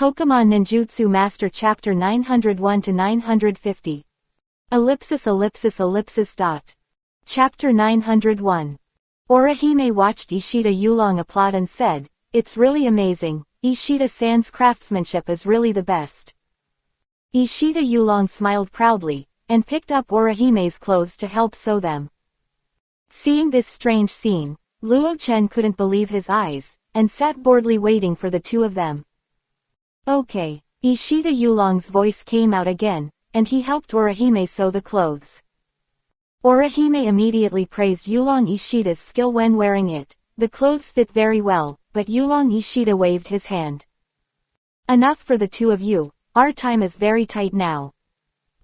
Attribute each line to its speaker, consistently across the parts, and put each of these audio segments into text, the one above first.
Speaker 1: Pokemon Ninjutsu Master Chapter 901-950. Chapter 901. Orihime watched Ishida Yulong applaud and said, "It's really amazing, Ishida-san's craftsmanship is really the best." Ishida Yulong smiled proudly, and picked up Orihime's clothes to help sew them. Seeing this strange scene, Luo Chen couldn't believe his eyes, and sat boredly waiting for the two of them. "Okay." Ishida Yulong's voice came out again, and he helped Orihime sew the clothes. Orihime immediately praised Yulong Ishida's skill when wearing it. The clothes fit very well, but Yulong Ishida waved his hand. "Enough for the two of you, our time is very tight now."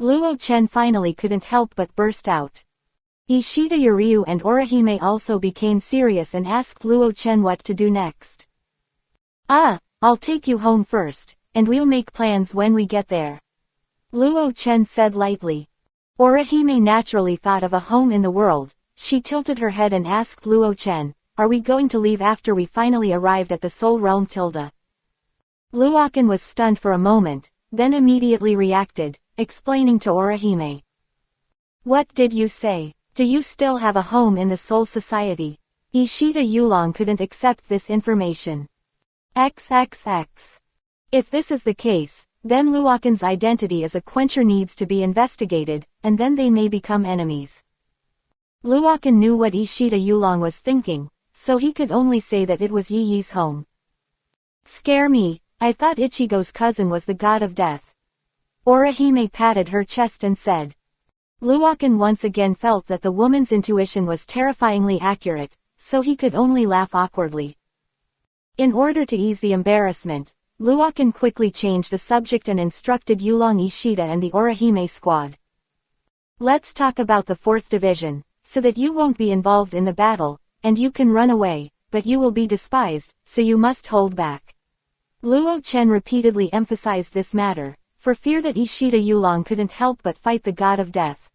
Speaker 1: Luo Chen finally couldn't help but burst out. Ishida Yuryu and Orihime also became serious and asked Luo Chen what to do next. "I'll take you home first, and we'll make plans when we get there," Luo Chen said lightly. Orihime naturally thought of a home in the world. She tilted her head and asked Luo Chen, "Are we going to leave after we finally arrived at the Soul Realm tilde?" Luoken was stunned for a moment, then immediately reacted, explaining to Orihime. "What did you say? Do you still have a home in the Soul Society?" Ishida Yulong couldn't accept this information. XXX. If this is the case, then Luoken's identity as a quencher needs to be investigated, and then they may become enemies. Luoken knew what Ishida Yulong was thinking, so he could only say that it was Yi Yi's home. "Scare me, I thought Ichigo's cousin was the god of death." Orihime patted her chest and said. Luoken once again felt that the woman's intuition was terrifyingly accurate, so he could only laugh awkwardly. In order to ease the embarrassment, Luoken quickly changed the subject and instructed Yulong Ishida and the Orihime squad. "Let's talk about the 4th Division, so that you won't be involved in the battle, and you can run away, but you will be despised, so you must hold back." Luo Chen repeatedly emphasized this matter, for fear that Ishida Yulong couldn't help but fight the god of death.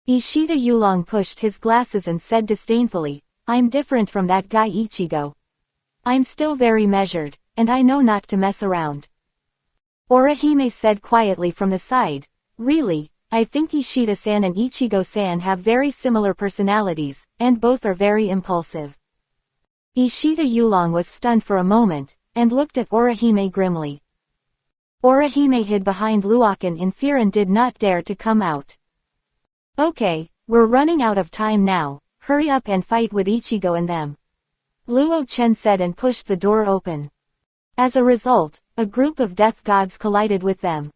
Speaker 1: Ishida Yulong pushed his glasses and said disdainfully, "I'm different from that guy Ichigo. I'm still very measured, and I know not to mess around." Orihime said quietly from the side, "Really, I think Ishida-san and Ichigo-san have very similar personalities, and both are very impulsive." Ishida Yulong was stunned for a moment, and looked at Orihime grimly. Orihime hid behind Luoken in fear and did not dare to come out. "Okay, we're running out of time now, hurry up and fight with Ichigo and them," Luo Chen said and pushed the door open. As a result, a group of death gods collided with them.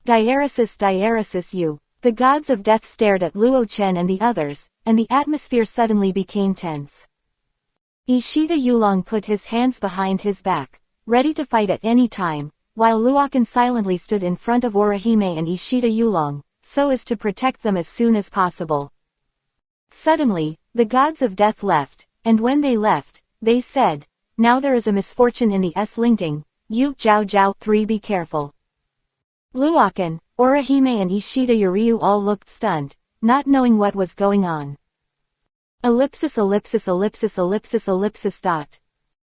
Speaker 1: Diaresis you. The gods of death stared at Luo Chen and the others, and the atmosphere suddenly became tense. Ishida Yulong put his hands behind his back, ready to fight at any time, while Luoken silently stood in front of Orihime and Ishida Yulong, so as to protect them as soon as possible. Suddenly, the gods of death left, and when they left, they said, "Now there is a misfortune in the S-Linting, you Zhao 3 be careful." Luoken, Orihime and Ishida Yuryu all looked stunned, not knowing what was going on.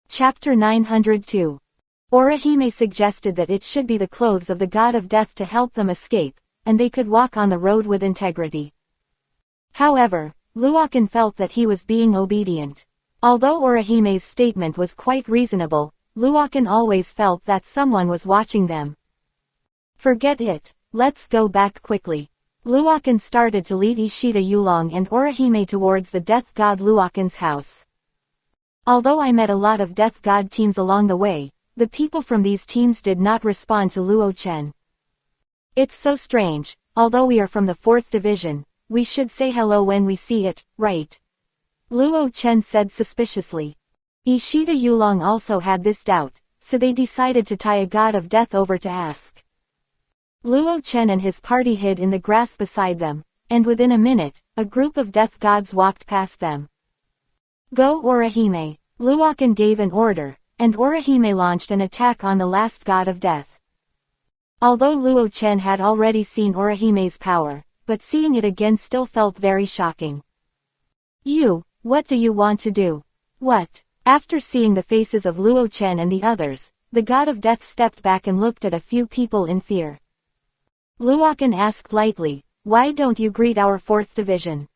Speaker 1: Chapter 902. Orihime suggested that it should be the clothes of the god of death to help them escape, and they could walk on the road with integrity. However, Luoken felt that he was being obedient. Although Orihime's statement was quite reasonable, Luoken always felt that someone was watching them. "Forget it, let's go back quickly." Luoken started to lead Ishida Yulong and Orihime towards the death god Luoken's house. Although I met a lot of death god teams along the way, the people from these teams did not respond to Luo Chen. "It's so strange, although we are from the 4th Division, we should say hello when we see it, right?" Luo Chen said suspiciously. Ishida Yulong also had this doubt, so they decided to tie a god of death over to ask. Luo Chen and his party hid in the grass beside them, and within a minute, a group of death gods walked past them. "Go Orihime," Luoken gave an order, and Orihime launched an attack on the last god of death. Although Luo Chen had already seen Orihime's power, but seeing it again still felt very shocking. What do you want to do?" "What?" After seeing the faces of Luo Chen and the others, the god of death stepped back and looked at a few people in fear. Luokan asked lightly, "Why don't you greet our 4th division?"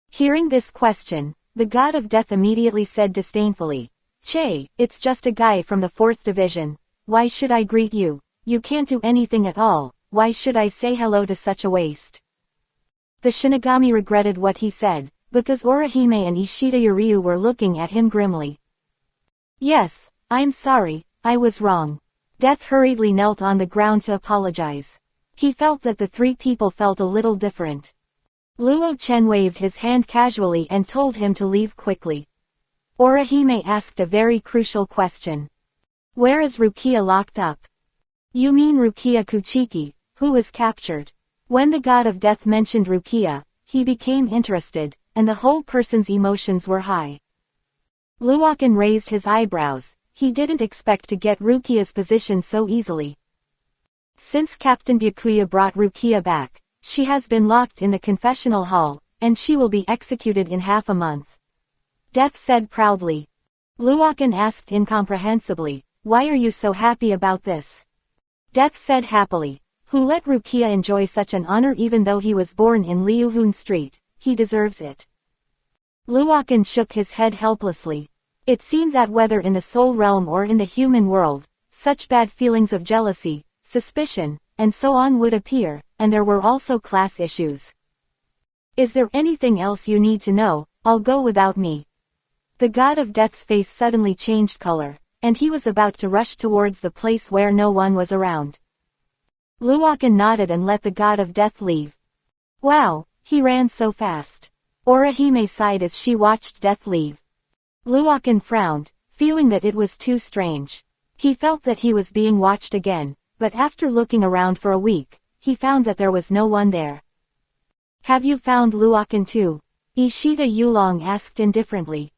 Speaker 1: Hearing this question, the god of death immediately said disdainfully, "Che, it's just a guy from the 4th division. Why should I greet you? You can't do anything at all. Why should I say hello to such a waste?" The Shinigami regretted what he said, because Orihime and Ishida Yuryu were looking at him grimly. "Yes, I'm sorry, I was wrong." Death hurriedly knelt on the ground to apologize. He felt that the 3 people felt a little different. Luo Chen waved his hand casually and told him to leave quickly. Orihime asked a very crucial question. "Where is Rukia locked up?" "You mean Rukia Kuchiki, who was captured?" When the god of death mentioned Rukia, he became interested, and the whole person's emotions were high. Luokan raised his eyebrows. He didn't expect to get Rukia's position so easily. Since Captain Byakuya brought Rukia back, she has been locked in the confessional hall, and she will be executed in half a month. Death said proudly. Luokan asked incomprehensibly, "Why are you so happy about this?" Death said happily, "Who let Rukia enjoy such an honor even though he was born in Liuhun Street, he deserves it." Luokan shook his head helplessly. It seemed that whether in the soul realm or in the human world, such bad feelings of jealousy, suspicion, and so on would appear, and there were also class issues. "Is there anything else you need to know? I'll go without me." The god of death's face suddenly changed color, and he was about to rush towards the place where no one was around. Luokan nodded and let the god of death leave. Wow, he ran so fast. Orihime sighed as she watched death leave. Luokan frowned, feeling that it was too strange. He felt that he was being watched again, but after looking around for a week, he found that there was no one there. "Have you found Luokan too?" Ishida Yulong asked indifferently.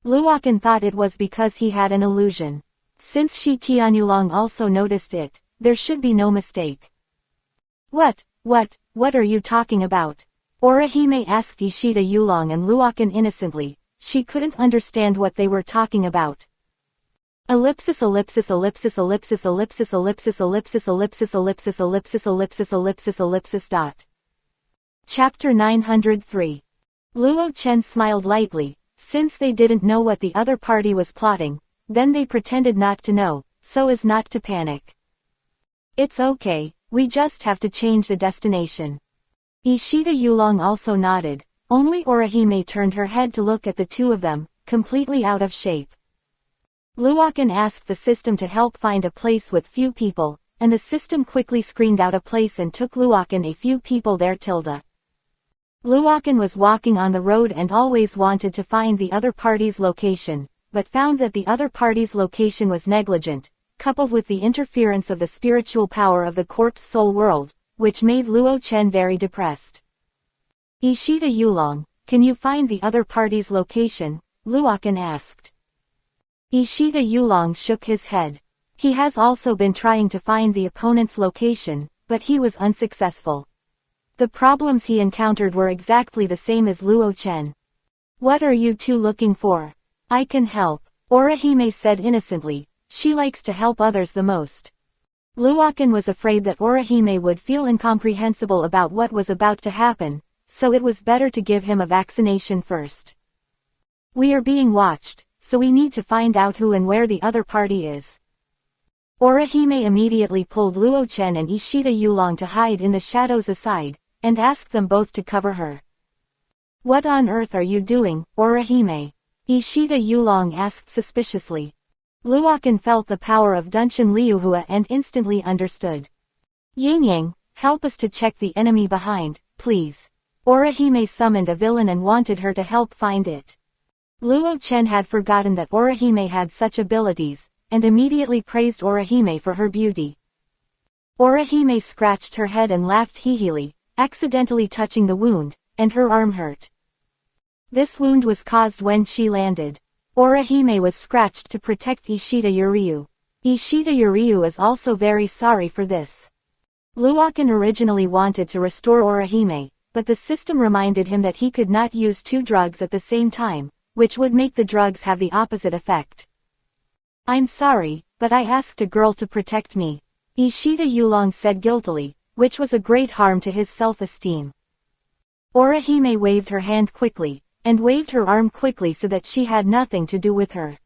Speaker 1: Luokan thought it was because he had an illusion. Since Shi Tianyulong also noticed it, there should be no mistake. What are you talking about?" Orihime asked Ishida Yulong and Luokan innocently. She couldn't understand what they were talking about. Ellipsis ellipsis ellipsis ellipsis ellipsis ellipsis ellipsis ellipsis ellipsis ellipsis ellipsis ellipsis ellipsis dot. Chapter 903. Luo Chen smiled lightly. Since they didn't know what the other party was plotting, then they pretended not to know, so as not to panic. "It's okay, we just have to change the destination." Ishida Yulong also nodded. Only Orihime turned her head to look at the two of them, completely out of shape. Luokan asked the system to help find a place with few people, and the system quickly screened out a place and took Luokan a few people there. Luokan was walking on the road and always wanted to find the other party's location, but found that the other party's location was negligent, coupled with the interference of the spiritual power of the corpse soul world, which made Luo Chen very depressed. "Ishida Yulong, can you find the other party's location?" Luokan asked. Ishida Yulong shook his head. He has also been trying to find the opponent's location, but he was unsuccessful. The problems he encountered were exactly the same as Luo Chen. "What are you two looking for?" "I can help," Orihime said innocently. She likes to help others the most. Luokan was afraid that Orihime would feel incomprehensible about what was about to happen, so it was better to give him a vaccination first. "We are being watched, so we need to find out who and where the other party is." Orihime immediately pulled Luo Chen and Ishida Yulong to hide in the shadows aside, and asked them both to cover her. "What on earth are you doing, Orihime?" Ishida Yulong asked suspiciously. Luokan felt the power of Dunshin Liuhua and instantly understood. "Yang, help us to check the enemy behind, please." Orihime summoned a villain and wanted her to help find it. Luo Chen had forgotten that Orihime had such abilities, and immediately praised Orihime for her beauty. Orihime scratched her head and laughed heehily, accidentally touching the wound, and her arm hurt. This wound was caused when she landed. Orihime was scratched to protect Ishida Yuryu. Ishida Yuryu is also very sorry for this. Luokan originally wanted to restore Orihime, but the system reminded him that he could not use two drugs at the same time, which would make the drugs have the opposite effect. "I'm sorry, but I asked a girl to protect me," Ishida Yulong said guiltily, which was a great harm to his self-esteem. Orihime waved her hand quickly, and waved her arm quickly so that she had nothing to do with her.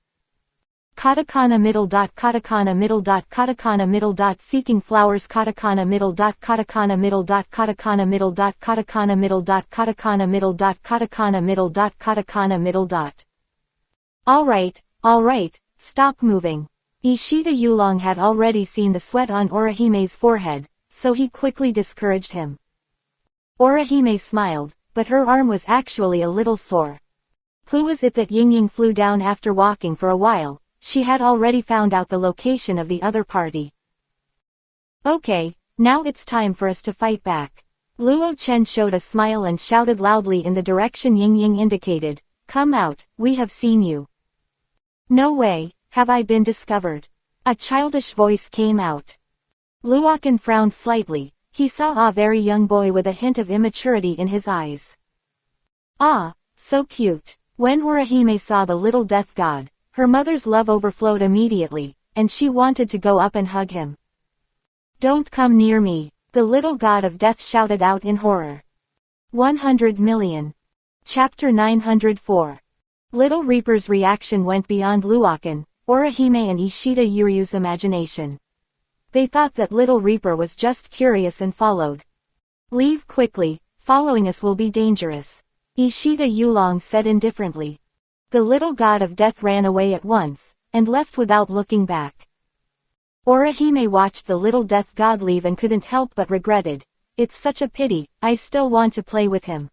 Speaker 1: Katakana middle dot katakana middle dot katakana middle dot seeking flowers katakana middle dot katakana middle dot katakana middle dot katakana middle dot katakana middle dot katakana middle dot katakana middle dot. Alright, stop moving. Ishida Yulong had already seen the sweat on Orihime's forehead, so he quickly discouraged him. Orihime smiled, but her arm was actually a little sore. Who was it that Yingying flew down after walking for a while? She had already found out the location of the other party. "Okay, now it's time for us to fight back." Luo Chen showed a smile and shouted loudly in the direction Yingying indicated, "Come out, we have seen you." "No way, have I been discovered?" A childish voice came out. Luokan frowned slightly. He saw a very young boy with a hint of immaturity in his eyes. "Ah, so cute." When Orihime saw the little death god, her mother's love overflowed immediately, and she wanted to go up and hug him. "Don't come near me," the little god of death shouted out in horror. 100 million. Chapter 904. Little Reaper's reaction went beyond Luokan, Orihime and Ishida Yuryu's imagination. They thought that Little Reaper was just curious and followed. "Leave quickly, following us will be dangerous," Ishida Yulong said indifferently. The little god of death ran away at once, and left without looking back. Orihime watched the little death god leave and couldn't help but regretted. "It's such a pity, I still want to play with him."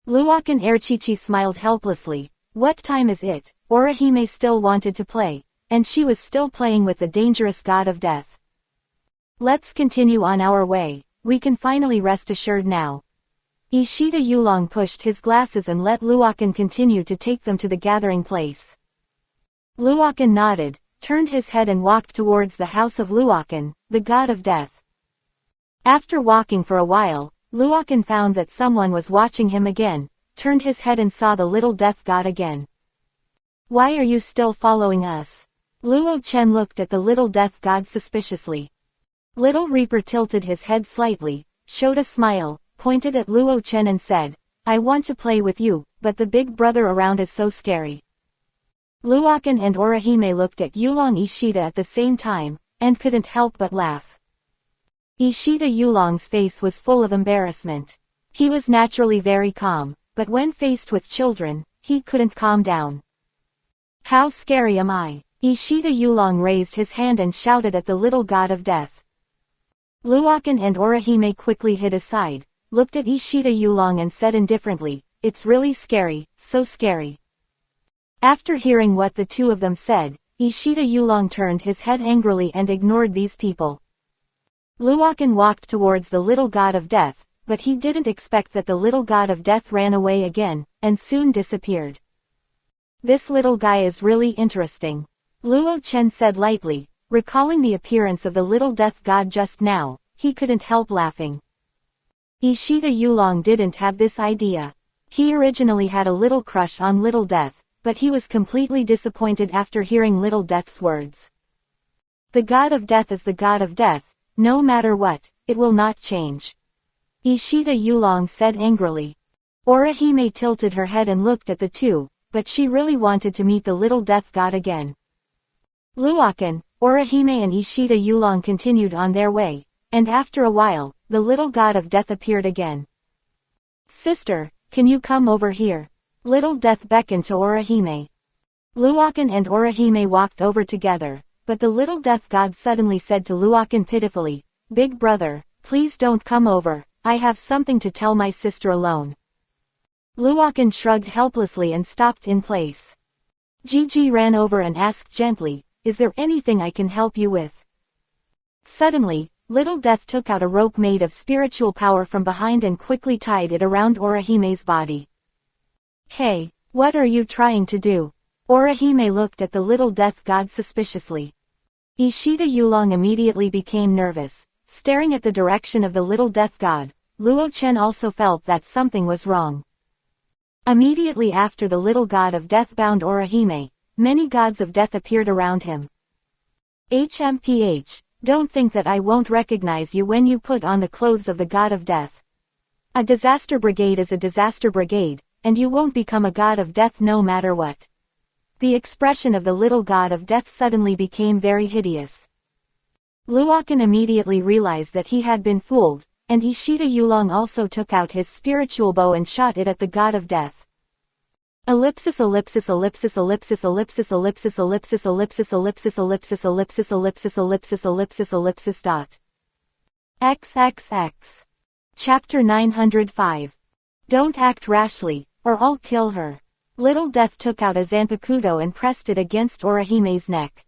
Speaker 1: Luokan Erchichi smiled helplessly. What time is it? Orihime still wanted to play, and she was still playing with the dangerous god of death. "Let's continue on our way, we can finally rest assured now." Ishida Yulong pushed his glasses and let Luokan continue to take them to the gathering place. Luokan nodded, turned his head and walked towards the house of Luokan, the god of death. After walking for a while, Luokan found that someone was watching him again, turned his head and saw the little death god again. "Why are you still following us?" Luo Chen looked at the little death god suspiciously. Little Reaper tilted his head slightly, showed a smile, pointed at Luo Chen and said, "I want to play with you, but the big brother around is so scary." Luokan and Orihime looked at Yulong Ishida at the same time, and couldn't help but laugh. Ishida Yulong's face was full of embarrassment. He was naturally very calm, but when faced with children, he couldn't calm down. "How scary am I?" Ishida Yulong raised his hand and shouted at the little god of death. Luokan and Orihime quickly hid aside, looked at Ishida Yulong and said indifferently, "It's really scary, so scary." After hearing what the two of them said, Ishida Yulong turned his head angrily and ignored these people. Luokan walked towards the little god of death, but he didn't expect that the little god of death ran away again, and soon disappeared. "This little guy is really interesting," Luo Chen said lightly, recalling the appearance of the little death god just now. He couldn't help laughing. Ishida Yulong didn't have this idea. He originally had a little crush on Little Death, but he was completely disappointed after hearing Little Death's words. "The god of death is the god of death, no matter what, it will not change," Ishida Yulong said angrily. Orihime tilted her head and looked at the two, but she really wanted to meet the little death god again. Luokan, Orihime and Ishida Yulong continued on their way, and after a while, the little god of death appeared again. "Sister, can you come over here?" Little Death beckoned to Orihime. Luokan and Orihime walked over together, but the little death god suddenly said to Luokan pitifully, "Big brother, please don't come over, I have something to tell my sister alone." Luokan shrugged helplessly and stopped in place. Gigi ran over and asked gently, "Is there anything I can help you with?" Suddenly, Little Death took out a rope made of spiritual power from behind and quickly tied it around Orihime's body. "Hey, what are you trying to do?" Orihime looked at the little death god suspiciously. Ishida Yulong immediately became nervous, staring at the direction of the little death god. Luo Chen also felt that something was wrong. Immediately after the little god of death bound Orihime, many gods of death appeared around him. HMPH, don't think that I won't recognize you when you put on the clothes of the god of death. A disaster brigade is a disaster brigade, and you won't become a god of death no matter what. The expression of the little god of death suddenly became very hideous. Luokan immediately realized that he had been fooled, and Ishida Yulong also took out his spiritual bow and shot it at the god of death. Ellipsis ellipsis ellipsis ellipsis ellipsis ellipsis ellipsis ellipsis ellipsis ellipsis ellipsis ellipsis ellipsis ellipsis ellipsis dot. XXX. Chapter 905. Don't act rashly, or I'll kill her. Little Death took out a zanpakuto and pressed it against Orahime's neck.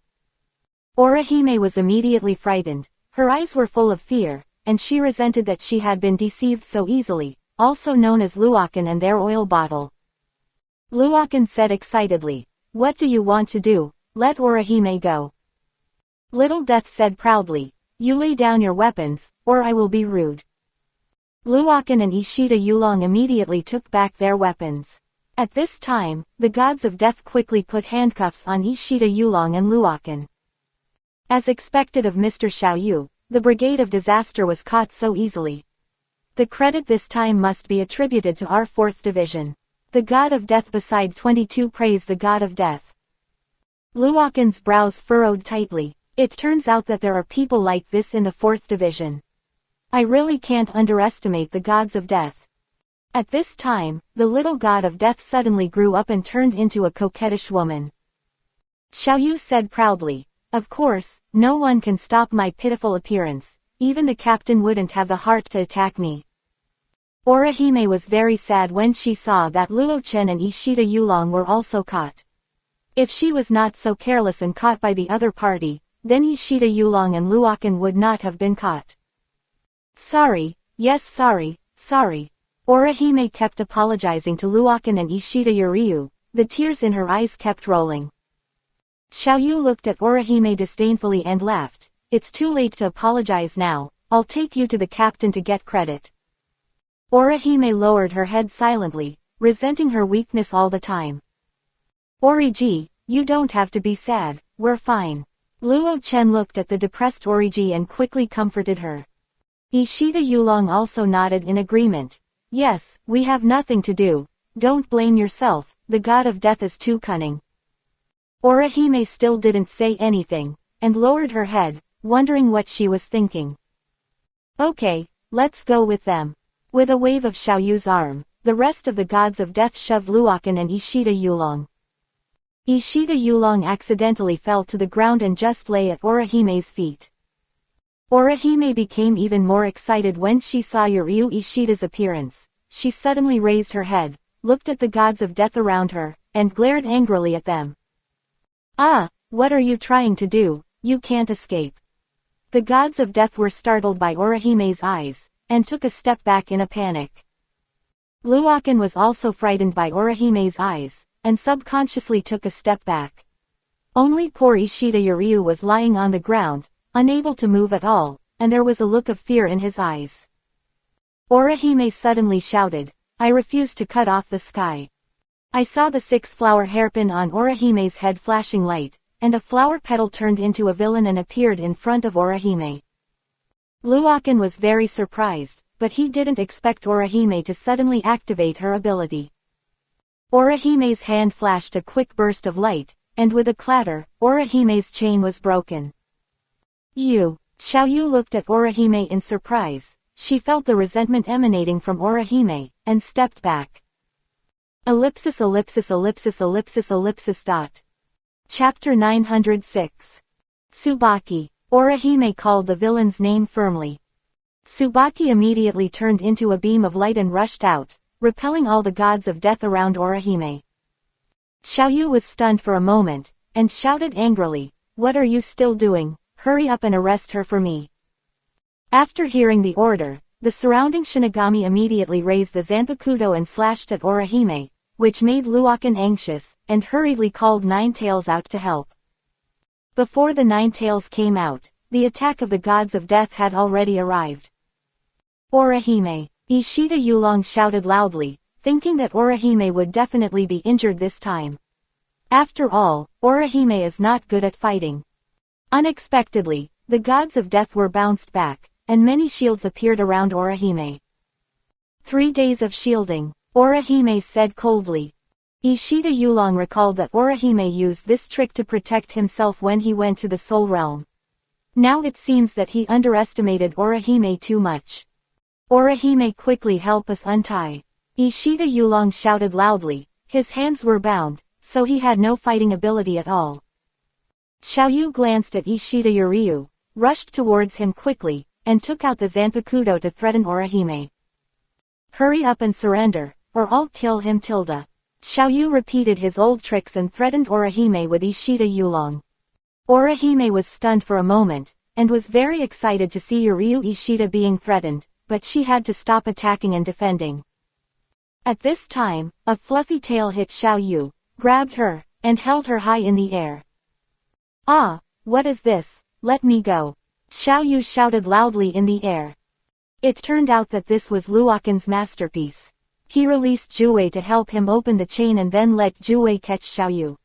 Speaker 1: Orihime was immediately frightened, her eyes were full of fear, and she resented that she had been deceived so easily, also known as Luokan and their oil bottle. Luokan said excitedly, "What do you want to do? Let Orihime go." Little Death said proudly, "You lay down your weapons, or I will be rude." Luokan and Ishida Yulong immediately took back their weapons. At this time, the gods of death quickly put handcuffs on Ishida Yulong and Luokan. As expected of Mr. Xiaoyu, the Brigade of Disaster was caught so easily. The credit this time must be attributed to our 4th Division. The god of death beside 22 praised the god of death. Luokan's brows furrowed tightly. It turns out that there are people like this in the 4th Division. I really can't underestimate the gods of death. At this time, the little god of death suddenly grew up and turned into a coquettish woman. Xiaoyu said proudly, "Of course, no one can stop my pitiful appearance, even the captain wouldn't have the heart to attack me." Orihime was very sad when she saw that Luochen and Ishida Yulong were also caught. If she was not so careless and caught by the other party, then Ishida Yulong and Luokan would not have been caught. "Sorry, yes sorry. Orihime kept apologizing to Luokan and Ishida Yuryu, the tears in her eyes kept rolling. Xiaoyu looked at Orihime disdainfully and laughed, "It's too late to apologize now, I'll take you to the captain to get credit." Orihime lowered her head silently, resenting her weakness all the time. "Oriji, you don't have to be sad, we're fine." Luo Chen looked at the depressed Oriji and quickly comforted her. Ishida Yulong also nodded in agreement. "Yes, we have nothing to do, don't blame yourself, the god of death is too cunning." Orihime still didn't say anything, and lowered her head, wondering what she was thinking. "Okay, let's go with them." With a wave of Xiaoyu's arm, the rest of the gods of death shoved Luokan and Ishida Yulong. Ishida Yulong accidentally fell to the ground and just lay at Orihime's feet. Orihime became even more excited when she saw Yuryu Ishida's appearance. She suddenly raised her head, looked at the gods of death around her, and glared angrily at them. "Ah, what are you trying to do? You can't escape." The gods of death were startled by Orihime's eyes, and took a step back in a panic. Luokan was also frightened by Orihime's eyes, and subconsciously took a step back. Only poor Ishida Yuryu was lying on the ground, unable to move at all, and there was a look of fear in his eyes. Orihime suddenly shouted, "I refuse to cut off the sky." I saw the 6-flower hairpin on Orihime's head flashing light, and a flower petal turned into a villain and appeared in front of Orihime. Luokan was very surprised, but he didn't expect Orihime to suddenly activate her ability. Orihime's hand flashed a quick burst of light, and with a clatter, Orihime's chain was broken. Xiaoyu looked at Orihime in surprise. She felt the resentment emanating from Orihime, and stepped back. Ellipsis ellipsis ellipsis ellipsis ellipsis dot. Chapter 906. Tsubaki. Orihime called the villain's name firmly. Tsubaki immediately turned into a beam of light and rushed out, repelling all the gods of death around Orihime. Xiaoyu was stunned for a moment, and shouted angrily, "What are you still doing? Hurry up and arrest her for me." After hearing the order, the surrounding Shinigami immediately raised the Zanpakuto and slashed at Orihime, which made Luokan anxious, and hurriedly called Ninetails out to help. Before the Ninetails came out, the attack of the gods of death had already arrived. "Orihime!" Ishida Yulong shouted loudly, thinking that Orihime would definitely be injured this time. After all, Orihime is not good at fighting. Unexpectedly, the gods of death were bounced back, and many shields appeared around Orihime. 3 days of shielding, Orihime said coldly. Ishida Yulong recalled that Orihime used this trick to protect himself when he went to the Soul Realm. Now it seems that he underestimated Orihime too much. Orihime, quickly help us untie. Ishida Yulong shouted loudly. His hands were bound, so he had no fighting ability at all. Xiaoyu glanced at Ishida Yuryu, rushed towards him quickly, and took out the Zanpakuto to threaten Orihime. Hurry up and surrender, or I'll kill him. Xiaoyu repeated his old tricks and threatened Orihime with Ishida Yulong. Orihime was stunned for a moment, and was very excited to see Yuryu Ishida being threatened, but she had to stop attacking and defending. At this time, a fluffy tail hit Xiaoyu, grabbed her, and held her high in the air. Ah, what is this? Let me go. Xiaoyu shouted loudly in the air. It turned out that this was Luokan's masterpiece. He released Juwei to help him open the chain and then let Juwei catch Xiaoyu.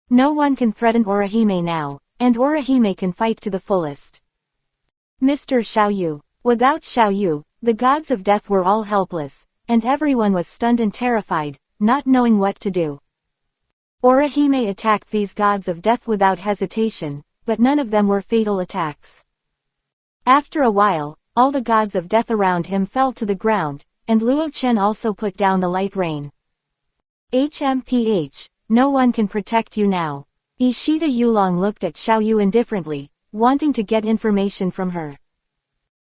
Speaker 1: No one can threaten Orihime now, and Orihime can fight to the fullest. Mr. Xiaoyu. Without Xiaoyu, the gods of death were all helpless, and everyone was stunned and terrified, not knowing what to do. Orihime attacked these gods of death without hesitation, but none of them were fatal attacks. After a while, all the gods of death around him fell to the ground, and Luo Chen also put down the light rain. HMPH, no one can protect you now. Ishida Yulong looked at Xiaoyu indifferently, wanting to get information from her.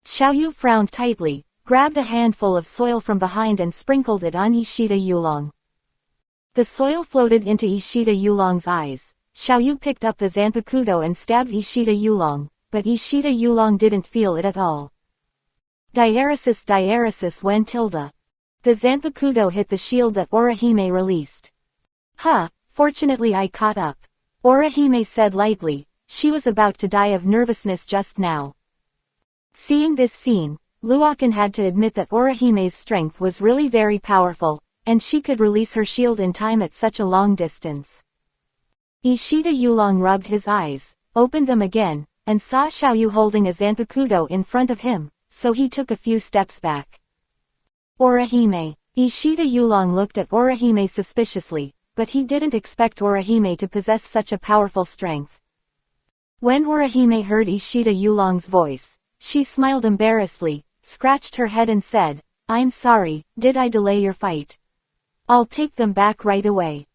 Speaker 1: Xiaoyu frowned tightly, grabbed a handful of soil from behind and sprinkled it on Ishida Yulong. The soil floated into Ishida Yulong's eyes. Xiaoyu picked up the Zanpakuto and stabbed Ishida Yulong, but Ishida Yulong didn't feel it at all. Diaresis when tilde. The Zanpakuto hit the shield that Orihime released. Fortunately I caught up. Orihime said lightly. She was about to die of nervousness just now. Seeing this scene, Luokan had to admit that Orihime's strength was really very powerful, and she could release her shield in time at such a long distance. Ishida Yulong rubbed his eyes, opened them again, and saw Xiaoyu holding a Zanpakuto in front of him, so he took a few steps back. Orihime. Ishida Yulong looked at Orihime suspiciously, but he didn't expect Orihime to possess such a powerful strength. When Orihime heard Ishida Yulong's voice, she smiled embarrassedly, scratched her head and said, I'm sorry, did I delay your fight? I'll take them back right away.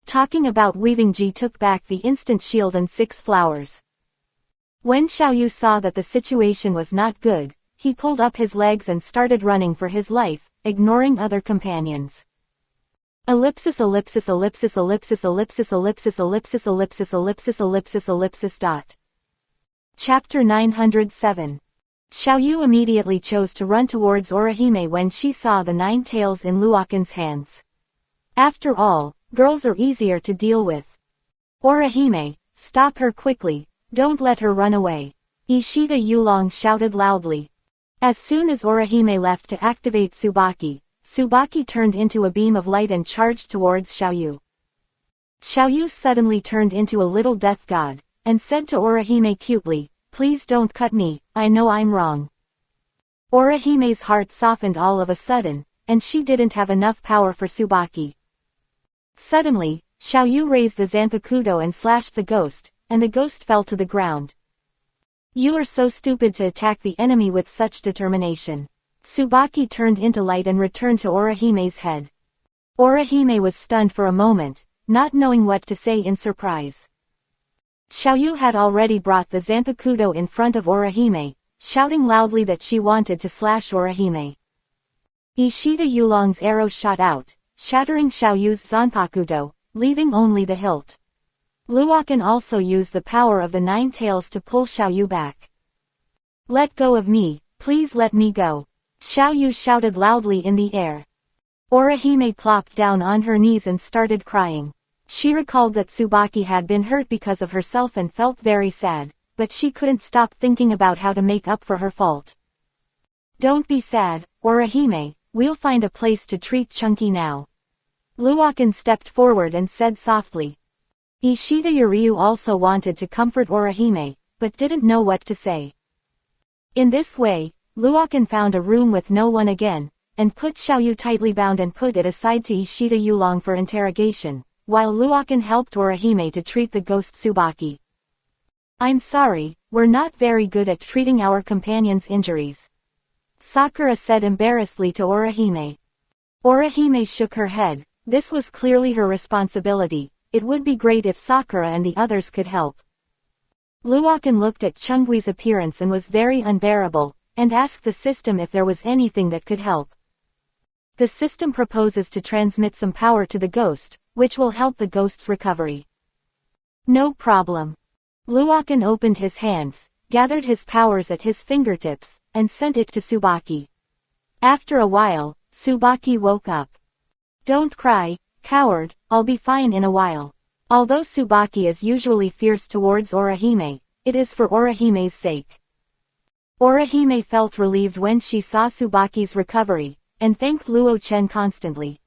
Speaker 1: Talking about weaving, Ji took back the instant shield and 6 flowers. When Xiaoyu saw that the situation was not good, he pulled up his legs and started running for his life, ignoring other companions. Ellipsis ellipsis ellipsis ellipsis ellipsis ellipsis ellipsis ellipsis ellipsis ellipsis ellipsis dot. Chapter 907. Xiaoyu immediately chose to run towards Orihime when she saw the 9 tails in Luokan's hands. After all, girls are easier to deal with. Orihime, stop her quickly, don't let her run away. Ishida Yulong shouted loudly. As soon as Orihime left to activate Tsubaki, Tsubaki turned into a beam of light and charged towards Xiaoyu. Xiaoyu suddenly turned into a little death god, and said to Orihime cutely, please don't cut me, I know I'm wrong. Orihime's heart softened all of a sudden, and she didn't have enough power for Tsubaki. Suddenly, Xiaoyu raised the Zanpakuto and slashed the ghost, and the ghost fell to the ground. You are so stupid to attack the enemy with such determination. Tsubaki turned into light and returned to Orihime's head. Orihime was stunned for a moment, not knowing what to say in surprise. Xiaoyu had already brought the Zanpakuto in front of Orihime, shouting loudly that she wanted to slash Orihime. Ishida Yulong's arrow shot out, shattering Xiaoyu's Zanpakuto, leaving only the hilt. Luokan also used the power of the 9 tails to pull Xiaoyu back. Let go of me, please let me go. Xiaoyu shouted loudly in the air. Orihime plopped down on her knees and started crying. She recalled that Tsubaki had been hurt because of herself and felt very sad, but she couldn't stop thinking about how to make up for her fault. Don't be sad, Orihime, we'll find a place to treat Chunky now. Luokan stepped forward and said softly. Ishida Yuryu also wanted to comfort Orihime, but didn't know what to say. In this way, Luokan found a room with no one again, and put Xiaoyu tightly bound and put it aside to Ishida Yulong for interrogation, while Luokan helped Orihime to treat the ghost Tsubaki. "I'm sorry, we're not very good at treating our companions' injuries," Sakura said embarrassedly to Orihime. Orihime shook her head. This was clearly her responsibility. It would be great if Sakura and the others could help. Luokan looked at Chunggui's appearance and was very unbearable, and asked the system if there was anything that could help. The system proposes to transmit some power to the ghost, which will help the ghost's recovery. No problem. Luokan opened his hands, gathered his powers at his fingertips, and sent it to Tsubaki. After a while, Tsubaki woke up. "Don't cry, coward, I'll be fine in a while." Although Tsubaki is usually fierce towards Orihime, it is for Orihime's sake. Orihime felt relieved when she saw Tsubaki's recovery, and thanked Luo Chen constantly.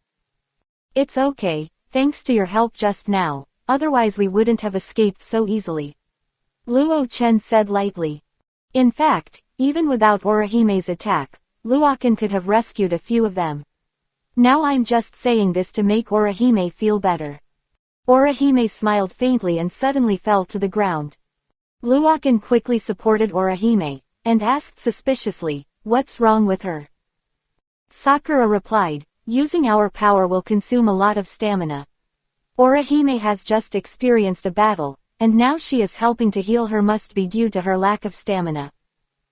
Speaker 1: "It's okay, thanks to your help just now, otherwise we wouldn't have escaped so easily," Luo Chen said lightly. In fact, even without Orihime's attack, Luokan could have rescued a few of them. "Now I'm just saying this to make Orihime feel better." Orihime smiled faintly and suddenly fell to the ground. Luokan quickly supported Orihime, and asked suspiciously, "What's wrong with her?" Sakura replied, "Using our power will consume a lot of stamina. Orihime has just experienced a battle, and now she is helping to heal her must be due to her lack of stamina.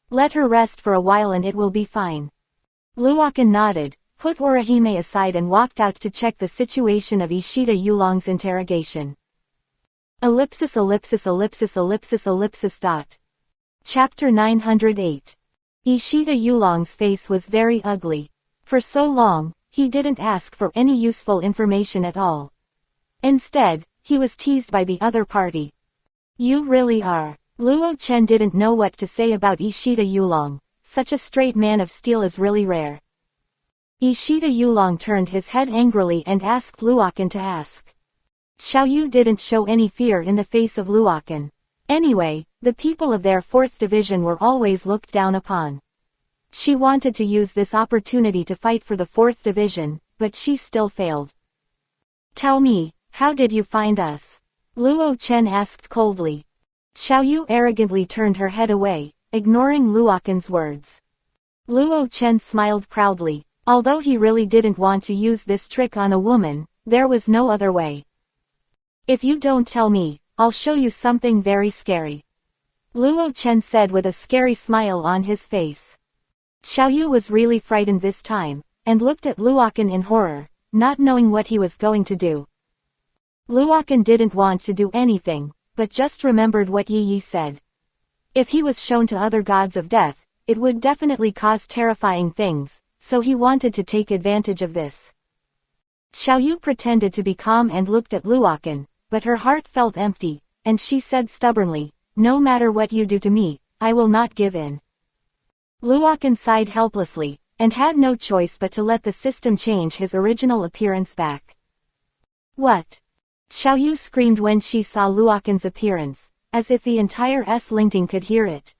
Speaker 1: Let her rest for a while and it will be fine." Luokan nodded, put Orihime aside and walked out to check the situation of Ishida Yulong's interrogation. Chapter 908. Ishida Yulong's face was very ugly. For so long, he didn't ask for any useful information at all. Instead, he was teased by the other party. "You really are." Luo Chen didn't know what to say about Ishida Yulong. Such a straight man of steel is really rare. Ishida Yulong turned his head angrily and asked Luokan to ask. Xiaoyu didn't show any fear in the face of Luokan. Anyway, the people of their 4th division were always looked down upon. She wanted to use this opportunity to fight for the 4th division, but she still failed. "Tell me, how did you find us?" Luo Chen asked coldly. Xiaoyu arrogantly turned her head away, ignoring Luokan's words. Luo Chen smiled proudly. Although he really didn't want to use this trick on a woman, there was no other way. "If you don't tell me, I'll show you something very scary," Luo Chen said with a scary smile on his face. Xiaoyu was really frightened this time, and looked at Luokan in horror, not knowing what he was going to do. Luokan didn't want to do anything, but just remembered what Yi Yi said. If he was shown to other gods of death, it would definitely cause terrifying things, so he wanted to take advantage of this. Xiaoyu pretended to be calm and looked at Luokan, but her heart felt empty, and she said stubbornly, "No matter what you do to me, I will not give in." Luokan sighed helplessly, and had no choice but to let the system change his original appearance back. "What?" Xiaoyu screamed when she saw Luokan's appearance, as if the entire S-Lingting could hear it.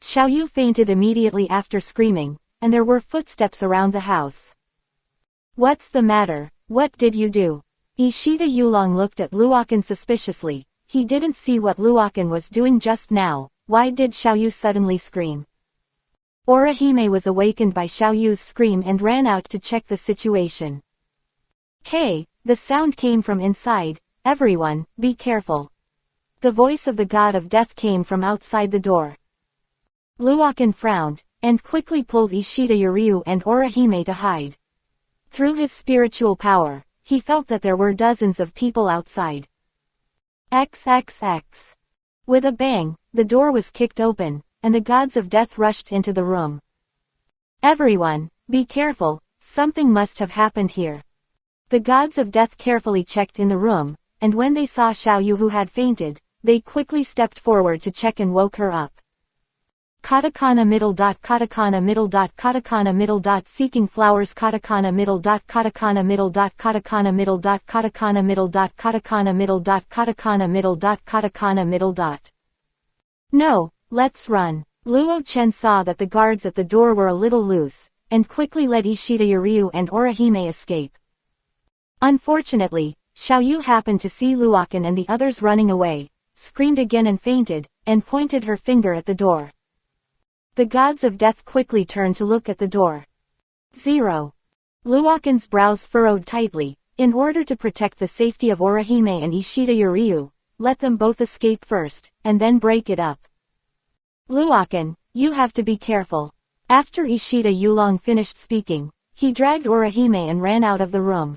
Speaker 1: Xiaoyu fainted immediately after screaming, and there were footsteps around the house. "What's the matter? What did you do?" Ishida Yulong looked at Luokan suspiciously. He didn't see what Luokan was doing just now. Why did Xiaoyu suddenly scream? Orihime was awakened by Xiaoyu's scream and ran out to check the situation. "Hey!" The sound came from inside. "Everyone, be careful." The voice of the god of death came from outside the door. Luokan frowned, and quickly pulled Ishida Yuryu and Orihime to hide. Through his spiritual power, he felt that there were dozens of people outside. XXX. With a bang, the door was kicked open, and the gods of death rushed into the room. "Everyone, be careful, something must have happened here." The gods of death carefully checked in the room, and when they saw Xiaoyu who had fainted, they quickly stepped forward to check and woke her up. Katakana middle dot katakana middle dot katakana middle dot seeking flowers katakana middle dot katakana middle dot katakana middle dot katakana middle dot katakana middle dot katakana middle dot katakana middle dot. No, let's run. Luo Chen saw that the guards at the door were a little loose, and quickly let Ishida Yuryu and Orihime escape. Unfortunately, Xiaoyu happened to see Luokan and the others running away, screamed again and fainted, and pointed her finger at the door. The gods of death quickly turned to look at the door. 0. Luokan's brows furrowed tightly. In order to protect the safety of Orihime and Ishida Yuryu, let them both escape first, and then break it up. Luokan, you have to be careful. After Ishida Yulong finished speaking, he dragged Orihime and ran out of the room.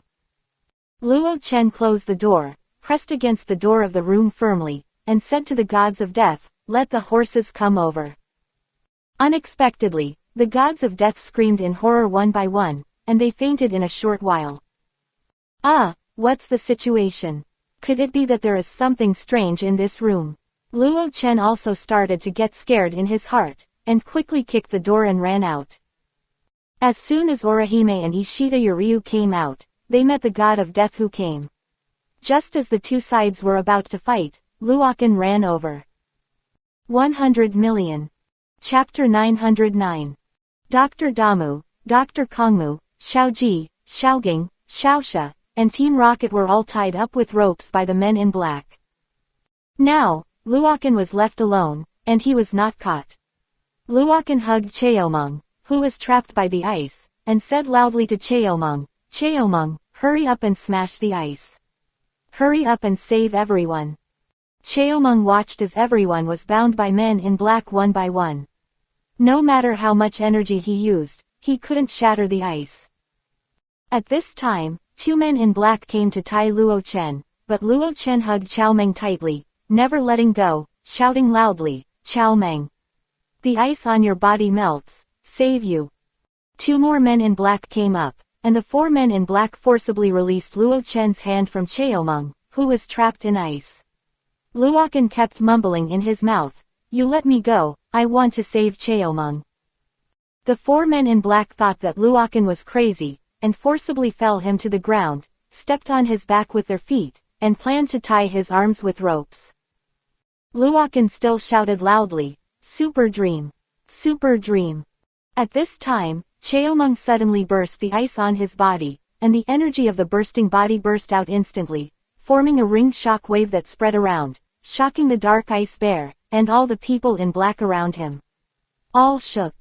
Speaker 1: Luo Chen closed the door, pressed against the door of the room firmly, and said to the gods of death, "Let the horses come over." Unexpectedly, the gods of death screamed in horror one by one, and they fainted in a short while. Ah, what's the situation? Could it be that there is something strange in this room? Luo Chen also started to get scared in his heart, and quickly kicked the door and ran out. As soon as Orihime and Ishida Yuryu came out, they met the god of death who came. Just as the two sides were about to fight, Luokan ran over. 100 million. Chapter 909. Dr. Damu, Dr. Kongmu, Xiaoji, Xiaoging, Xiaoxia, and Team Rocket were all tied up with ropes by the men in black. Now, Luokan was left alone, and he was not caught. Luokan hugged Cheomeng, who was trapped by the ice, and said loudly to Cheomeng, "Cheomeng, hurry up and smash the ice. Hurry up and save everyone." Cheomeng watched as everyone was bound by men in black one by one. No matter how much energy he used, he couldn't shatter the ice. At this time, two men in black came to tie Luo Chen, but Luo Chen hugged Xiaomeng tightly, never letting go, shouting loudly, "Xiaomeng! The ice on your body melts, save you." Two more men in black came up, and the four men in black forcibly released Luo Chen's hand from Cheomeng, who was trapped in ice. Luokan kept mumbling in his mouth, "You let me go, I want to save Cheomeng." The four men in black thought that Luokan was crazy, and forcibly fell him to the ground, stepped on his back with their feet, and planned to tie his arms with ropes. Luokan still shouted loudly, "Super Dream! Super Dream!" At this time, Cheomeng suddenly burst the ice on his body, and the energy of the bursting body burst out instantly, forming a ring shock wave that spread around, shocking the dark ice bear, and all the people in black around him. All shook.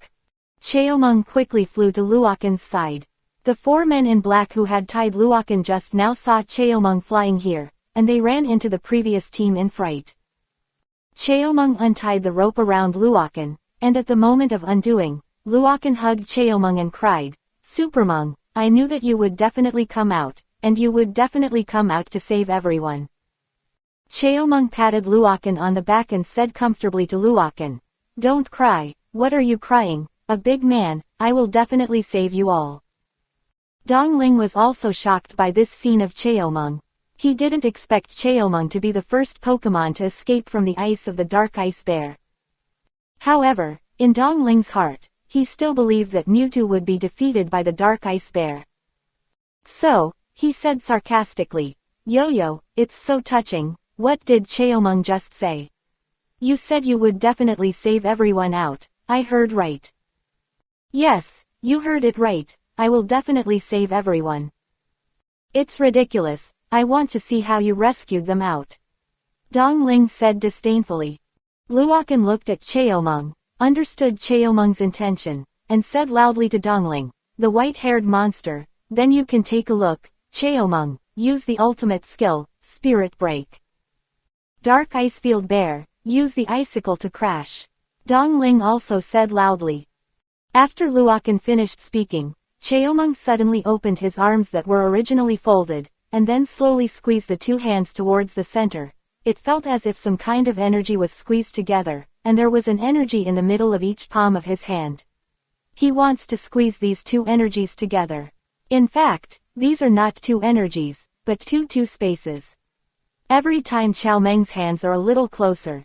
Speaker 1: Cheomeng quickly flew to Luokan's side. The four men in black who had tied Luokan just now saw Cheomeng flying here, and they ran into the previous team in fright. Cheomeng untied the rope around Luokan, and at the moment of undoing, Luokan hugged Cheomeng and cried, "Supermeng, I knew that you would definitely come out, and you would definitely come out to save everyone." Cheomeng patted Luokan on the back and said comfortably to Luokan, "Don't cry, what are you crying, a big man, I will definitely save you all." Dongling was also shocked by this scene of Cheomeng. He didn't expect Cheomeng to be the first Pokemon to escape from the ice of the dark ice bear. However, in Dongling's heart, he still believed that Mewtwo would be defeated by the dark ice bear. So, he said sarcastically, "Yo-Yo, it's so touching, what did Cheomeng just say? You said you would definitely save everyone out, I heard right." "Yes, you heard it right, I will definitely save everyone." "It's ridiculous, I want to see how you rescued them out," Dongling said disdainfully. Luokan looked at Cheomeng, understood Cheomeng's intention, and said loudly to Dongling, "The white-haired monster, then you can take a look, Cheomeng, use the ultimate skill, Spirit Break. Dark Icefield Bear, use the icicle to crash." Dongling also said loudly. After Luokan finished speaking, Cheomeng suddenly opened his arms that were originally folded, and then slowly squeezed the two hands towards the center. It felt as if some kind of energy was squeezed together, and there was an energy in the middle of each palm of his hand. He wants to squeeze these two energies together. In fact, these are not two energies, but two spaces. Every time Xiaomeng's hands are a little closer,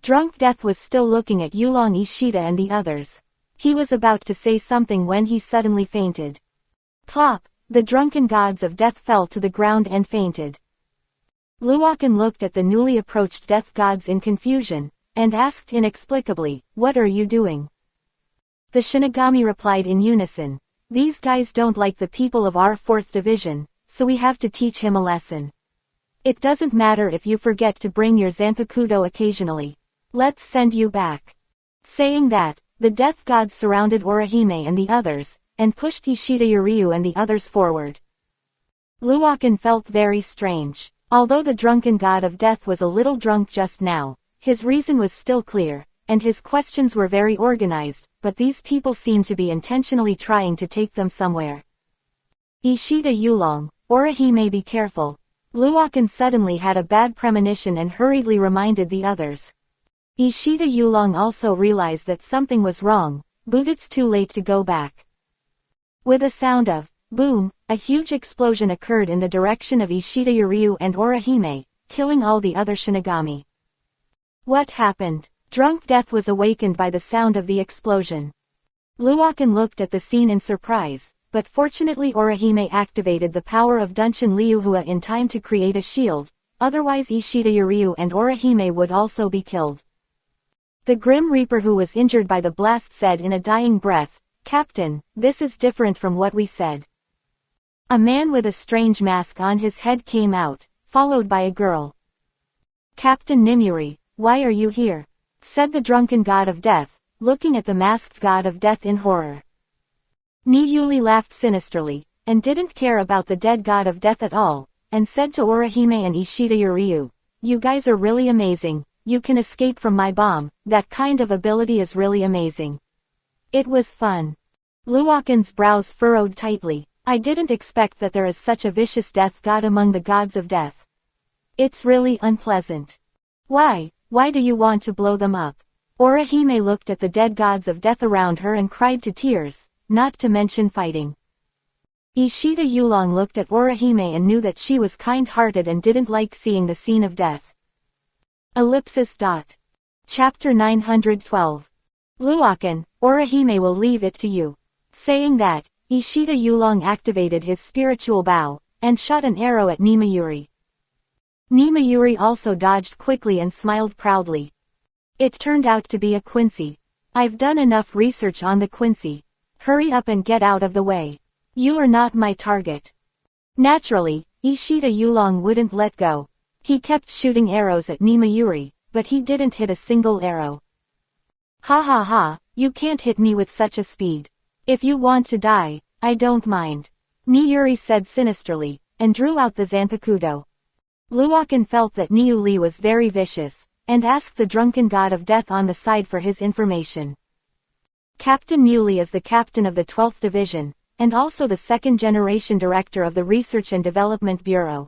Speaker 1: Drunk Death was still looking at Yulong, Ishida and the others. He was about to say something when he suddenly fainted. Plop! The drunken gods of death fell to the ground and fainted. Luokan looked at the newly approached death gods in confusion, and asked inexplicably, "What are you doing?" The Shinigami replied in unison, "These guys don't like the people of our 4th division, so we have to teach him a lesson. It doesn't matter if you forget to bring your Zanpakuto occasionally. Let's send you back." Saying that, the death gods surrounded Orihime and the others, and pushed Ishida Yuryu and the others forward. Luokan felt very strange. Although the drunken god of death was a little drunk just now, his reason was still clear, and his questions were very organized, but these people seemed to be intentionally trying to take them somewhere. Ishida Yulong, Orihime, be careful. Luokan suddenly had a bad premonition and hurriedly reminded the others. Ishida Yulong also realized that something was wrong, but it's too late to go back. With a sound of boom, a huge explosion occurred in the direction of Ishida Yuryu and Orihime, killing all the other Shinigami. What happened? Drunk Death was awakened by the sound of the explosion. Luokan looked at the scene in surprise, but fortunately Orihime activated the power of Dunshin Liuhua in time to create a shield, otherwise Ishida Yuryu and Orihime would also be killed. The Grim Reaper who was injured by the blast said in a dying breath, "Captain, this is different from what we said." A man with a strange mask on his head came out, followed by a girl. "Captain Nimuri, why are you here?" said the drunken god of death, looking at the masked god of death in horror. Niyuli laughed sinisterly, and didn't care about the dead god of death at all, and said to Orihime and Ishida Yuryu, "You guys are really amazing, you can escape from my bomb, that kind of ability is really amazing." It was fun. Luokan's brows furrowed tightly. "I didn't expect that there is such a vicious death god among the gods of death. It's really unpleasant. Why do you want to blow them up?" Orihime looked at the dead gods of death around her and cried to tears, not to mention fighting. Ishida Yulong looked at Orihime and knew that she was kind-hearted and didn't like seeing the scene of death. Chapter 912. Luokan, Orihime will leave it to you. Saying that, Ishida Yulong activated his spiritual bow, and shot an arrow at Nimayuri. Nimayuri also dodged quickly and smiled proudly. It turned out to be a Quincy. "I've done enough research on the Quincy. Hurry up and get out of the way. You are not my target." Naturally, Ishida Yulong wouldn't let go. He kept shooting arrows at Nimayuri, but he didn't hit a single arrow. "Ha ha ha, you can't hit me with such a speed. If you want to die, I don't mind," Niyuri said sinisterly, and drew out the Zanpakuto. Luokan felt that Niuli was very vicious, and asked the drunken god of death on the side for his information. Captain Niuli is the captain of the 12th Division, and also the second-generation director of the Research and Development Bureau.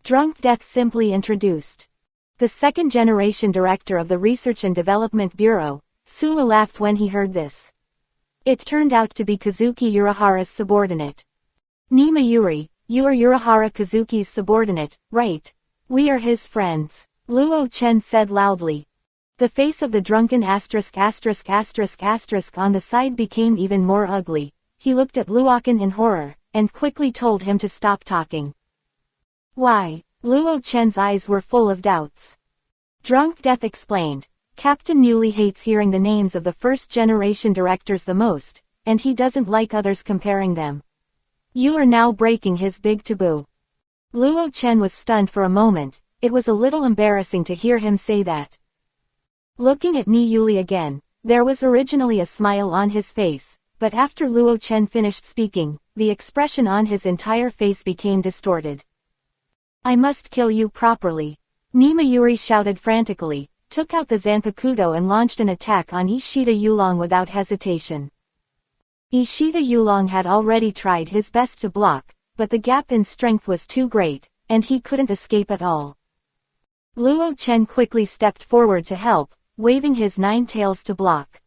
Speaker 1: Drunk Death simply introduced. The second-generation director of the Research and Development Bureau. Sula laughed when he heard this. It turned out to be Kazuki Urahara's subordinate. "Nimayuri, you are Urahara Kazuki's subordinate, right? We are his friends," Luo Chen said loudly. The face of the drunken on the side became even more ugly. He looked at Luokan in horror, and quickly told him to stop talking. "Why?" Luo Chen's eyes were full of doubts. Drunk Death explained. "Captain Newly hates hearing the names of the first-generation directors the most, and he doesn't like others comparing them. You are now breaking his big taboo." Luo Chen was stunned for a moment. It was a little embarrassing to hear him say that. Looking at Ni Yuli again, there was originally a smile on his face, but after Luo Chen finished speaking, the expression on his entire face became distorted. "I must kill you properly," Nimayuri shouted frantically, took out the Zanpakuto and launched an attack on Ishida Yulong without hesitation. Ishida Yulong had already tried his best to block, but the gap in strength was too great, and he couldn't escape at all. Luo Chen quickly stepped forward to help, waving his 9 tails to block.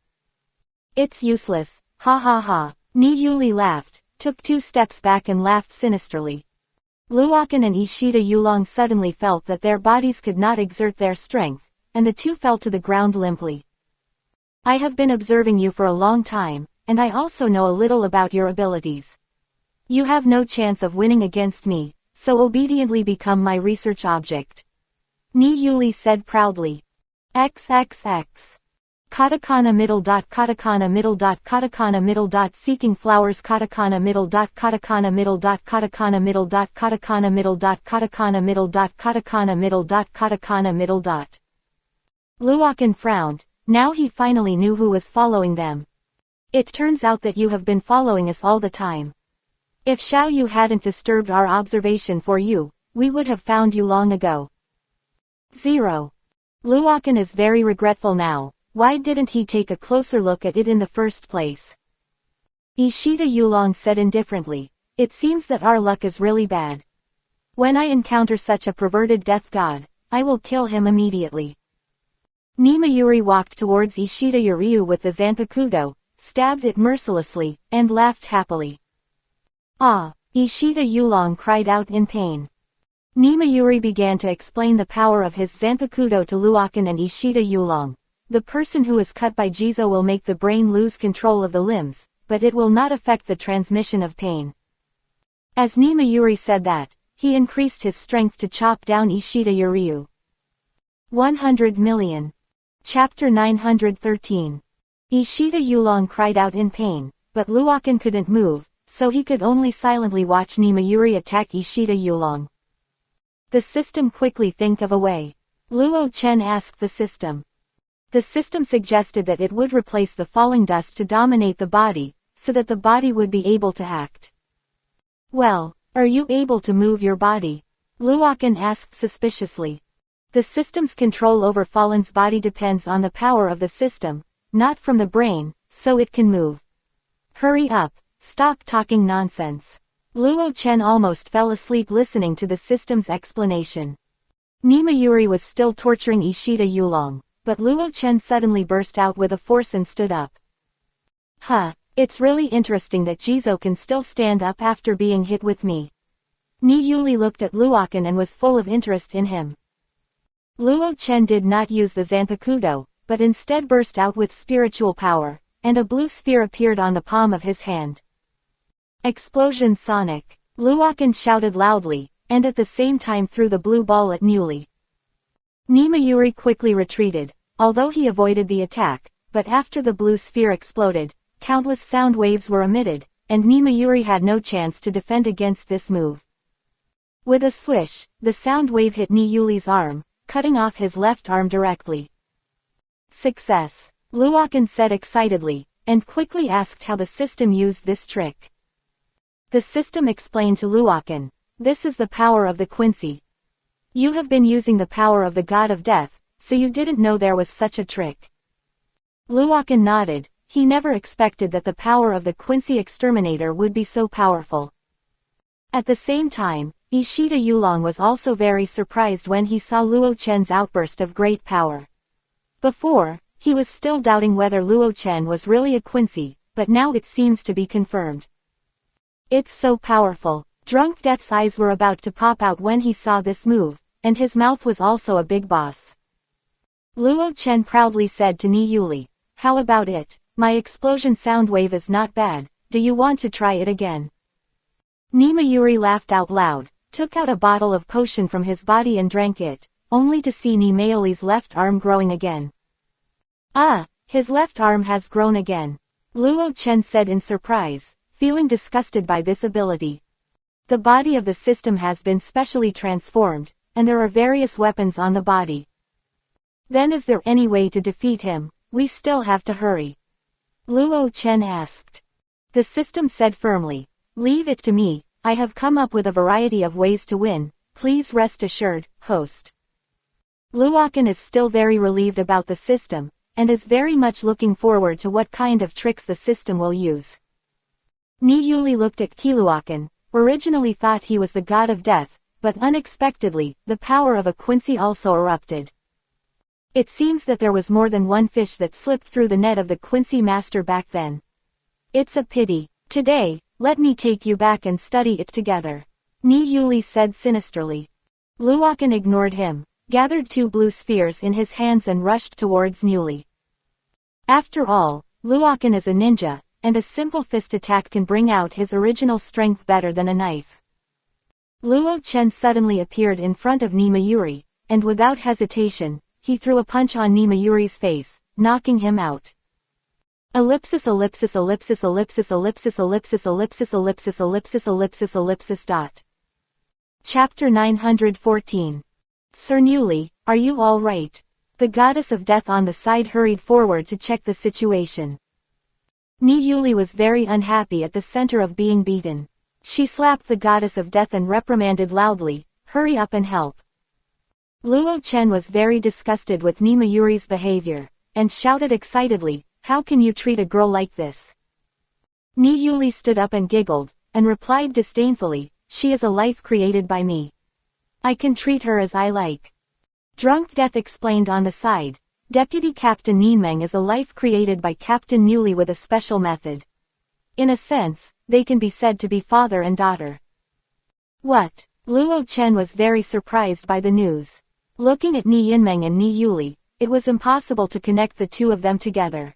Speaker 1: "It's useless, ha ha ha," Ni Yuli laughed, took 2 steps back and laughed sinisterly. Luokan and Ishida Yulong suddenly felt that their bodies could not exert their strength, and the two fell to the ground limply. I have been observing you for a long time, and I also know a little about your abilities. You have no chance of winning against me, so obediently become my research object. Ni Yuli said proudly. XXX. Katakana middle dot katakana middle dot katakana middle dot seeking flowers katakana middle dot katakana middle dot katakana middle dot katakana middle dot katakana middle dot katakana middle dot katakana middle dot. Luokan frowned. Now he finally knew who was following them. It turns out that you have been following us all the time. If Xiao Yu hadn't disturbed our observation for you, we would have found you long ago. 0. Luokan is very regretful now. Why didn't he take a closer look at it in the first place? Ishida Yulong said indifferently. It seems that our luck is really bad. When I encounter such a perverted death god, I will kill him immediately. Nimayuri walked towards Ishida Yuryu with the Zanpakuto, stabbed it mercilessly, and laughed happily. Ah! Ishida Yulong cried out in pain. Nimayuri began to explain the power of his Zanpakuto to Luokan and Ishida Yulong. The person who is cut by Jizo will make the brain lose control of the limbs, but it will not affect the transmission of pain. As Nimayuri said that, he increased his strength to chop down Ishida Yuryu. 100 million. Chapter 913. Ishida Yulong cried out in pain, but Luokan couldn't move, so he could only silently watch Nimayuri attack Ishida Yulong. The system quickly think of a way. Luo Chen asked the system. The system suggested that it would replace the falling dust to dominate the body, so that the body would be able to act. Well, are you able to move your body? Luokan asked suspiciously. The system's control over Fallen's body depends on the power of the system, not from the brain, so it can move. Hurry up, stop talking nonsense. Luo Chen almost fell asleep listening to the system's explanation. Nimayuri was still torturing Ishida Yulong, but Luo Chen suddenly burst out with a force and stood up. Huh, it's really interesting that Jizo can still stand up after being hit with me. Ni Yuli looked at Luokan and was full of interest in him. Luo Chen did not use the Zanpakuto, but instead burst out with spiritual power, and a blue sphere appeared on the palm of his hand. Explosion Sonic! Luokan shouted loudly, and at the same time threw the blue ball at Niuli. Nimayuri quickly retreated, although he avoided the attack, but after the blue sphere exploded, countless sound waves were emitted, and Nimayuri had no chance to defend against this move. With a swish, the sound wave hit Niyuli's arm, cutting off his left arm directly. Success! Luokan said excitedly, and quickly asked how the system used this trick. The system explained to Luokan, "This is the power of the Quincy. You have been using the power of the god of death, so you didn't know there was such a trick." Luokan nodded. He never expected that the power of the Quincy exterminator would be so powerful. At the same time, Ishida Yulong was also very surprised when he saw Luo Chen's outburst of great power. Before, he was still doubting whether Luo Chen was really a Quincy, but now it seems to be confirmed. It's so powerful. Drunk Death's eyes were about to pop out when he saw this move, and his mouth was also a big boss. Luo Chen proudly said to Ni Yuli, "How about it? My explosion sound wave is not bad, do you want to try it again?" Nimayuri laughed out loud, took out a bottle of potion from his body and drank it, only to see Nimayoli's left arm growing again. Ah, his left arm has grown again. Luo Chen said in surprise, feeling disgusted by this ability. The body of the system has been specially transformed, and there are various weapons on the body. Then is there any way to defeat him? We still have to hurry. Luo Chen asked. The system said firmly, "Leave it to me, I have come up with a variety of ways to win, please rest assured, host." Luokan is still very relieved about the system, and is very much looking forward to what kind of tricks the system will use. Ni Yuli looked at Kiluokan, originally thought he was the god of death, but unexpectedly, the power of a Quincy also erupted. It seems that there was more than one fish that slipped through the net of the Quincy master back then. It's a pity. Today, let me take you back and study it together. Ni Yuli said sinisterly. Luokan ignored him. gathered 2 blue spheres in his hands and rushed towards Newly. After all, Luokan is a ninja, and a simple fist attack can bring out his original strength better than a knife. Luo Chen suddenly appeared in front of Nimayuri, and without hesitation, he threw a punch on Nimayuri's face, knocking him out. Ellipsis ellipsis ellipsis ellipsis ellipsis ellipsis ellipsis ellipsis ellipsis ellipsis ellipsis dot. Chapter 914. Sir Newly, are you all right? The goddess of death on the side hurried forward to check the situation. Ni Yuli was very unhappy at the center of being beaten. She slapped the goddess of death and reprimanded loudly, "Hurry up and help." Luo Chen was very disgusted with Nimayuri's behavior, and shouted excitedly, "How can you treat a girl like this?" Ni Yuli stood up and giggled, and replied disdainfully, "She is a life created by me. I can treat her as I like." Drunk Death explained on the side, Deputy Captain Ninmeng is a life created by Captain Newly with a special method. In a sense, they can be said to be father and daughter. What? Luo Chen was very surprised by the news. Looking at Ni Yinmeng and Ni Yuli, it was impossible to connect the two of them together.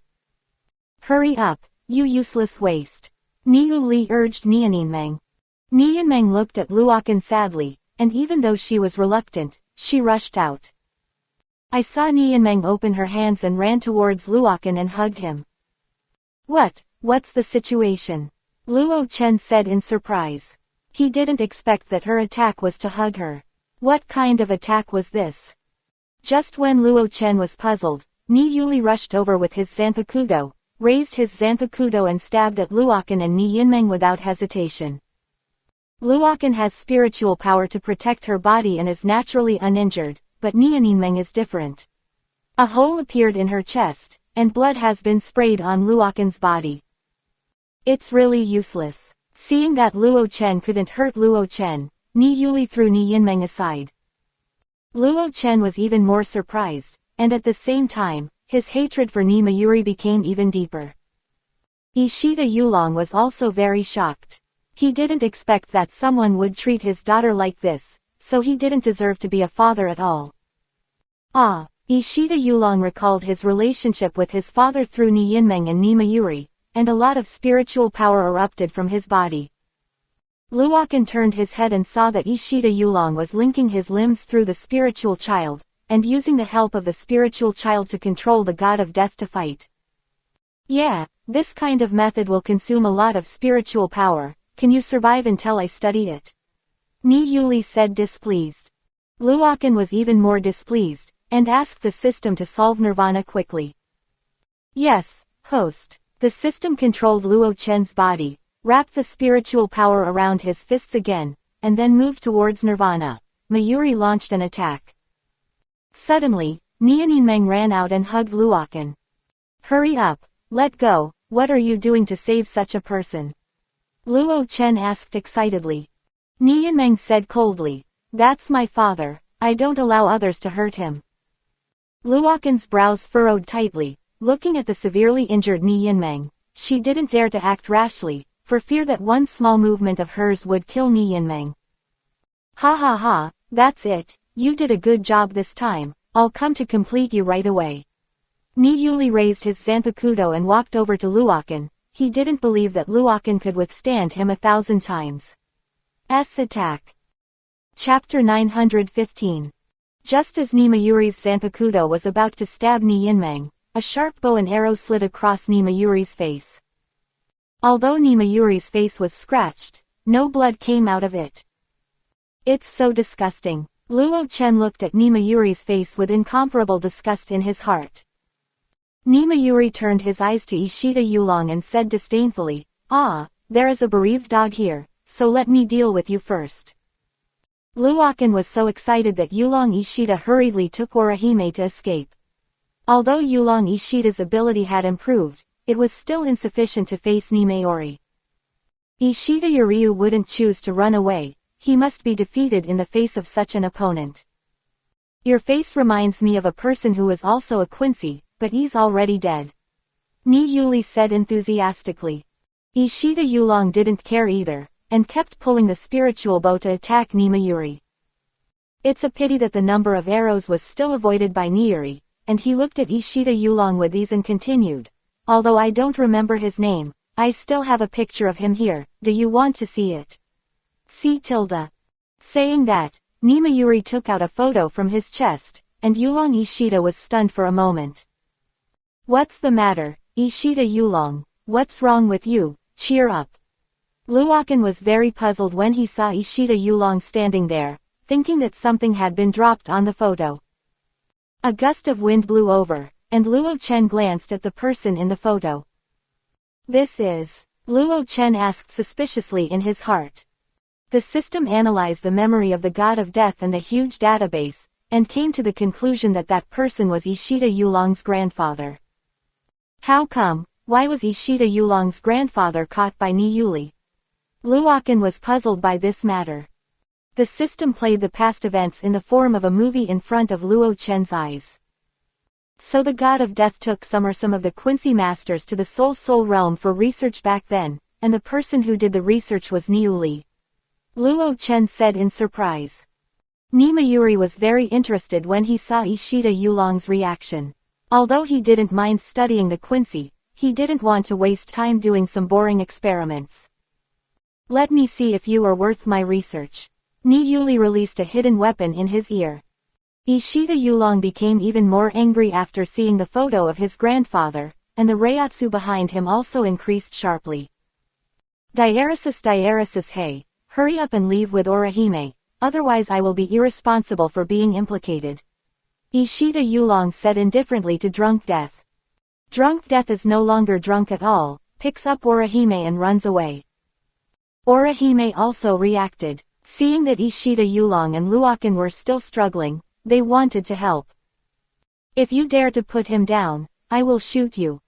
Speaker 1: "Hurry up, you useless waste," Ni Yuli urged Ni Yinmeng. Ni Yinmeng looked at Luokan sadly, and even though she was reluctant, she rushed out. I saw Ni Yinmeng open her hands and ran towards Luokan and hugged him. What's the situation?" Luo Chen said in surprise. He didn't expect that her attack was to hug her. What kind of attack was this? Just when Luo Chen was puzzled, Ni Yuli rushed over with his Zanpakudo, raised his Zanpakudo and stabbed at Luokan and Ni Yinmeng without hesitation. Luokan has spiritual power to protect her body and is naturally uninjured, but Ni Yinmeng is different. A hole appeared in her chest, and blood has been sprayed on Luokan's body. It's really useless. Seeing that Luo Chen couldn't hurt Luo Chen, Ni Yuli threw Ni Yinmeng aside. Luo Chen was even more surprised, and at the same time, his hatred for Ni Mayuri became even deeper. Ishida Yulong was also very shocked. He didn't expect that someone would treat his daughter like this, so he didn't deserve to be a father at all. Ishida Yulong recalled his relationship with his father through Ni Yinmeng and Ni Mayuri, and a lot of spiritual power erupted from his body. Luokan turned his head and saw that Ishida Yulong was linking his limbs through the spiritual child, and using the help of the spiritual child to control the god of death to fight. Yeah, this kind of method will consume a lot of spiritual power. Can you survive until I study it? Ni Yuli said displeased. Luokan was even more displeased, and asked the system to solve Nirvana quickly. Yes, host. The system controlled Luo Chen's body, wrapped the spiritual power around his fists again, and then moved towards Nirvana. Mayuri launched an attack. Suddenly, Ni Yinmeng ran out and hugged Luokan. "Hurry up, let go, what are you doing to save such a person?" Luo Chen asked excitedly. Ni Yinmeng said coldly, "That's my father, I don't allow others to hurt him." Luokan's brows furrowed tightly, looking at the severely injured Ni Yinmeng. She didn't dare to act rashly, for fear that one small movement of hers would kill Ni Yinmeng. "Ha ha ha, that's it, you did a good job this time, I'll come to complete you right away." Ni Yuli raised his Zanpakudo and walked over to Luokan. He didn't believe that Luokan could withstand him 1,000 times. Attack. Chapter 915. Just as Ni Mayuri's Zanpakudo was about to stab Ni Yinmeng, a sharp bow and arrow slid across Ni Mayuri's face. Although Ni Mayuri's face was scratched, no blood came out of it. It's so disgusting. Luo Chen looked at Ni Mayuri's face with incomparable disgust in his heart. Ni Mayuri turned his eyes to Ishida Yulong and said disdainfully, there is a bereaved dog here, so let me deal with you first. Luokan was so excited that Yulong Ishida hurriedly took Orihime to escape. Although Yulong Ishida's ability had improved, it was still insufficient to face Ni Mayuri. Ishida Yuryu wouldn't choose to run away, he must be defeated in the face of such an opponent. Your face reminds me of a person who is also a Quincy, but he's already dead. Ni Yuli said enthusiastically. Ishida Yulong didn't care either, and kept pulling the spiritual bow to attack Ni Mayuri. It's a pity that the number of arrows was still avoided by Niyuri, and he looked at Ishida Yulong with ease and continued. Although I don't remember his name, I still have a picture of him here, do you want to see it? See tilde. Saying that, Nimayuri took out a photo from his chest, and Yulong Ishida was stunned for a moment. What's the matter, Ishida Yulong? What's wrong with you? Cheer up. Luokan was very puzzled when he saw Ishida Yulong standing there, thinking that something had been dropped on the photo. A gust of wind blew over, and Luo Chen glanced at the person in the photo. This is, Luo Chen asked suspiciously in his heart. The system analyzed the memory of the god of death and the huge database, and came to the conclusion that that person was Ishida Yulong's grandfather. How come? Why was Ishida Yulong's grandfather caught by Niyuli? Luokan was puzzled by this matter. The system played the past events in the form of a movie in front of Luo Chen's eyes. So the god of death took some of the Quincy masters to the Soul realm for research back then, and the person who did the research was Niyuli. Luo Chen said in surprise. Nimayuri was very interested when he saw Ishida Yulong's reaction. Although he didn't mind studying the Quincy, he didn't want to waste time doing some boring experiments. Let me see if you are worth my research. Niyuli released a hidden weapon in his ear. Ishida Yulong became even more angry after seeing the photo of his grandfather, and the reiatsu behind him also increased sharply. Diaresis hey, hurry up and leave with Orihime, otherwise I will be irresponsible for being implicated. Ishida Yulong said indifferently to Drunk Death. Drunk Death is no longer drunk at all, picks up Orihime and runs away. Orihime also reacted. Seeing that Ishida Yulong and Luokan were still struggling, they wanted to help. If you dare to put him down, I will shoot you.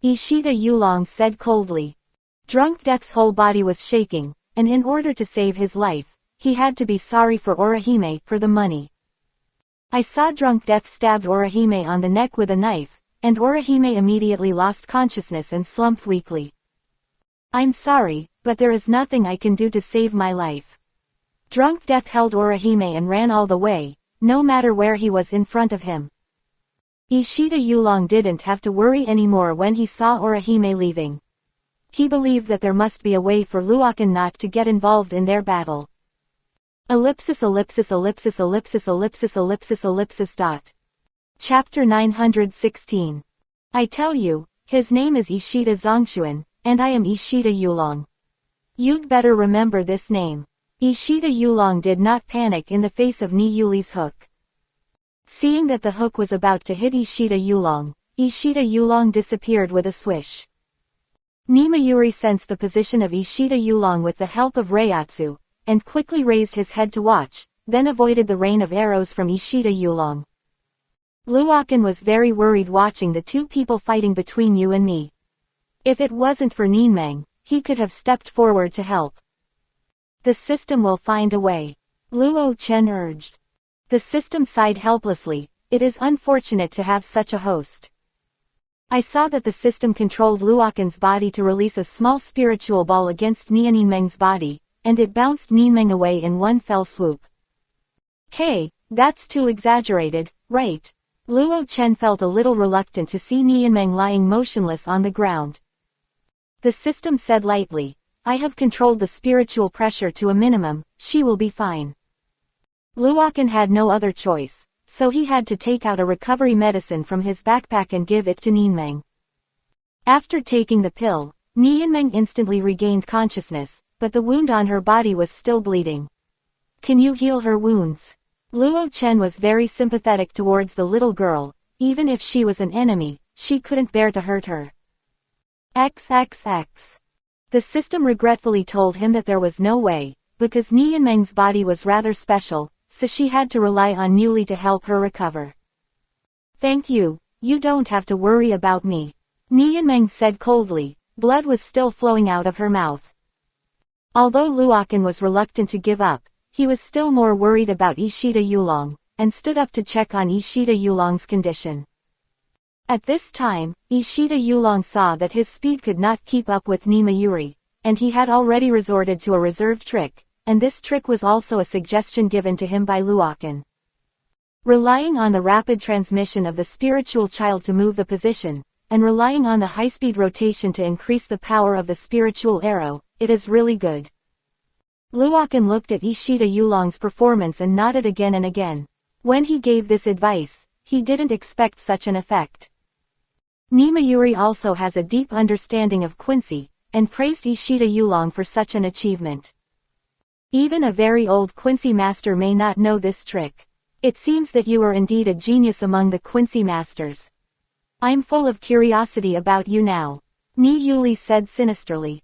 Speaker 1: Ishida Yulong said coldly. Drunk Death's whole body was shaking, and in order to save his life, he had to be sorry for Orihime for the money. I saw Drunk Death stabbed Orihime on the neck with a knife, and Orihime immediately lost consciousness and slumped weakly. I'm sorry, but there is nothing I can do to save my life. Drunk Death held Orihime and ran all the way, no matter where he was in front of him. Ishida Yulong didn't have to worry anymore when he saw Orihime leaving. He believed that there must be a way for Luokan not to get involved in their battle. Ellipsis. Chapter 916. I tell you, his name is Ishida Zongxuan, and I am Ishida Yulong. You'd better remember this name. Ishida Yulong did not panic in the face of Niyuli's hook. Seeing that the hook was about to hit Ishida Yulong disappeared with a swish. Nimayuri sensed the position of Ishida Yulong with the help of Reiatsu, and quickly raised his head to watch, then avoided the rain of arrows from Ishida Yulong. Luokan was very worried watching the two people fighting between you and me. If it wasn't for Ninmeng, he could have stepped forward to help. The system will find a way. Luo Chen urged. The system sighed helplessly. It is unfortunate to have such a host. I saw that the system controlled Luokan's body to release a small spiritual ball against Ninmeng's body, and it bounced Ninmeng away in one fell swoop. Hey, that's too exaggerated, right? Luo Chen felt a little reluctant to see Ninmeng lying motionless on the ground. The system said lightly, I have controlled the spiritual pressure to a minimum, she will be fine. Luokan had no other choice, so he had to take out a recovery medicine from his backpack and give it to Ninmeng. After taking the pill, Ninmeng instantly regained consciousness, but the wound on her body was still bleeding. Can you heal her wounds? Luo Chen was very sympathetic towards the little girl. Even if she was an enemy, she couldn't bear to hurt her. XXX. The system regretfully told him that there was no way, because Ninmeng's body was rather special, so she had to rely on Newly to help her recover. Thank you, you don't have to worry about me. Ninmeng said coldly. Blood was still flowing out of her mouth. Although Luokan was reluctant to give up, he was still more worried about Ishida Yulong, and stood up to check on Ishida Yulong's condition. At this time, Ishida Yulong saw that his speed could not keep up with Nimayuri, and he had already resorted to a reserved trick, and this trick was also a suggestion given to him by Luokan. Relying on the rapid transmission of the spiritual child to move the position, and relying on the high-speed rotation to increase the power of the spiritual arrow, it is really good. Luokan looked at Ishida Yulong's performance and nodded again and again. When he gave this advice, he didn't expect such an effect. Nimayuri also has a deep understanding of Quincy, and praised Ishida Yulong for such an achievement. Even a very old Quincy master may not know this trick. It seems that you are indeed a genius among the Quincy masters. I'm full of curiosity about you now, Ni Yuli said sinisterly.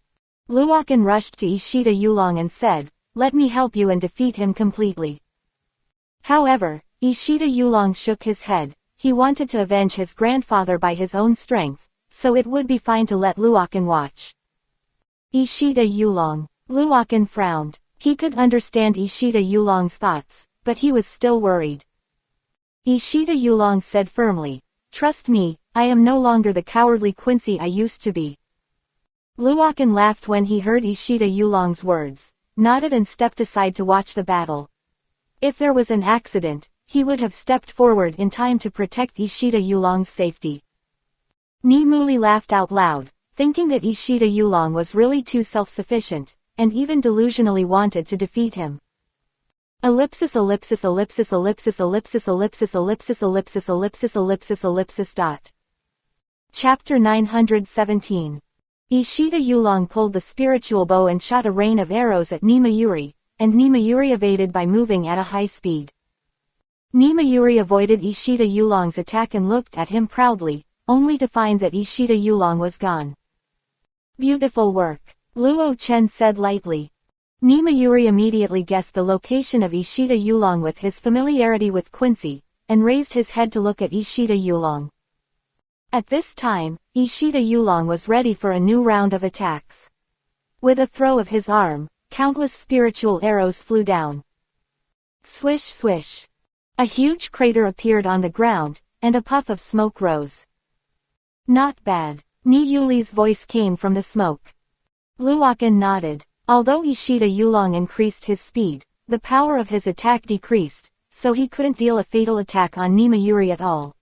Speaker 1: Luokan rushed to Ishida Yulong and said, "Let me help you and defeat him completely." However, Ishida Yulong shook his head. He wanted to avenge his grandfather by his own strength, so it would be fine to let Luokan watch. Ishida Yulong. Luokan frowned. He could understand Ishida Yulong's thoughts, but he was still worried. Ishida Yulong said firmly, "Trust me, I am no longer the cowardly Quincy I used to be." Luokan laughed when he heard Ishida Yulong's words, nodded and stepped aside to watch the battle. If there was an accident, he would have stepped forward in time to protect Ishida Yulong's safety. Ni Muli laughed out loud, thinking that Ishida Yulong was really too self-sufficient, and even delusionally wanted to defeat him. Ellipsis ellipsis ellipsis ellipsis ellipsis ellipsis ellipsis ellipsis ellipsis ellipsis ellipsis dot. Chapter 917. Ishida Yulong pulled the spiritual bow and shot a rain of arrows at Nimayuri, and Nimayuri evaded by moving at a high speed. Nimayuri avoided Ishida Yulong's attack and looked at him proudly, only to find that Ishida Yulong was gone. "Beautiful work," Luo Chen said lightly. Nimayuri immediately guessed the location of Ishida Yulong with his familiarity with Quincy, and raised his head to look at Ishida Yulong. At this time, Ishida Yulong was ready for a new round of attacks. With a throw of his arm, countless spiritual arrows flew down. Swish swish. A huge crater appeared on the ground, and a puff of smoke rose. "Not bad." Ni Yuli's voice came from the smoke. Luokan nodded. Although Ishida Yulong increased his speed, the power of his attack decreased, so he couldn't deal a fatal attack on Nimayuri at all.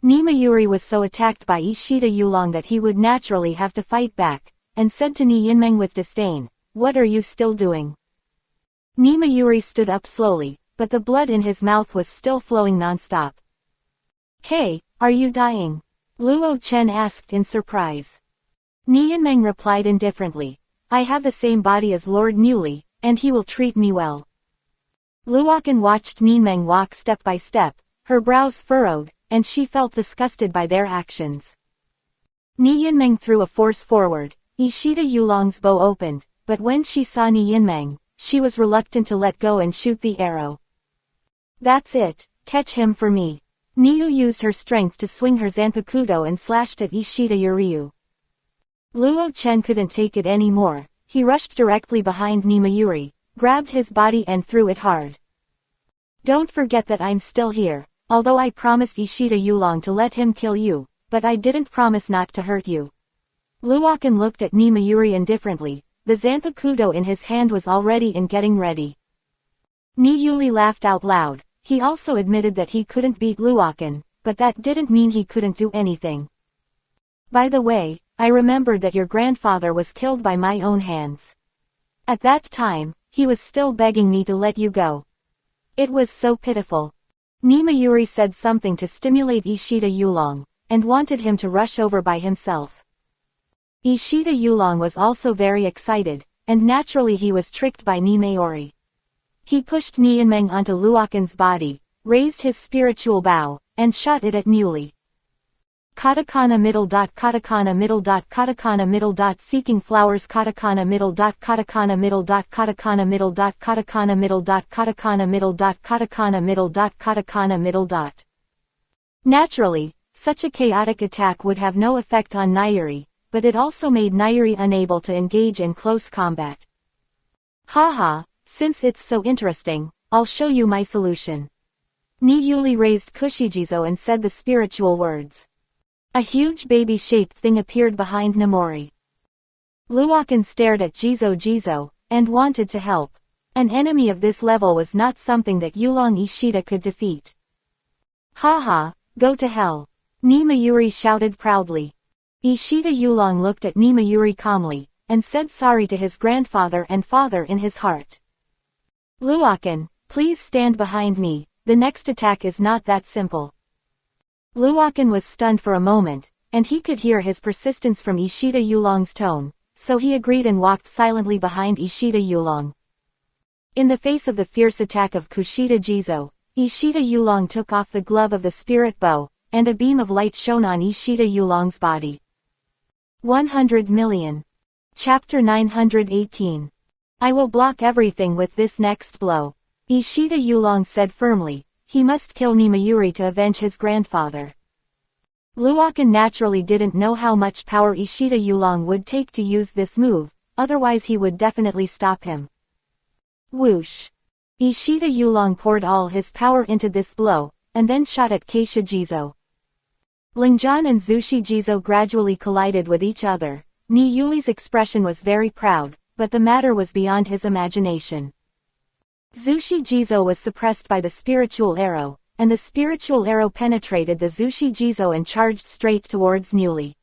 Speaker 1: Nimayuri was so attacked by Ishida Yulong that he would naturally have to fight back, and said to Ni Yinmeng with disdain, "What are you still doing?" Nimayuri stood up slowly, but the blood in his mouth was still flowing non-stop. "Hey, are you dying?" Luo Chen asked in surprise. Ni Yinmeng replied indifferently, "I have the same body as Lord Newly, and he will treat me well." Luokan watched Ninmeng walk step by step, her brows furrowed, and she felt disgusted by their actions. Ni Yinmeng threw a force forward. Ishida Yulong's bow opened, but when she saw Ni Yinmeng, she was reluctant to let go and shoot the arrow. "That's it, catch him for me." Niu used her strength to swing her Zanpakuto and slashed at Ishida Yuryu. Luo Chen couldn't take it anymore. He rushed directly behind Nimayuri, grabbed his body and threw it hard. "Don't forget that I'm still here, although I promised Ishida Yulong to let him kill you, but I didn't promise not to hurt you." Luokan looked at Nimayuri indifferently. The Zanpakuto in his hand was already in getting ready. Ni Yuli laughed out loud. He also admitted that he couldn't beat Luokan, but that didn't mean he couldn't do anything. "By the way, I remembered that your grandfather was killed by my own hands. At that time, he was still begging me to let you go. It was so pitiful." Nimayuri said something to stimulate Ishida Yulong, and wanted him to rush over by himself. Ishida Yulong was also very excited, and naturally he was tricked by Nimayori. He pushed Ni Yinmeng onto Luokan's body, raised his spiritual bow, and shot it at Newly. Katakana middle dot katakana middle dot katakana middle dot seeking flowers katakana middle dot katakana middle dot katakana middle dot katakana middle dot katakana middle dot katakana middle dot katakana middle dot. Naturally, such a chaotic attack would have no effect on Nayuri, but it also made Nayuri unable to engage in close combat. "Haha, since it's so interesting, I'll show you my solution." Ni Yuli raised Kushijizo and said the spiritual words. A huge baby-shaped thing appeared behind Namori. Luokan stared at Jizo, and wanted to help. An enemy of this level was not something that Yulong Ishida could defeat. Haha, go to hell. Nimayuri shouted proudly. Ishida Yulong looked at Nimayuri calmly, and said sorry to his grandfather and father in his heart. Luokan, please stand behind me, the next attack is not that simple. Luokan was stunned for a moment, and he could hear his persistence from Ishida Yulong's tone, so he agreed and walked silently behind Ishida Yulong. In the face of the fierce attack of Kushida Jizo, Ishida Yulong took off the glove of the spirit bow, and a beam of light shone on Ishida Yulong's body. 100 million. Chapter 918. I will block everything with this next blow. Ishida Yulong said firmly, he must kill Nimayuri to avenge his grandfather. Luokan naturally didn't know how much power Ishida Yulong would take to use this move, otherwise he would definitely stop him. Whoosh. Ishida Yulong poured all his power into this blow, and then shot at Keisha Jizo. Lingjan and Zushi Jizo gradually collided with each other. Ni Yuli's expression was very proud, but the matter was beyond his imagination. Zushi Jizo was suppressed by the spiritual arrow, and the spiritual arrow penetrated the Zushi Jizo and charged straight towards Newly.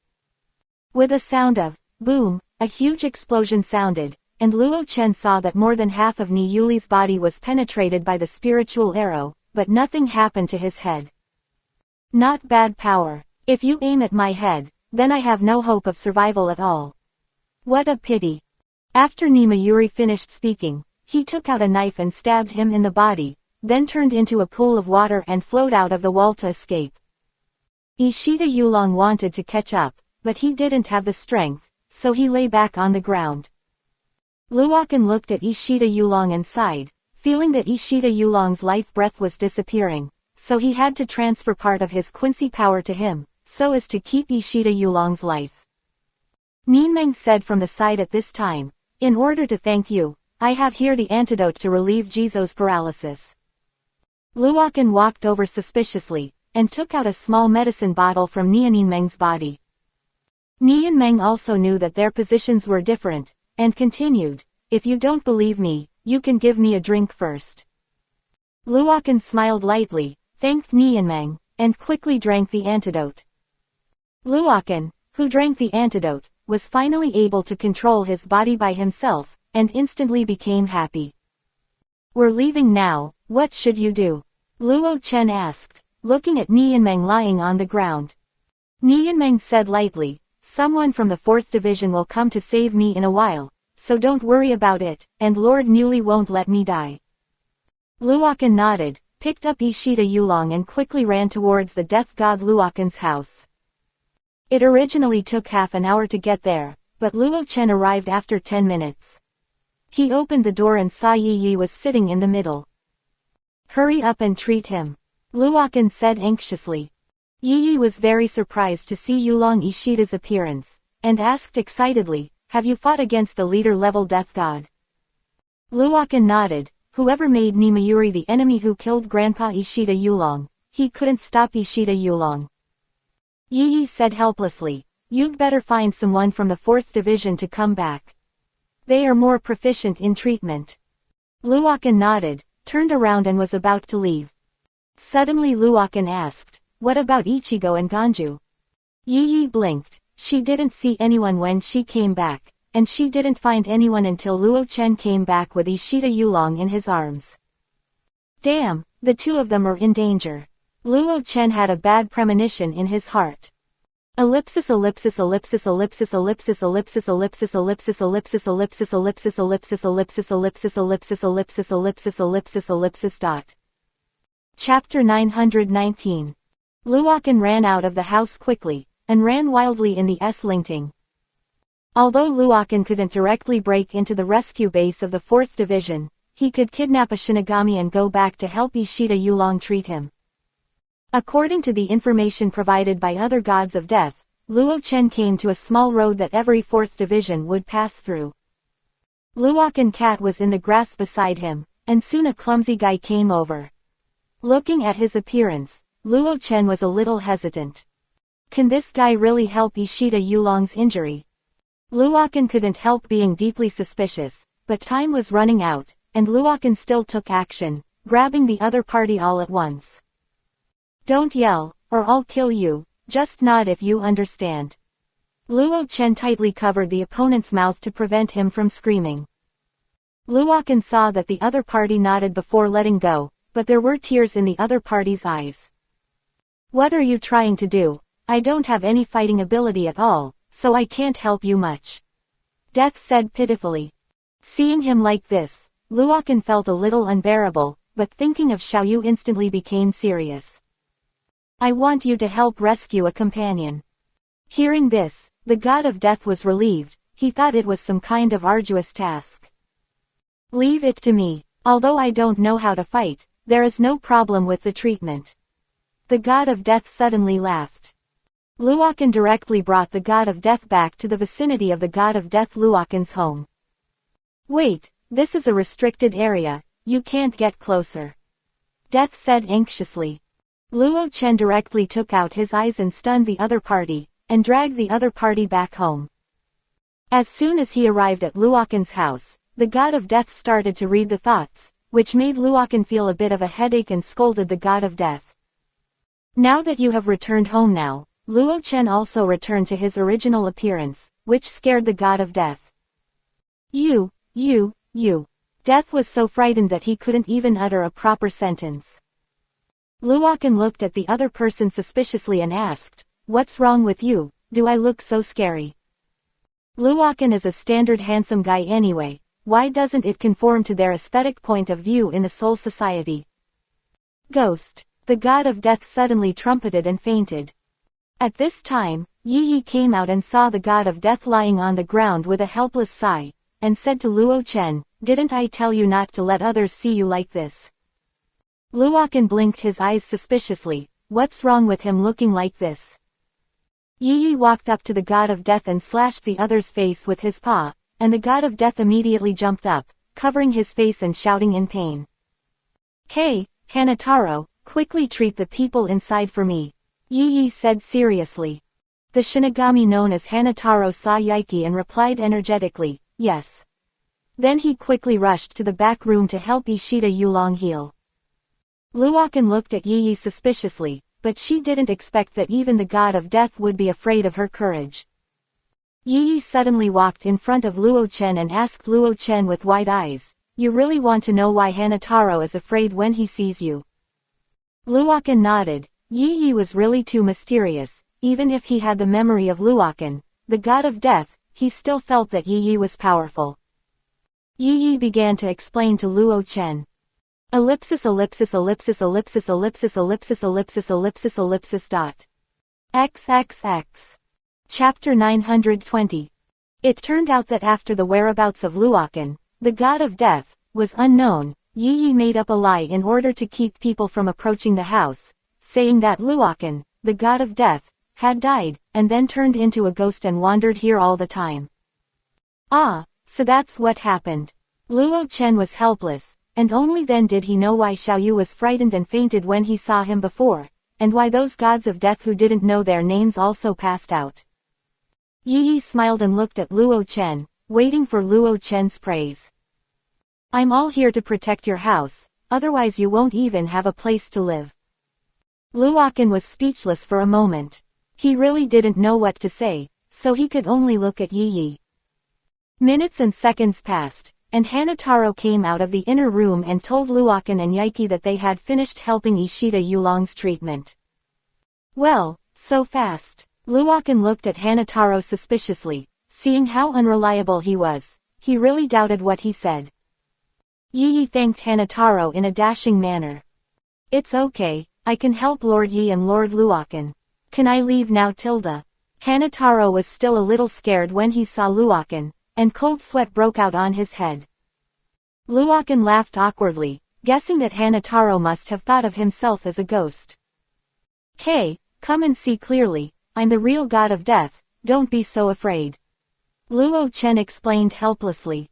Speaker 1: With a sound of boom, a huge explosion sounded, and Luo Chen saw that more than half of Ni Yuli's body was penetrated by the spiritual arrow, but nothing happened to his head. Not bad power. If you aim at my head, then I have no hope of survival at all. What a pity. After Nimayuri finished speaking, he took out a knife and stabbed him in the body, then turned into a pool of water and flowed out of the wall to escape. Ishida Yulong wanted to catch up, but he didn't have the strength, so he lay back on the ground. Luokan looked at Ishida Yulong and sighed, feeling that Ishida Yulong's life breath was disappearing, so he had to transfer part of his Quincy power to him, so as to keep Ishida Yulong's life. Ninmeng said from the side at this time, in order to thank you, I have here the antidote to relieve Jizo's paralysis. Luokan walked over suspiciously, and took out a small medicine bottle from Ninmeng's body. Ninmeng also knew that their positions were different, and continued, if you don't believe me, you can give me a drink first. Luokan smiled lightly, thanked Ninmeng, and quickly drank the antidote. Luokan, who drank the antidote, was finally able to control his body by himself, and instantly became happy. We're leaving now, what should you do? Luo Chen asked, looking at Ninmeng lying on the ground. Ninmeng said lightly, someone from the 4th Division will come to save me in a while, so don't worry about it, and Lord Newly won't let me die. Luokan nodded, picked up Ishida Yulong and quickly ran towards the death god Luokan's house. It originally took half an hour to get there, but Luo Chen arrived after 10 minutes. He opened the door and saw Yi Yi was sitting in the middle. Hurry up and treat him. Luokan said anxiously. Yi Yi was very surprised to see Yulong Ishida's appearance, and asked excitedly, have you fought against the leader-level death god? Luokan nodded, whoever made Nimayuri the enemy who killed Grandpa Ishida Yulong, he couldn't stop Ishida Yulong. Yi Yi said helplessly, you'd better find someone from the 4th Division to come back. They are more proficient in treatment. Luokan nodded, turned around and was about to leave. Suddenly Luokan asked, what about Ichigo and Ganju? Yi Yi blinked, she didn't see anyone when she came back, and she didn't find anyone until Luo Chen came back with Ishida Yulong in his arms. Damn, the two of them are in danger. Luo Chen had a bad premonition in his heart. Ellipsis ellipsis ellipsis ellipsis ellipsis ellipsis ellipsis ellipsis ellipsis ellipsis ellipsis ellipsis ellipsis ellipsis ellipsis ellipsis ellipsis ellipsis ellipsis dot. Chapter 919. Luokan ran out of the house quickly, and ran wildly in the S-Lingting. Although Luokan couldn't directly break into the rescue base of the 4th Division, he could kidnap a Shinigami and go back to help Ishida Yulong treat him. According to the information provided by other gods of death, Luo Chen came to a small road that every 4th Division would pass through. Luokan Cat was in the grass beside him, and soon a clumsy guy came over. Looking at his appearance, Luo Chen was a little hesitant. Can this guy really help Ishida Yulong's injury? Luokan couldn't help being deeply suspicious, but time was running out, and Luokan still took action, grabbing the other party all at once. "Don't yell, or I'll kill you, just nod if you understand." Luo Chen tightly covered the opponent's mouth to prevent him from screaming. Luokan saw that the other party nodded before letting go, but there were tears in the other party's eyes. "What are you trying to do? I don't have any fighting ability at all, so I can't help you much," Death said pitifully. Seeing him like this, Luokan felt a little unbearable, but thinking of Xiaoyu instantly became serious. "I want you to help rescue a companion." Hearing this, the god of death was relieved. He thought it was some kind of arduous task. "Leave it to me. Although I don't know how to fight, there is no problem with the treatment." The god of death suddenly laughed. Luokan directly brought the god of death back to the vicinity of the god of death Luokan's home. "Wait, this is a restricted area, you can't get closer," Death said anxiously. Luo Chen directly took out his eyes and stunned the other party, and dragged the other party back home. As soon as he arrived at Luokan's house, the god of death started to read the thoughts, which made Luokan feel a bit of a headache and scolded the god of death. "Now that you have returned home now," Luo Chen also returned to his original appearance, which scared the god of death. You. Death was so frightened that he couldn't even utter a proper sentence. Luokan looked at the other person suspiciously and asked, "What's wrong with you? Do I look so scary?" Luokan is a standard handsome guy anyway. Why doesn't it conform to their aesthetic point of view in the Soul Society? Ghost. The god of death suddenly trumpeted and fainted. At this time, Yi came out and saw the god of death lying on the ground with a helpless sigh, and said to Luo Chen, "Didn't I tell you not to let others see you like this?" Luokan blinked his eyes suspiciously. What's wrong with him looking like this? Yi walked up to the god of death and slashed the other's face with his paw, and the god of death immediately jumped up, covering his face and shouting in pain. "Hey, Hanataro, quickly treat the people inside for me," Yi said seriously. The Shinigami known as Hanataro saw Yaiki and replied energetically, "Yes." Then he quickly rushed to the back room to help Ishida Yulong heal. Luokan looked at Yi suspiciously, but she didn't expect that even the god of death would be afraid of her courage. Yi suddenly walked in front of Luo Chen and asked Luo Chen with wide eyes, "You really want to know why Hanataro is afraid when he sees you?" Luokan nodded. Yi was really too mysterious. Even if he had the memory of Luokan, the god of death, he still felt that Yi was powerful. Yi began to explain to Luo Chen. Ellipsis ellipsis ellipsis ellipsis ellipsis ellipsis ellipsis ellipsis ellipsis dot. XXX. Chapter 920. It turned out that after the whereabouts of Luokan, the god of death, was unknown, Yi made up a lie in order to keep people from approaching the house, saying that Luokan, the god of death, had died, and then turned into a ghost and wandered here all the time. Ah, so that's what happened. Luo Chen was helpless, and only then did he know why Xiaoyu was frightened and fainted when he saw him before, and why those gods of death who didn't know their names also passed out. Yi smiled and looked at Luo Chen, waiting for Luo Chen's praise. "I'm all here to protect your house, otherwise you won't even have a place to live." Luokan was speechless for a moment. He really didn't know what to say, so he could only look at Yi. Minutes and seconds passed, and Hanataro came out of the inner room and told Luokan and Yaiki that they had finished helping Ishida Yulong's treatment. "Well, so fast." Luokan looked at Hanataro suspiciously. Seeing how unreliable he was, he really doubted what he said. Yi thanked Hanataro in a dashing manner. "It's okay, I can help Lord Yi and Lord Luokan. Can I leave now, Tilda?" Hanataro was still a little scared when he saw Luokan, and cold sweat broke out on his head. Luokan laughed awkwardly, guessing that Hanataro must have thought of himself as a ghost. "Hey, come and see clearly, I'm the real god of death, don't be so afraid," Luo Chen explained helplessly.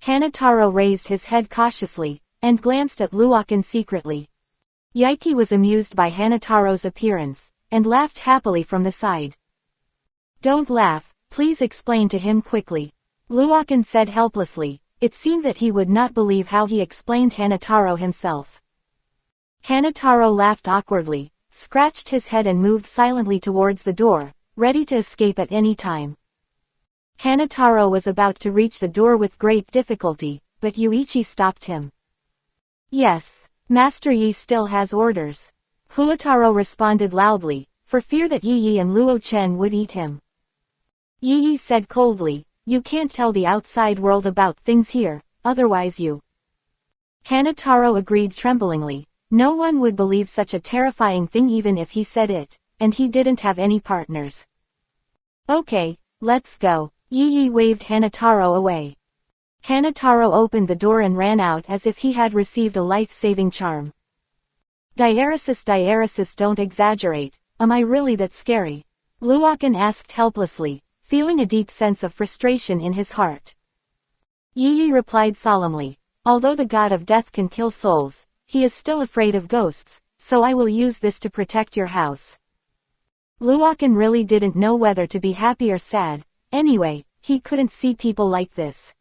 Speaker 1: Hanataro raised his head cautiously, and glanced at Luokan secretly. Yaiki was amused by Hanataro's appearance, and laughed happily from the side. "Don't laugh, please explain to him quickly," Luokan said helplessly. It seemed that he would not believe how he explained Hanataro himself. Hanataro laughed awkwardly, scratched his head and moved silently towards the door, ready to escape at any time. Hanataro was about to reach the door with great difficulty, but Yuichi stopped him. Yes, Master Yi still has orders. Hulataro responded loudly, for fear that Yi and Luo Chen would eat him. Yi said coldly, "You can't tell the outside world about things here, otherwise you." Hanataro agreed tremblingly. No one would believe such a terrifying thing even if he said it, and he didn't have any partners. "Okay, let's go." Yi waved Hanataro away. Hanataro opened the door and ran out as if he had received a life-saving charm. Diaresis, don't exaggerate, am I really that scary?" Luokan asked helplessly, feeling a deep sense of frustration in his heart. Yi replied solemnly, "Although the god of death can kill souls, he is still afraid of ghosts, so I will use this to protect your house." Luokan really didn't know whether to be happy or sad. Anyway, he couldn't see people like this.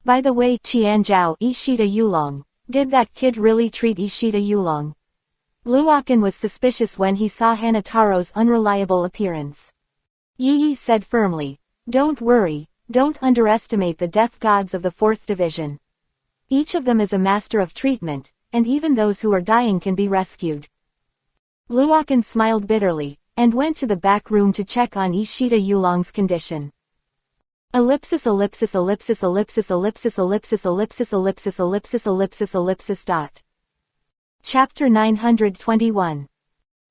Speaker 1: By the way, Qianzhao Ishida Yulong, did that kid really treat Ishida Yulong? Luokan was suspicious when he saw Hanataro's unreliable appearance. Yi said firmly, "Don't worry, don't underestimate the death gods of the 4th division. Each of them is a master of treatment, and even those who are dying can be rescued." Luokan smiled bitterly, and went to the back room to check on Ishida Yulong's condition. Ellipsis dot. Chapter 921.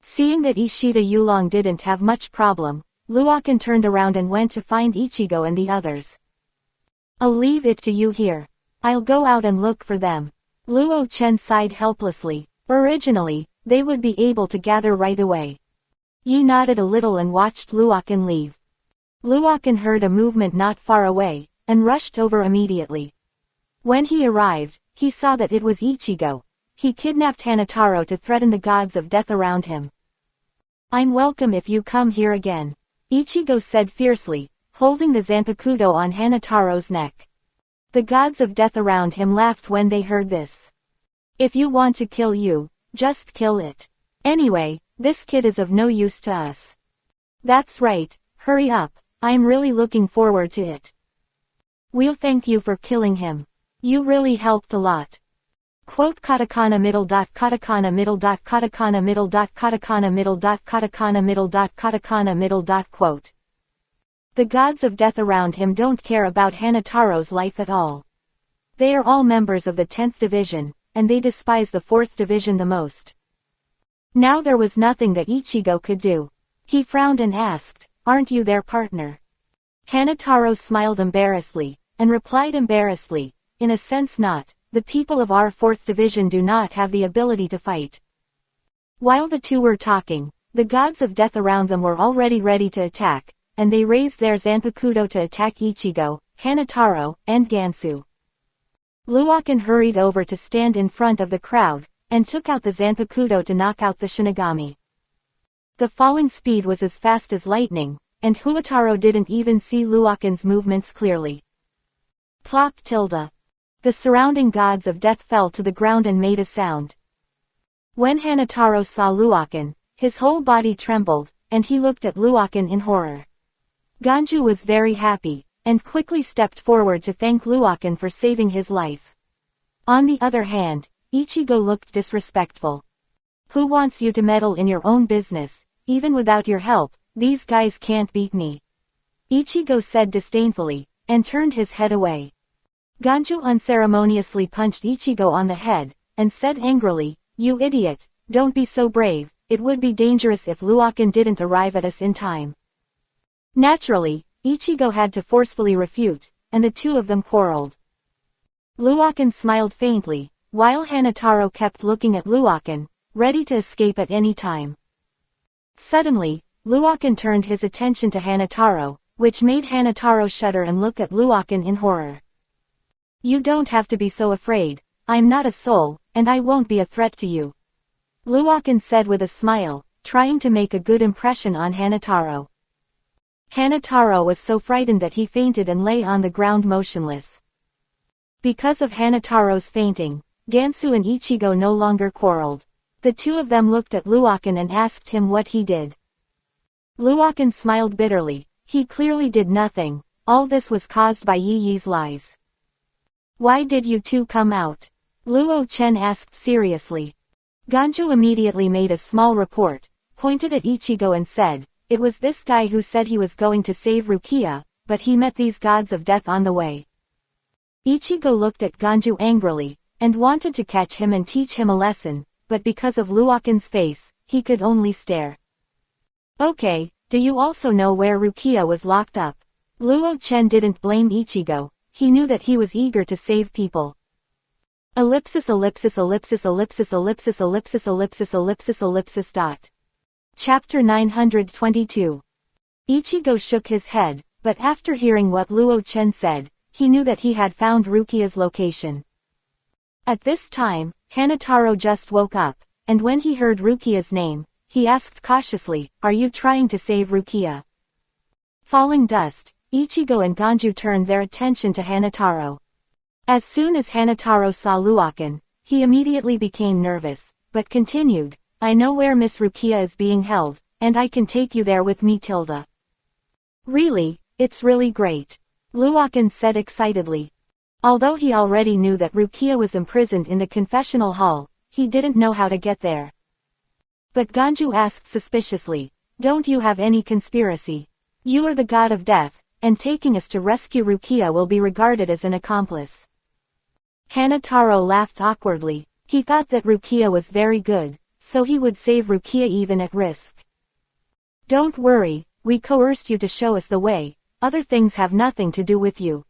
Speaker 1: Seeing that Ishida Yulong didn't have much problem, Luokan turned around and went to find Ichigo and the others. "I'll leave it to you here. I'll go out and look for them." Luo Chen sighed helplessly. Originally, they would be able to gather right away. Yi nodded a little and watched Luokan leave. Luokan heard a movement not far away, and rushed over immediately. When he arrived, he saw that it was Ichigo. He kidnapped Hanataro to threaten the gods of death around him. "I'm welcome if you come here again," Ichigo said fiercely, holding the Zanpakuto on Hanataro's neck. The gods of death around him laughed when they heard this. "If you want to kill you, just kill it. Anyway, this kid is of no use to us." "That's right, hurry up, I'm really looking forward to it." "We'll thank you for killing him. You really helped a lot." Quote katakana middle dot katakana middle dot katakana middle dot katakana middle dot katakana middle dot katakana middle dot quote. The gods of death around him don't care about Hanataro's life at all. They are all members of the 10th division, and they despise the 4th division the most. Now there was nothing that Ichigo could do. He frowned and asked, "Aren't you their partner?" Hanataro smiled embarrassedly, and replied embarrassedly, "In a sense not. The people of our 4th division do not have the ability to fight." While the two were talking, the gods of death around them were already ready to attack, and they raised their Zanpakuto to attack Ichigo, Hanataro, and Gansu. Luokan hurried over to stand in front of the crowd, and took out the Zanpakuto to knock out the Shinigami. The falling speed was as fast as lightning, and Hulataro didn't even see Luokan's movements clearly. Plop tilde. The surrounding gods of death fell to the ground and made a sound. When Hanataro saw Luokan, his whole body trembled, and he looked at Luokan in horror. Ganju was very happy, and quickly stepped forward to thank Luokan for saving his life. On the other hand, Ichigo looked disrespectful. "Who wants you to meddle in your own business? Even without your help, these guys can't beat me," Ichigo said disdainfully, and turned his head away. Ganju unceremoniously punched Ichigo on the head, and said angrily, "You idiot, don't be so brave, it would be dangerous if Luokan didn't arrive at us in time." Naturally, Ichigo had to forcefully refute, and the two of them quarreled. Luokan smiled faintly, while Hanataro kept looking at Luokan, ready to escape at any time. Suddenly, Luokan turned his attention to Hanataro, which made Hanataro shudder and look at Luokan in horror. "You don't have to be so afraid, I'm not a soul, and I won't be a threat to you," Luokan said with a smile, trying to make a good impression on Hanataro. Hanataro was so frightened that he fainted and lay on the ground motionless. Because of Hanataro's fainting, Gansu and Ichigo no longer quarreled. The two of them looked at Luokan and asked him what he did. Luokan smiled bitterly. He clearly did nothing. All this was caused by Yi Yi's lies. Why did you two come out? Luo Chen asked seriously. Ganju immediately made a small report, pointed at Ichigo and said, "It was this guy who said he was going to save Rukia, but he met these gods of death on the way." Ichigo looked at Ganju angrily, and wanted to catch him and teach him a lesson, but because of Luokan's face, he could only stare. "Okay, do you also know where Rukia was locked up?" Luo Chen didn't blame Ichigo. He knew that he was eager to save people. Ellipsis ellipsis ellipsis ellipsis ellipsis ellipsis ellipsis ellipsis ellipsis dot. Chapter 922. Ichigo shook his head, but after hearing what Luo Chen said, he knew that he had found Rukia's location. At this time, Hanataro just woke up, and when he heard Rukia's name, he asked cautiously, "Are you trying to save Rukia?" Falling dust, Ichigo and Ganju turned their attention to Hanataro. As soon as Hanataro saw Luokan, he immediately became nervous, but continued, "I know where Miss Rukia is being held, and I can take you there with me, Tilda." "Really? It's really great," Luokan said excitedly. Although he already knew that Rukia was imprisoned in the confessional hall, he didn't know how to get there. But Ganju asked suspiciously, "Don't you have any conspiracy? You are the god of death, and taking us to rescue Rukia will be regarded as an accomplice." Hanataro laughed awkwardly. He thought that Rukia was very good, so he would save Rukia even at risk. "Don't worry, we coerced you to show us the way, other things have nothing to do with you,"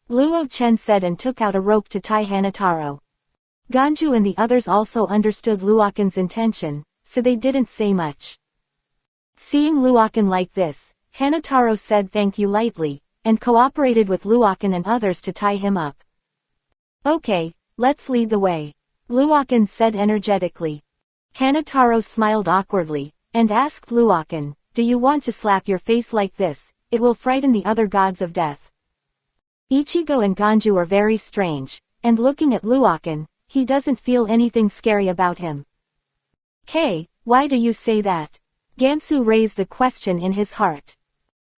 Speaker 1: Luo Chen said and took out a rope to tie Hanataro. Ganju and the others also understood Luokan's intention, so they didn't say much. Seeing Luokan like this, Hanataro said thank you lightly, and cooperated with Luokan and others to tie him up. "Okay, let's lead the way," Luokan said energetically. Hanataro smiled awkwardly, and asked Luokan, "Do you want to slap your face like this? It will frighten the other gods of death." Ichigo and Ganju are very strange, and looking at Luokan, he doesn't feel anything scary about him. "Hey, why do you say that?" Gansu raised the question in his heart.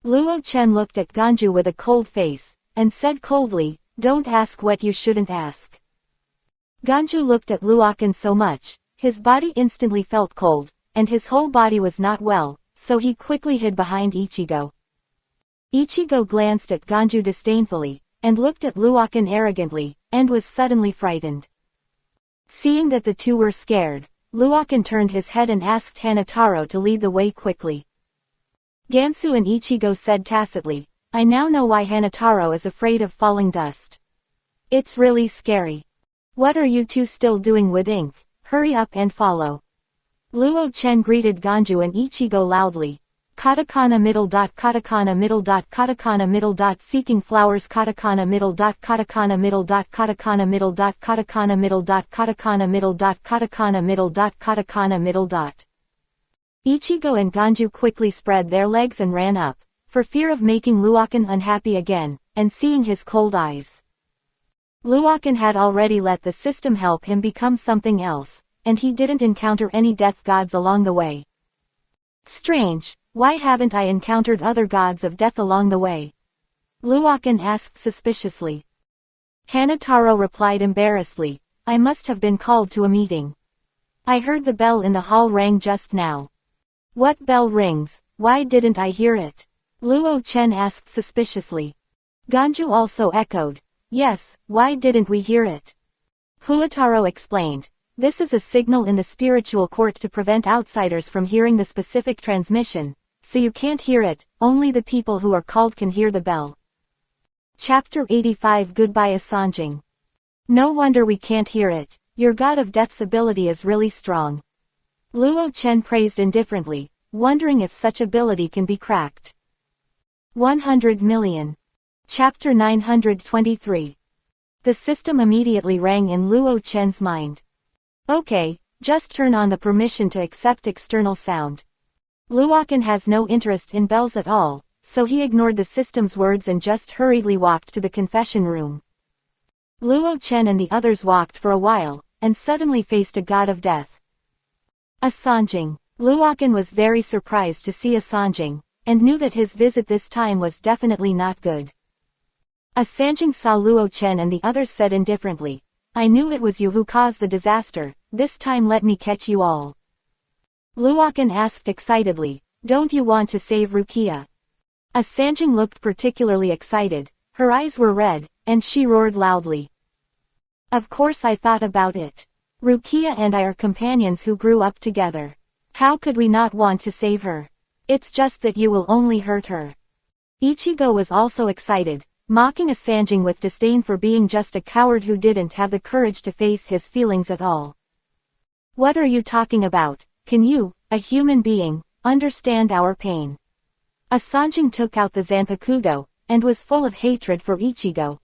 Speaker 1: Luo Chen looked at Ganju with a cold face, and said coldly, "Don't ask what you shouldn't ask." Ganju looked at Luokan so much, his body instantly felt cold, and his whole body was not well, so he quickly hid behind Ichigo. Ichigo glanced at Ganju disdainfully, and looked at Luokan arrogantly, and was suddenly frightened. Seeing that the two were scared, Luokan turned his head and asked Hanataro to lead the way quickly. Gansu and Ichigo said tacitly, "I now know why Hanataro is afraid of falling dust. It's really scary. What are you two still doing with ink? Hurry up and follow." Luo Chen greeted Ganju and Ichigo loudly. Katakana middle dot katakana middle dot katakana middle dot seeking flowers katakana middle dot katakana middle dot katakana middle dot katakana middle dot katakana middle dot katakana middle dot katakana middle dot. Ichigo and Ganju quickly spread their legs and ran up, for fear of making Luokan unhappy again, and seeing his cold eyes. Luokan had already let the system help him become something else, and he didn't encounter any death gods along the way. Strange, why haven't I encountered other gods of death along the way? Luokan asked suspiciously. Hanataro replied embarrassedly, "I must have been called to a meeting. I heard the bell in the hall rang just now." "What bell rings? Why didn't I hear it?" Luo Chen asked suspiciously. Ganju also echoed, "Yes, why didn't we hear it?" Huataro explained, "This is a signal in the spiritual court to prevent outsiders from hearing the specific transmission, so you can't hear it, only the people who are called can hear the bell." Chapter 85 Goodbye Asanjing. "No wonder we can't hear it, your god of death's ability is really strong." Luo Chen praised indifferently, wondering if such ability can be cracked. 100 million. Chapter 923. The system immediately rang in Luo Chen's mind. "Okay, just turn on the permission to accept external sound." Luokan has no interest in bells at all, so he ignored the system's words and just hurriedly walked to the confession room. Luo Chen and the others walked for a while, and suddenly faced a god of death. A Sanjing. Luokan was very surprised to see a Sanjing, and knew that his visit this time was definitely not good. A Sanjing saw Luo Chen and the others said indifferently, "I knew it was you who caused the disaster, this time let me catch you all." Luokan asked excitedly, "Don't you want to save Rukia?" A Sanjing looked particularly excited, her eyes were red, and she roared loudly. "Of course I thought about it. Rukia and I are companions who grew up together. How could we not want to save her? It's just that you will only hurt her." Ichigo was also excited, mocking a Sanjing with disdain for being just a coward who didn't have the courage to face his feelings at all. "What are you talking about? Can you, a human being, understand our pain?" A Sanjing took out the Zanpakuto, and was full of hatred for Ichigo.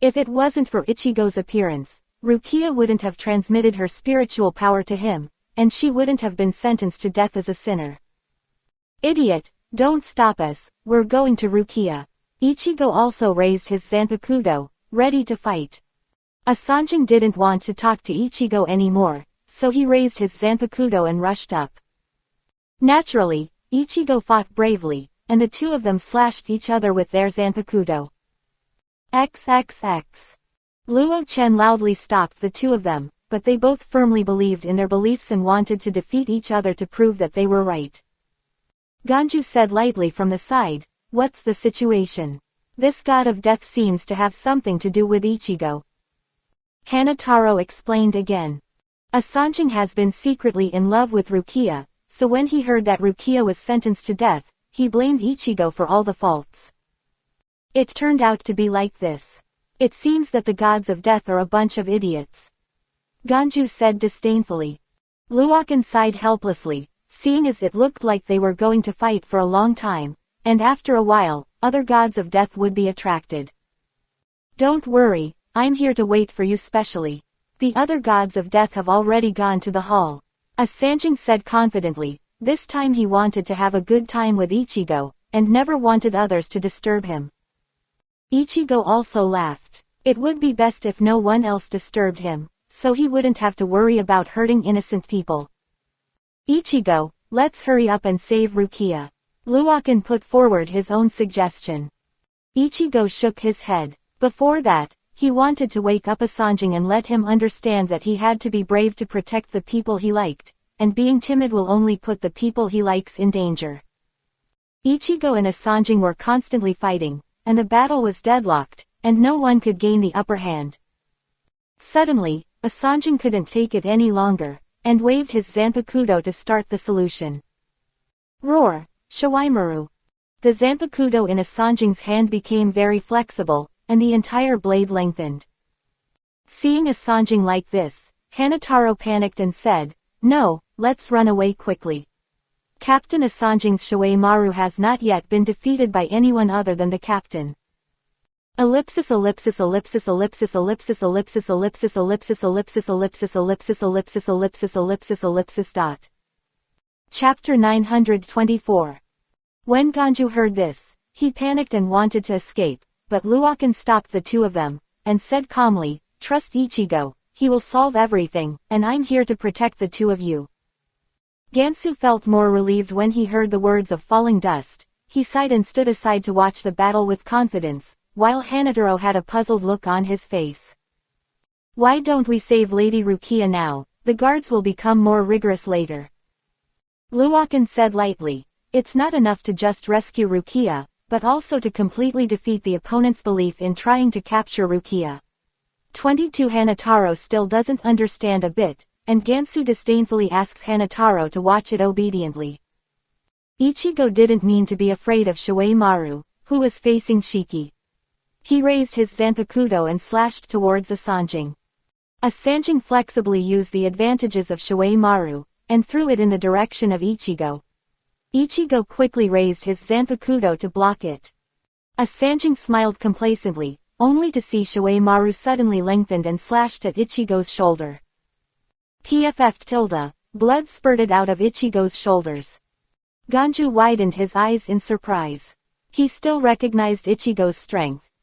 Speaker 1: If it wasn't for Ichigo's appearance, Rukia wouldn't have transmitted her spiritual power to him, and she wouldn't have been sentenced to death as a sinner. "Idiot, don't stop us, we're going to Rukia." Ichigo also raised his Zanpakuto, ready to fight. A Sanjing didn't want to talk to Ichigo anymore, so he raised his Zanpakuto and rushed up. Naturally, Ichigo fought bravely, and the two of them slashed each other with their Zanpakuto. XXX. Luo Chen loudly stopped the two of them, but they both firmly believed in their beliefs and wanted to defeat each other to prove that they were right. Ganju said lightly from the side, "What's the situation? This god of death seems to have something to do with Ichigo." Hanataro explained again. A Sanjing has been secretly in love with Rukia, so when he heard that Rukia was sentenced to death, he blamed Ichigo for all the faults. It turned out to be like this. It seems that the gods of death are a bunch of idiots. Ganju said disdainfully. Luokan sighed helplessly, seeing as it looked like they were going to fight for a long time, and after a while, other gods of death would be attracted. "Don't worry, I'm here to wait for you specially. The other gods of death have already gone to the hall," a Sanjing said confidently. This time he wanted to have a good time with Ichigo, and never wanted others to disturb him. Ichigo also laughed. It would be best if no one else disturbed him, so he wouldn't have to worry about hurting innocent people. "Ichigo, let's hurry up and save Rukia." Luokan put forward his own suggestion. Ichigo shook his head. Before that, he wanted to wake up a Sanjing and let him understand that he had to be brave to protect the people he liked, and being timid will only put the people he likes in danger. Ichigo and a Sanjing were constantly fighting, and the battle was deadlocked, and no one could gain the upper hand. Suddenly, a Sanjing couldn't take it any longer, and waved his Zanpakuto to start the solution. Roar! Shawaimaru! The Zanpakuto in a Sanjing's hand became very flexible, and the entire blade lengthened. Seeing a Sanjing like this, Hanataro panicked and said, "No, let's run away quickly." Captain Asanjing's Shawaimaru has not yet been defeated by anyone other than the captain. Ellipsis ellipsis ellipsis ellipsis ellipsis ellipsis ellipsis ellipsis ellipsis ellipsis ellipsis ellipsis ellipsis ellipsis ellipsis dot. Chapter 924. When Ganju heard this, he panicked and wanted to escape, but Luokan stopped the two of them, and said calmly, "Trust Ichigo, he will solve everything, and I'm here to protect the two of you." Gansu felt more relieved when he heard the words of falling dust. He sighed and stood aside to watch the battle with confidence, while Hanataro had a puzzled look on his face. "Why don't we save Lady Rukia now? The guards will become more rigorous later." Luokan said lightly, "It's not enough to just rescue Rukia, but also to completely defeat the opponent's belief in trying to capture Rukia." 22 Hanataro still doesn't understand a bit, and Gansu disdainfully asks Hanataro to watch it obediently. Ichigo didn't mean to be afraid of Shawaimaru, who was facing Shiki. He raised his Zanpakuto and slashed towards a Sanjing. A Sanjing flexibly used the advantages of Shawaimaru, and threw it in the direction of Ichigo. Ichigo quickly raised his Zanpakuto to block it. A Sanjing smiled complacently, only to see Shawaimaru suddenly lengthened and slashed at Ichigo's shoulder. Blood spurted out of Ichigo's shoulders. Ganju widened his eyes in surprise. He still recognized Ichigo's strength,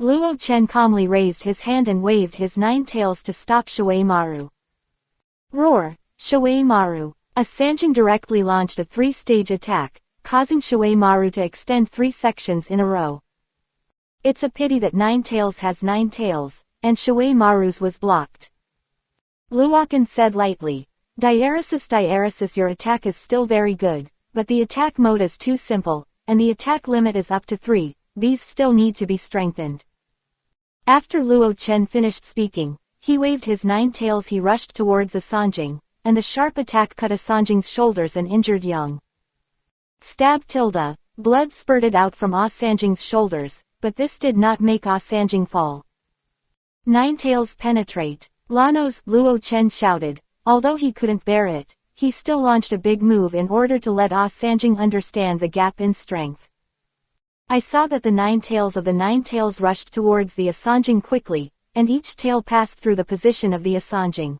Speaker 1: Luo Chen calmly raised his hand and waved his 9 tails to stop Shui Maru. Roar! Shui Maru! A Sanjing directly launched a 3-stage attack, causing Shui Maru to extend 3 sections in a row. It's a pity that 9 tails has 9 tails, and Shui Maru's was blocked. Luokan said lightly, Diaresis, your attack is still very good, but the attack mode is too simple, and the attack limit is up to 3, these still need to be strengthened. After Luo Chen finished speaking, he waved his 9 tails. He rushed towards Sanjing, and the sharp attack cut Sanjing's shoulders and injured Young. Stab tilde, blood spurted out from Sanjing's shoulders, but this did not make Sanjing fall. 9 tails penetrate. Lanos, Luo Chen shouted. Although he couldn't bear it, he still launched a big move in order to let Sanjing understand the gap in strength. I saw that the 9 tails of the 9 tails rushed towards the Sanjing quickly, and each tail passed through the position of the Sanjing.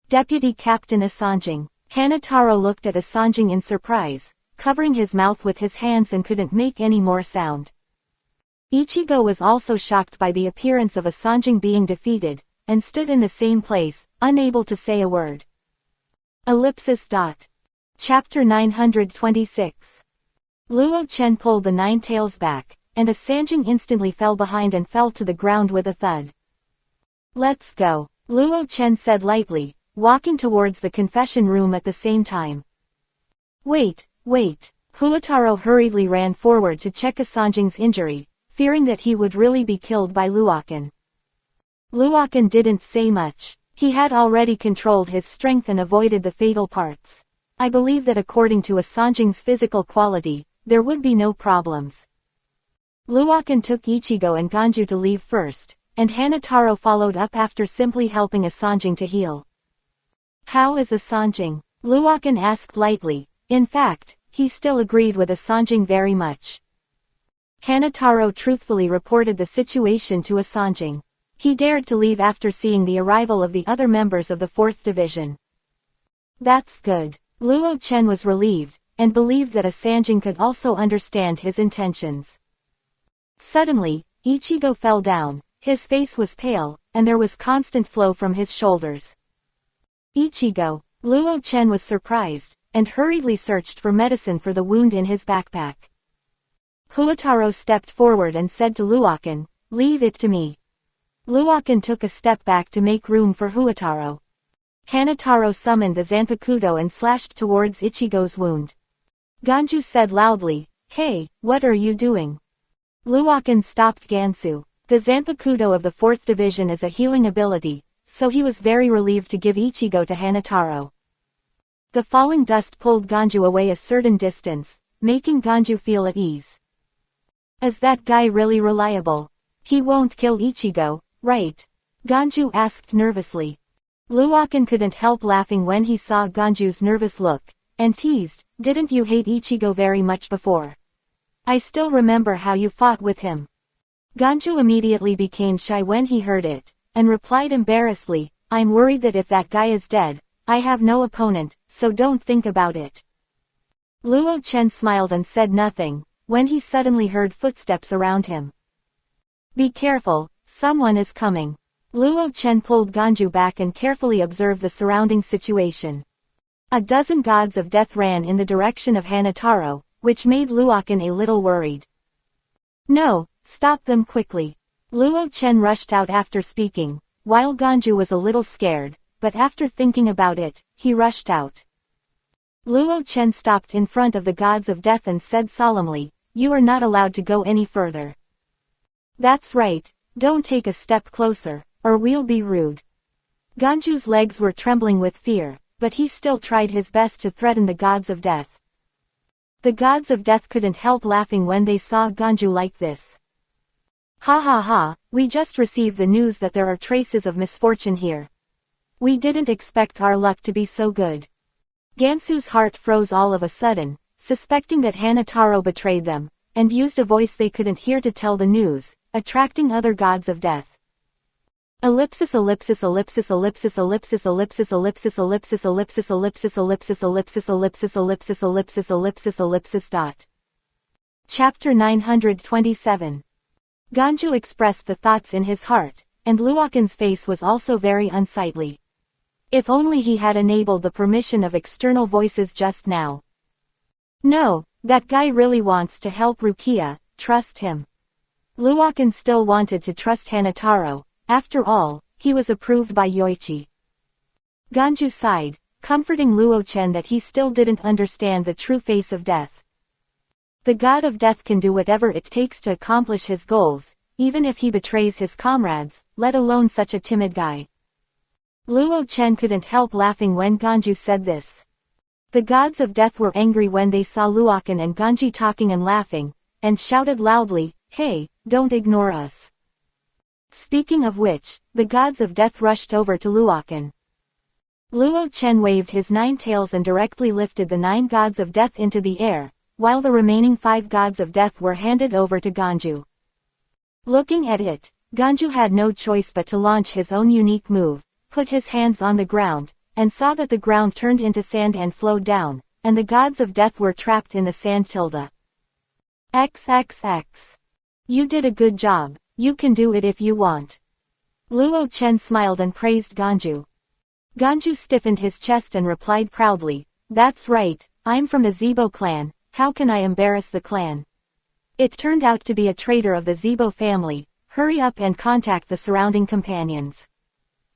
Speaker 1: Deputy Captain Sanjing. Hanataro looked at Sanjing in surprise, covering his mouth with his hands and couldn't make any more sound. Ichigo was also shocked by the appearance of Sanjing being defeated, and stood in the same place, unable to say a word. Chapter 926. Luo Chen pulled the 9 tails back, and Sanjing instantly fell behind and fell to the ground with a thud. Let's go, Luo Chen said lightly, walking towards the confession room at the same time. Wait. Huataro hurriedly ran forward to check Sanjing's injury, fearing that he would really be killed by Luokan. Luokan didn't say much. He had already controlled his strength and avoided the fatal parts. I believe that according to Sanjing's physical quality, there would be no problems. Luokan took Ichigo and Ganju to leave first, and Hanataro followed up after simply helping Sanjing to heal. How is Sanjing? Luokan asked lightly. In fact, he still agreed with Sanjing very much. Hanataro truthfully reported the situation to Sanjing. He dared to leave after seeing the arrival of the other members of the 4th Division. That's good. Luo Chen was relieved, and believed that Sanjing could also understand his intentions. Suddenly, Ichigo fell down, his face was pale, and there was constant flow from his shoulders. Ichigo! Luo Chen was surprised, and hurriedly searched for medicine for the wound in his backpack. Huataro stepped forward and said to Luokan, leave it to me. Luokan took a step back to make room for Huataro. Hanataro summoned the Zanpakuto and slashed towards Ichigo's wound. Ganju said loudly, hey, what are you doing? Luokan stopped Gansu. The Zanpakuto of the 4th Division is a healing ability, so he was very relieved to give Ichigo to Hanataro. The falling dust pulled Ganju away a certain distance, making Ganju feel at ease. Is that guy really reliable? He won't kill Ichigo, right? Ganju asked nervously. Luokan couldn't help laughing when he saw Ganju's nervous look, and teased, didn't you hate Ichigo very much before? I still remember how you fought with him. Ganju immediately became shy when he heard it, and replied embarrassedly, I'm worried that if that guy is dead, I have no opponent, so don't think about it. Luo Chen smiled and said nothing, when he suddenly heard footsteps around him. Be careful, someone is coming. Luo Chen pulled Ganju back and carefully observed the surrounding situation. A dozen gods of death ran in the direction of Hanataro, which made Luokan a little worried. No, stop them quickly. Luo Chen rushed out after speaking, while Ganju was a little scared, but after thinking about it, he rushed out. Luo Chen stopped in front of the gods of death and said solemnly, you are not allowed to go any further. That's right, don't take a step closer, or we'll be rude. Ganju's legs were trembling with fear, but he still tried his best to threaten the gods of death. The gods of death couldn't help laughing when they saw Ganju like this. Ha ha ha, we just received the news that there are traces of misfortune here. We didn't expect our luck to be so good. Gansu's heart froze all of a sudden, suspecting that Hanataro betrayed them, and used a voice they couldn't hear to tell the news, attracting other gods of death. Ellipsis ellipsis ellipsis ellipsis ellipsis ellipsis ellipsis ellipsis ellipsis ellipsis ellipsis ellipsis ellipsis ellipsis ellipsis ellipsis ellipsis dot. Chapter 927. Ganju expressed the thoughts in his heart, and Luokan's face was also very unsightly. If only he had enabled the permission of external voices just now. No, that guy really wants to help Rukia, trust him. Luokan still wanted to trust Hanataro. After all, he was approved by Yoichi. Ganju sighed, comforting Luochen that he still didn't understand the true face of death. The god of death can do whatever it takes to accomplish his goals, even if he betrays his comrades, let alone such a timid guy. Luochen couldn't help laughing when Ganju said this. The gods of death were angry when they saw Luokan and Ganji talking and laughing, and shouted loudly, "Hey, don't ignore us." Speaking of which, the gods of death rushed over to Luokan. Luochen waved his 9 tails and directly lifted the 9 gods of death into the air, while the remaining 5 gods of death were handed over to Ganju. Looking at it, Ganju had no choice but to launch his own unique move, put his hands on the ground, and saw that the ground turned into sand and flowed down, and the gods of death were trapped in the sand. XXX. You did a good job, you can do it if you want. Luochen smiled and praised Ganju. Ganju stiffened his chest and replied proudly, "That's right, I'm from the Zibo clan, how can I embarrass the clan? It turned out to be a traitor of the Zibo family, hurry up and contact the surrounding companions."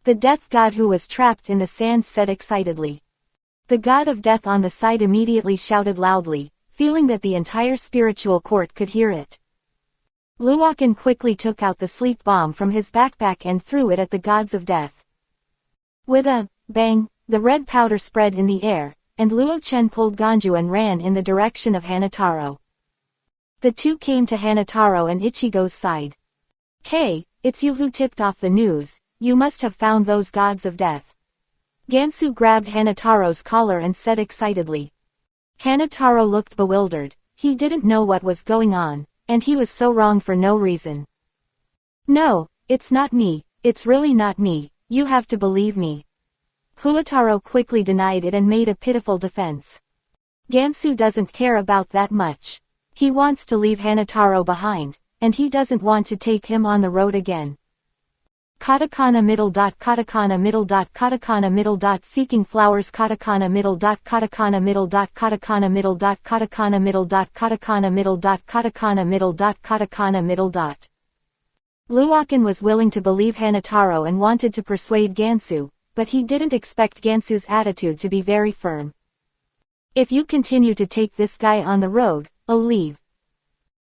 Speaker 1: The death god who was trapped in the sand said excitedly. The god of death on the side immediately shouted loudly, feeling that the entire spiritual court could hear it. Luokan quickly took out the sleep bomb from his backpack and threw it at the gods of death. With a bang, the red powder spread in the air, and Luochen pulled Ganju and ran in the direction of Hanataro. The two came to Hanataro and Ichigo's side. "Hey, it's you who tipped off the news, you must have found those gods of death." Gansu grabbed Hanataro's collar and said excitedly. Hanataro looked bewildered, he didn't know what was going on, and he was so wrong for no reason. "No, it's not me, it's really not me, you have to believe me." Huataro quickly denied it and made a pitiful defense. Gansu doesn't care about that much. He wants to leave Hanataro behind, and he doesn't want to take him on the road again. Katakana middle dot katakana middle dot katakana middle dot seeking flowers katakana middle dot katakana middle dot katakana middle dot katakana middle dot katakana middle dot katakana middle dot katakana middle dot. Luokan was willing to believe Hanataro and wanted to persuade Gansu, but he didn't expect Gansu's attitude to be very firm. "If you continue to take this guy on the road, I'll leave."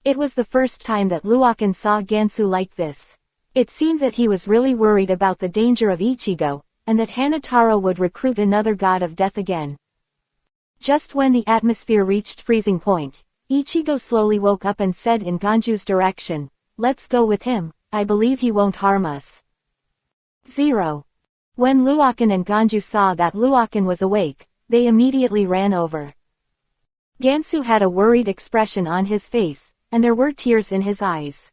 Speaker 1: It was the first time that Luokan saw Gansu like this. It seemed that he was really worried about the danger of Ichigo, and that Hanataro would recruit another god of death again. Just when the atmosphere reached freezing point, Ichigo slowly woke up and said in Ganju's direction, "Let's go with him, I believe he won't harm us." 0. When Luokan and Ganju saw that Luokan was awake, they immediately ran over. Gansu had a worried expression on his face, and there were tears in his eyes.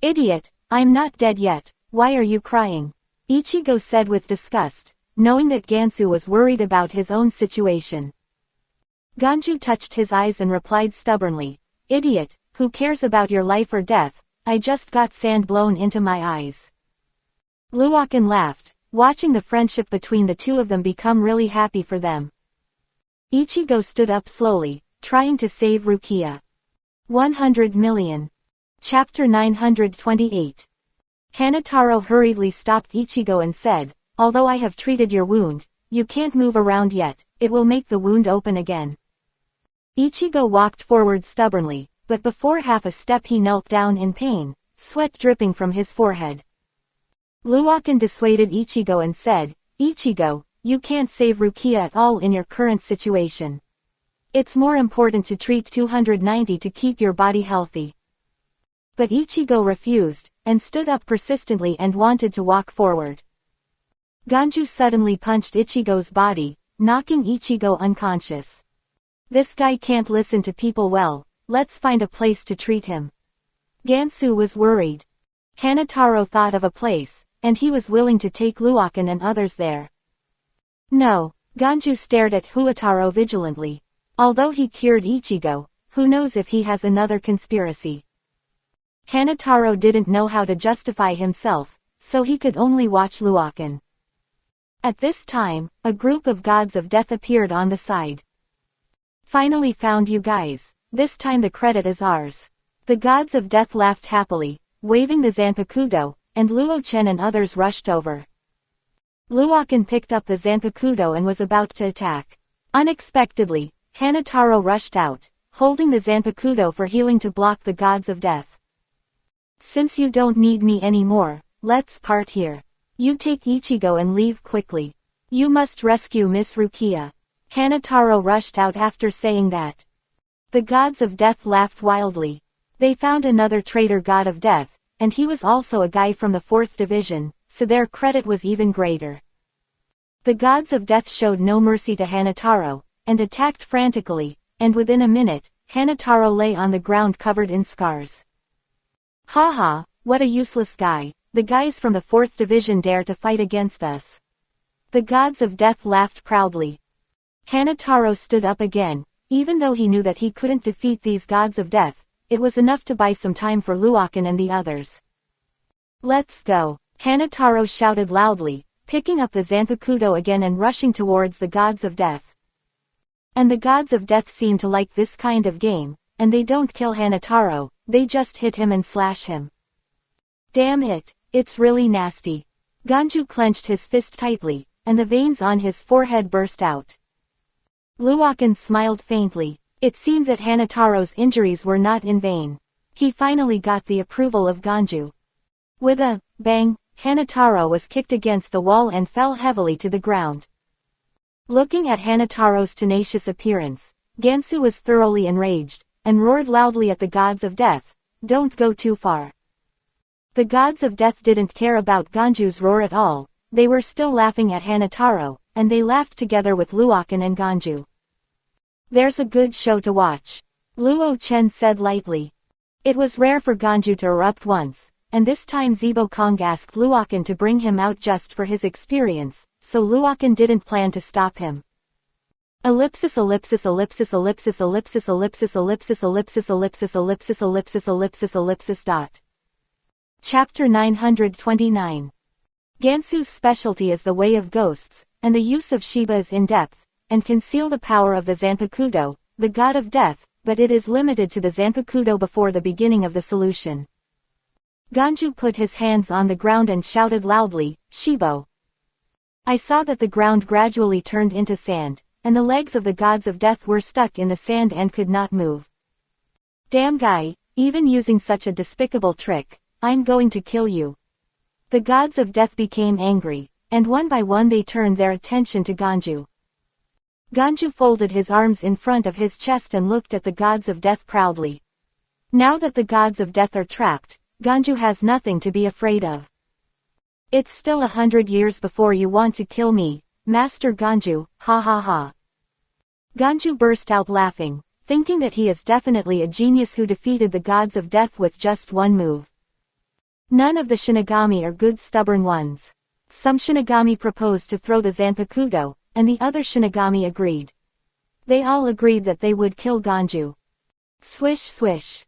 Speaker 1: "Idiot, I'm not dead yet, why are you crying?" Ichigo said with disgust, knowing that Gansu was worried about his own situation. Ganju touched his eyes and replied stubbornly, "Idiot, who cares about your life or death, I just got sand blown into my eyes." Luokan laughed, watching the friendship between the two of them become really happy for them. Ichigo stood up slowly, trying to save Rukia. 100 million. Chapter 928. Hanataro hurriedly stopped Ichigo and said, "Although I have treated your wound, you can't move around yet, it will make the wound open again." Ichigo walked forward stubbornly, but before half a step he knelt down in pain, sweat dripping from his forehead. Luokan dissuaded Ichigo and said, "Ichigo, you can't save Rukia at all in your current situation. It's more important to treat 290 to keep your body healthy." But Ichigo refused, and stood up persistently and wanted to walk forward. Ganju suddenly punched Ichigo's body, knocking Ichigo unconscious. "This guy can't listen to people well, let's find a place to treat him." Gansu was worried. Hanataro thought of a place, and he was willing to take Luokan and others there. "No," Ganju stared at Huataro vigilantly. Although he cured Ichigo, who knows if he has another conspiracy. Hanataro didn't know how to justify himself, so he could only watch Luokan. At this time, a group of gods of death appeared on the side. Finally found you guys. This time the credit is ours. The gods of death laughed happily, waving the Zanpakuto, and Luo-chen and others rushed over. Luokan picked up the Zanpakuto and was about to attack. Unexpectedly, Hanataro rushed out, holding the Zanpakuto for healing to block the gods of death. Since you don't need me anymore, let's part here. You take Ichigo and leave quickly. You must rescue Miss Rukia. Hanataro rushed out after saying that. The gods of death laughed wildly. They found another traitor god of death, and he was also a guy from the 4th division, so their credit was even greater. The gods of death showed no mercy to Hanataro, and attacked frantically, and within a minute, Hanataro lay on the ground covered in scars. Haha, what a useless guy, the guys from the 4th division dare to fight against us. The gods of death laughed proudly. Hanataro stood up again, even though he knew that he couldn't defeat these gods of death, it was enough to buy some time for Luokan and the others. Let's go, Hanataro shouted loudly, picking up the Zanpakuto again and rushing towards the gods of death. And the gods of death seem to like this kind of game, and they don't kill Hanataro, they just hit him and slash him. Damn it, it's really nasty. Ganju clenched his fist tightly, and the veins on his forehead burst out. Luokan smiled faintly. It seemed that Hanataro's injuries were not in vain. He finally got the approval of Ganju. With a bang, Hanataro was kicked against the wall and fell heavily to the ground. Looking at Hanataro's tenacious appearance, Gansu was thoroughly enraged, and roared loudly at the gods of death, "Don't go too far." The gods of death didn't care about Ganju's roar at all, they were still laughing at Hanataro, and they laughed together with Luokan and Ganju. There's a good show to watch, Luo-chen said lightly. It was rare for Ganju to erupt once, and this time Zebo Kong asked Luokan to bring him out just for his experience, so Luokan didn't plan to stop him. Ellipsis ellipsis ellipsis ellipsis ellipsis ellipsis ellipsis ellipsis ellipsis ellipsis ellipsis ellipsis ellipsis dot. Chapter 929. Gansu's specialty is the way of ghosts, and the use of Shiba is in-depth, and conceal the power of the Zanpakuto, the god of death, but it is limited to the Zanpakuto before the beginning of the solution. Ganju put his hands on the ground and shouted loudly, "Shibo!" I saw that the ground gradually turned into sand, and the legs of the gods of death were stuck in the sand and could not move. Damn guy, even using such a despicable trick, I'm going to kill you. The gods of death became angry, and one by one they turned their attention to Ganju. Ganju folded his arms in front of his chest and looked at the gods of death proudly. Now that the gods of death are trapped, Ganju has nothing to be afraid of. It's still 100 years before you want to kill me, Master Ganju, ha ha ha. Ganju burst out laughing, thinking that he is definitely a genius who defeated the gods of death with just one move. None of the Shinigami are good stubborn ones. Some Shinigami proposed to throw the Zanpakuto, and the other Shinigami agreed. They all agreed that they would kill Ganju. Swish swish.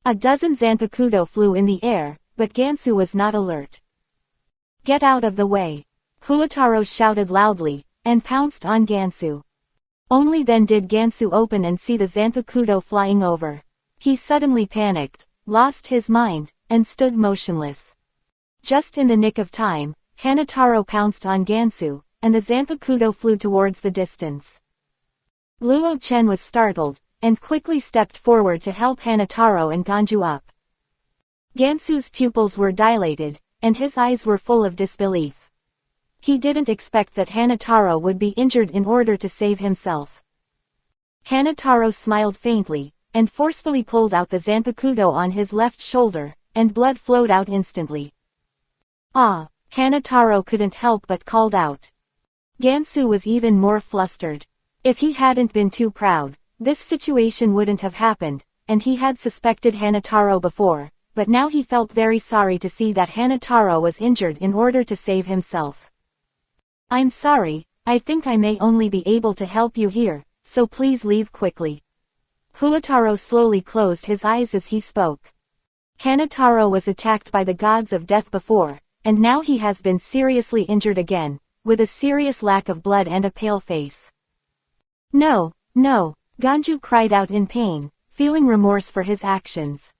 Speaker 1: A dozen Zanpakuto flew in the air, but Gansu was not alert. Get out of the way. Huataro shouted loudly, and pounced on Gansu. Only then did Gansu open and see the Zanpakuto flying over. He suddenly panicked, lost his mind, and stood motionless. Just in the nick of time, Hanataro pounced on Gansu, and the Zanpakuto flew towards the distance. Luo-chen was startled, and quickly stepped forward to help Hanataro and Ganju up. Gansu's pupils were dilated, and his eyes were full of disbelief. He didn't expect that Hanataro would be injured in order to save himself. Hanataro smiled faintly, and forcefully pulled out the Zanpakuto on his left shoulder, and blood flowed out instantly. Ah! Hanataro couldn't help but called out. Gansu was even more flustered. If he hadn't been too proud, this situation wouldn't have happened, and he had suspected Hanataro before, but now he felt very sorry to see that Hanataro was injured in order to save himself. I'm sorry, I think I may only be able to help you here, so please leave quickly. Huataro slowly closed his eyes as he spoke. Hanataro was attacked by the gods of death before, and now he has been seriously injured again, with a serious lack of blood and a pale face. No, no, Ganju cried out in pain, feeling remorse for his actions.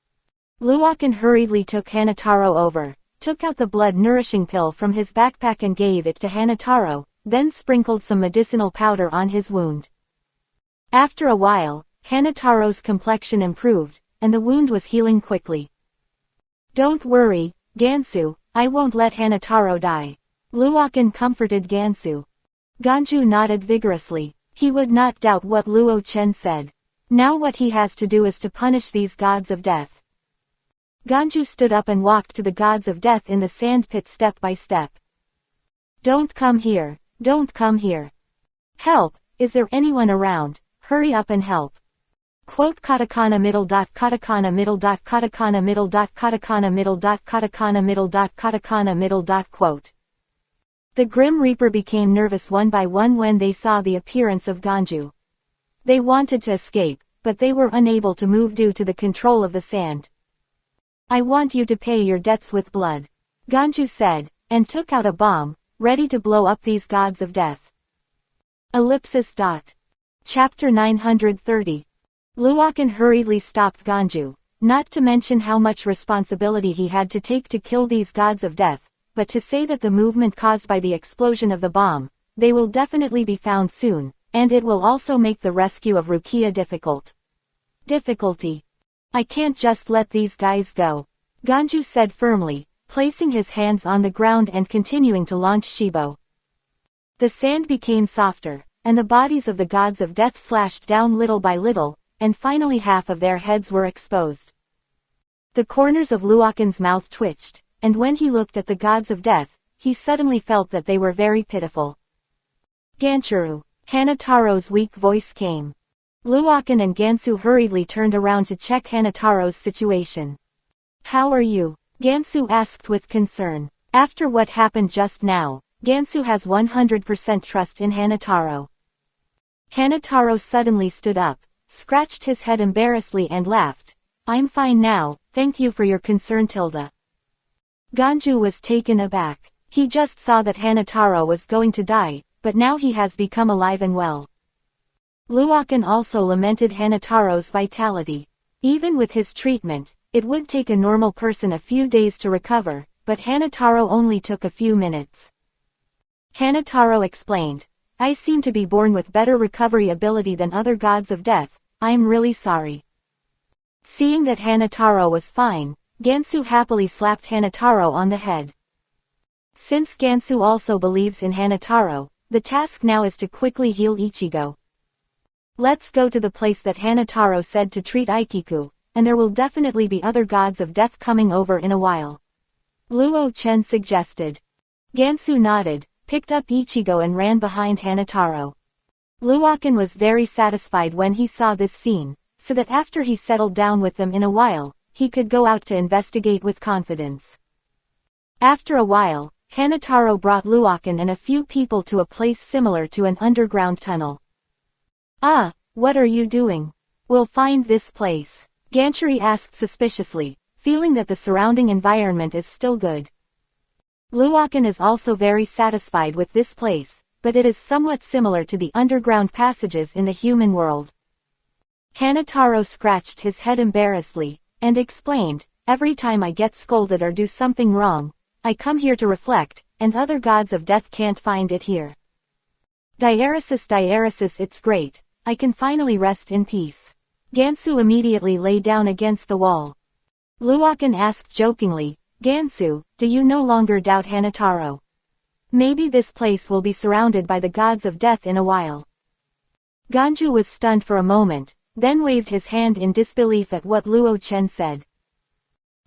Speaker 1: Luokan hurriedly took Hanataro over, took out the blood-nourishing pill from his backpack and gave it to Hanataro, then sprinkled some medicinal powder on his wound. After a while, Hanataro's complexion improved, and the wound was healing quickly. Don't worry, Gansu, I won't let Hanataro die. Luokan comforted Gansu. Ganju nodded vigorously. He would not doubt what Luo Chen said. Now what he has to do is to punish these gods of death. Ganju stood up and walked to the gods of death in the sand pit step by step. Don't come here, don't come here. Help, is there anyone around? Hurry up and help. Quote katakana middle dot katakana middle dot katakana middle dot katakana middle dot katakana middle dot katakana middle dot quote. The Grim Reaper became nervous one by one when they saw the appearance of Ganju. They wanted to escape, but they were unable to move due to the control of the sand. I want you to pay your debts with blood, Ganju said, and took out a bomb, ready to blow up these gods of death. Ellipsis. Chapter 930. Luokan hurriedly stopped Ganju, not to mention how much responsibility he had to take to kill these gods of death, but to say that the movement caused by the explosion of the bomb, they will definitely be found soon, and it will also make the rescue of Rukia difficult. Difficulty. I can't just let these guys go, Ganju said firmly, placing his hands on the ground and continuing to launch Shibo. The sand became softer, and the bodies of the gods of death slashed down little by little, and finally half of their heads were exposed. The corners of Luokan's mouth twitched, and when he looked at the gods of death, he suddenly felt that they were very pitiful. Ganchuru, Hanataro's weak voice came. Luokan and Gansu hurriedly turned around to check Hanataro's situation. How are you? Gansu asked with concern. After what happened just now, Gansu has 100% trust in Hanataro. Hanataro suddenly stood up, scratched his head embarrassedly and laughed. I'm fine now, thank you for your concern, Tilda. Ganju was taken aback. He just saw that Hanataro was going to die, but now he has become alive and well. Luokan also lamented Hanataro's vitality. Even with his treatment, it would take a normal person a few days to recover, but Hanataro only took a few minutes. Hanataro explained, I seem to be born with better recovery ability than other gods of death, I'm really sorry. Seeing that Hanataro was fine, Gansu happily slapped Hanataro on the head. Since Gansu also believes in Hanataro, the task now is to quickly heal Ichigo. Let's go to the place that Hanataro said to treat Ikiku, and there will definitely be other gods of death coming over in a while. Luo Chen suggested. Gansu nodded, picked up Ichigo and ran behind Hanataro. Luokan was very satisfied when he saw this scene, so that after he settled down with them in a while, he could go out to investigate with confidence. After a while, Hanataro brought Luokan and a few people to a place similar to an underground tunnel. Ah, what are you doing? We'll find this place, Ganchuri asked suspiciously, feeling that the surrounding environment is still good. Luokan is also very satisfied with this place, but it is somewhat similar to the underground passages in the human world. Hanataro scratched his head embarrassedly, and explained, every time I get scolded or do something wrong, I come here to reflect, and other gods of death can't find it here. Diaresis, it's great, I can finally rest in peace. Gansu immediately lay down against the wall. Luokan asked jokingly, Gansu, do you no longer doubt Hanataro? Maybe this place will be surrounded by the gods of death in a while. Ganju was stunned for a moment, then waved his hand in disbelief at what Luo Chen said.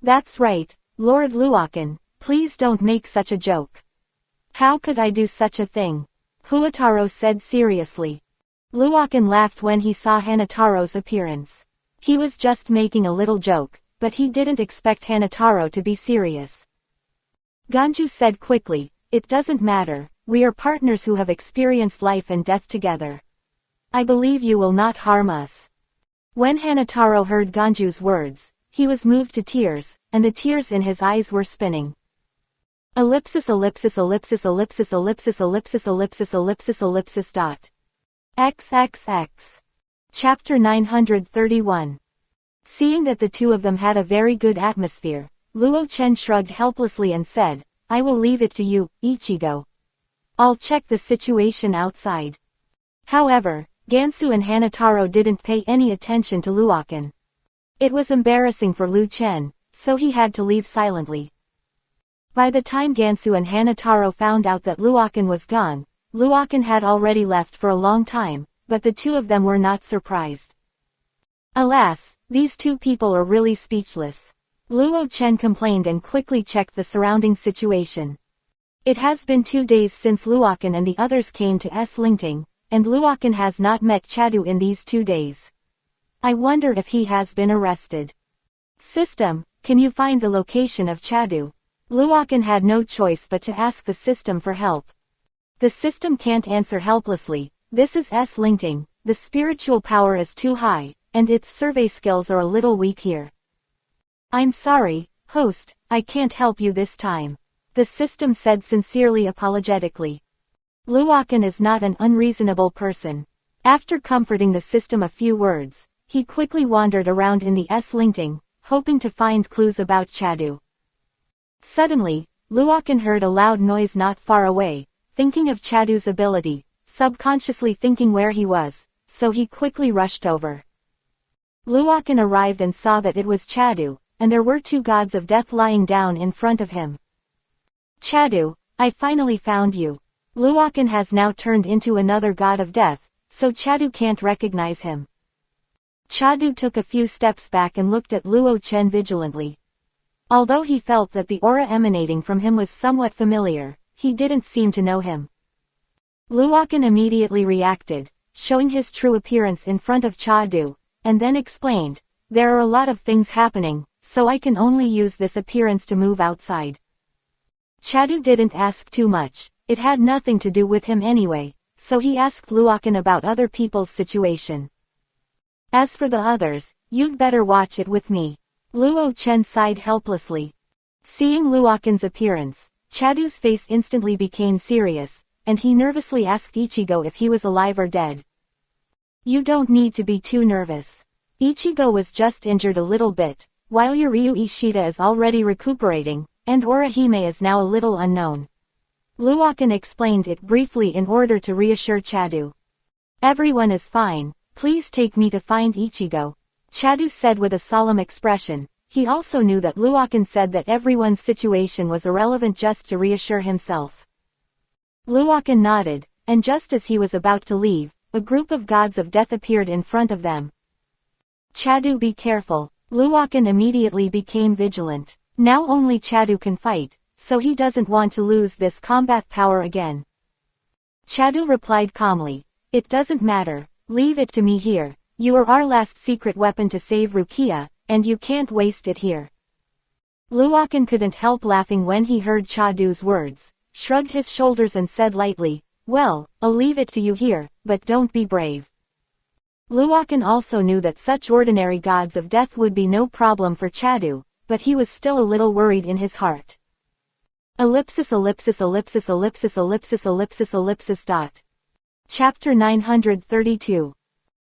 Speaker 1: That's right, Lord Luokan, please don't make such a joke. How could I do such a thing? Huataro said seriously. Luokan laughed when he saw Hanataro's appearance. He was just making a little joke, but he didn't expect Hanataro to be serious. Ganju said quickly, it doesn't matter, we are partners who have experienced life and death together. I believe you will not harm us. When Hanataro heard Ganju's words, He was moved to tears, and the tears in his eyes were spinning. Ellipsis ellipsis ellipsis ellipsis ellipsis ellipsis ellipsis ellipsis ellipsis dot. XXX. Chapter 931. Seeing that the two of them had a very good atmosphere, Luo Chen shrugged helplessly and said, I will leave it to you, Ichigo. I'll check the situation outside. However, Gansu and Hanataro didn't pay any attention to Luokan. It was embarrassing for Lu Chen, so he had to leave silently. By the time Gansu and Hanataro found out that Luokan was gone, Luokan had already left for a long time, but the two of them were not surprised. Alas, these two people are really speechless. Luo Chen complained and quickly checked the surrounding situation. It has been 2 days since Luokan and the others came to Lingting, and Luokan has not met Chadu in these 2 days. I wonder if he has been arrested. System, can you find the location of Chadu? Luokan had no choice but to ask the system for help. The system can't answer helplessly. This is Lingting, the spiritual power is too high, and its survey skills are a little weak here. I'm sorry, host, I can't help you this time. The system said sincerely apologetically. Luokan is not an unreasonable person. After comforting the system a few words, he quickly wandered around in the Lingting, hoping to find clues about Chadu. Suddenly, Luokan heard a loud noise not far away, thinking of Chadu's ability, subconsciously thinking where he was, so he quickly rushed over. Luokan arrived and saw that it was Chadu, and there were 2 gods of death lying down in front of him. Chadu, I finally found you. Luokan has now turned into another god of death, so Chadu can't recognize him. Chadu took a few steps back and looked at Luo Chen vigilantly. Although he felt that the aura emanating from him was somewhat familiar, he didn't seem to know him. Luokan immediately reacted, showing his true appearance in front of Chadu, and then explained, there are a lot of things happening, so I can only use this appearance to move outside. Chadu didn't ask too much, it had nothing to do with him anyway, so he asked Luokan about other people's situation. As for the others, you'd better watch it with me. Luo Chen sighed helplessly. Seeing Luokan's appearance, Chadu's face instantly became serious, and he nervously asked Ichigo if he was alive or dead. You don't need to be too nervous. Ichigo was just injured a little bit, while Yuryu Ishida is already recuperating, and Orihime is now a little unknown. Luokan explained it briefly in order to reassure Chadu. Everyone is fine, please take me to find Ichigo. Chadu said with a solemn expression. He also knew that Luokan said that everyone's situation was irrelevant just to reassure himself. Luokan nodded, and just as he was about to leave, a group of gods of death appeared in front of them. Chadu, be careful. Luokan immediately became vigilant. Now only Chadu can fight, so he doesn't want to lose this combat power again. Chadu replied calmly, it doesn't matter, leave it to me here. You are our last secret weapon to save Rukia, and you can't waste it here. Luokan couldn't help laughing when he heard Chadu's words, shrugged his shoulders and said lightly, well, I'll leave it to you here, but don't be brave. Luokan also knew that such ordinary gods of death would be no problem for Chadu, but he was still a little worried in his heart. Ellipsis ellipsis ellipsis ellipsis ellipsis ellipsis ellipsis dot. Chapter 932.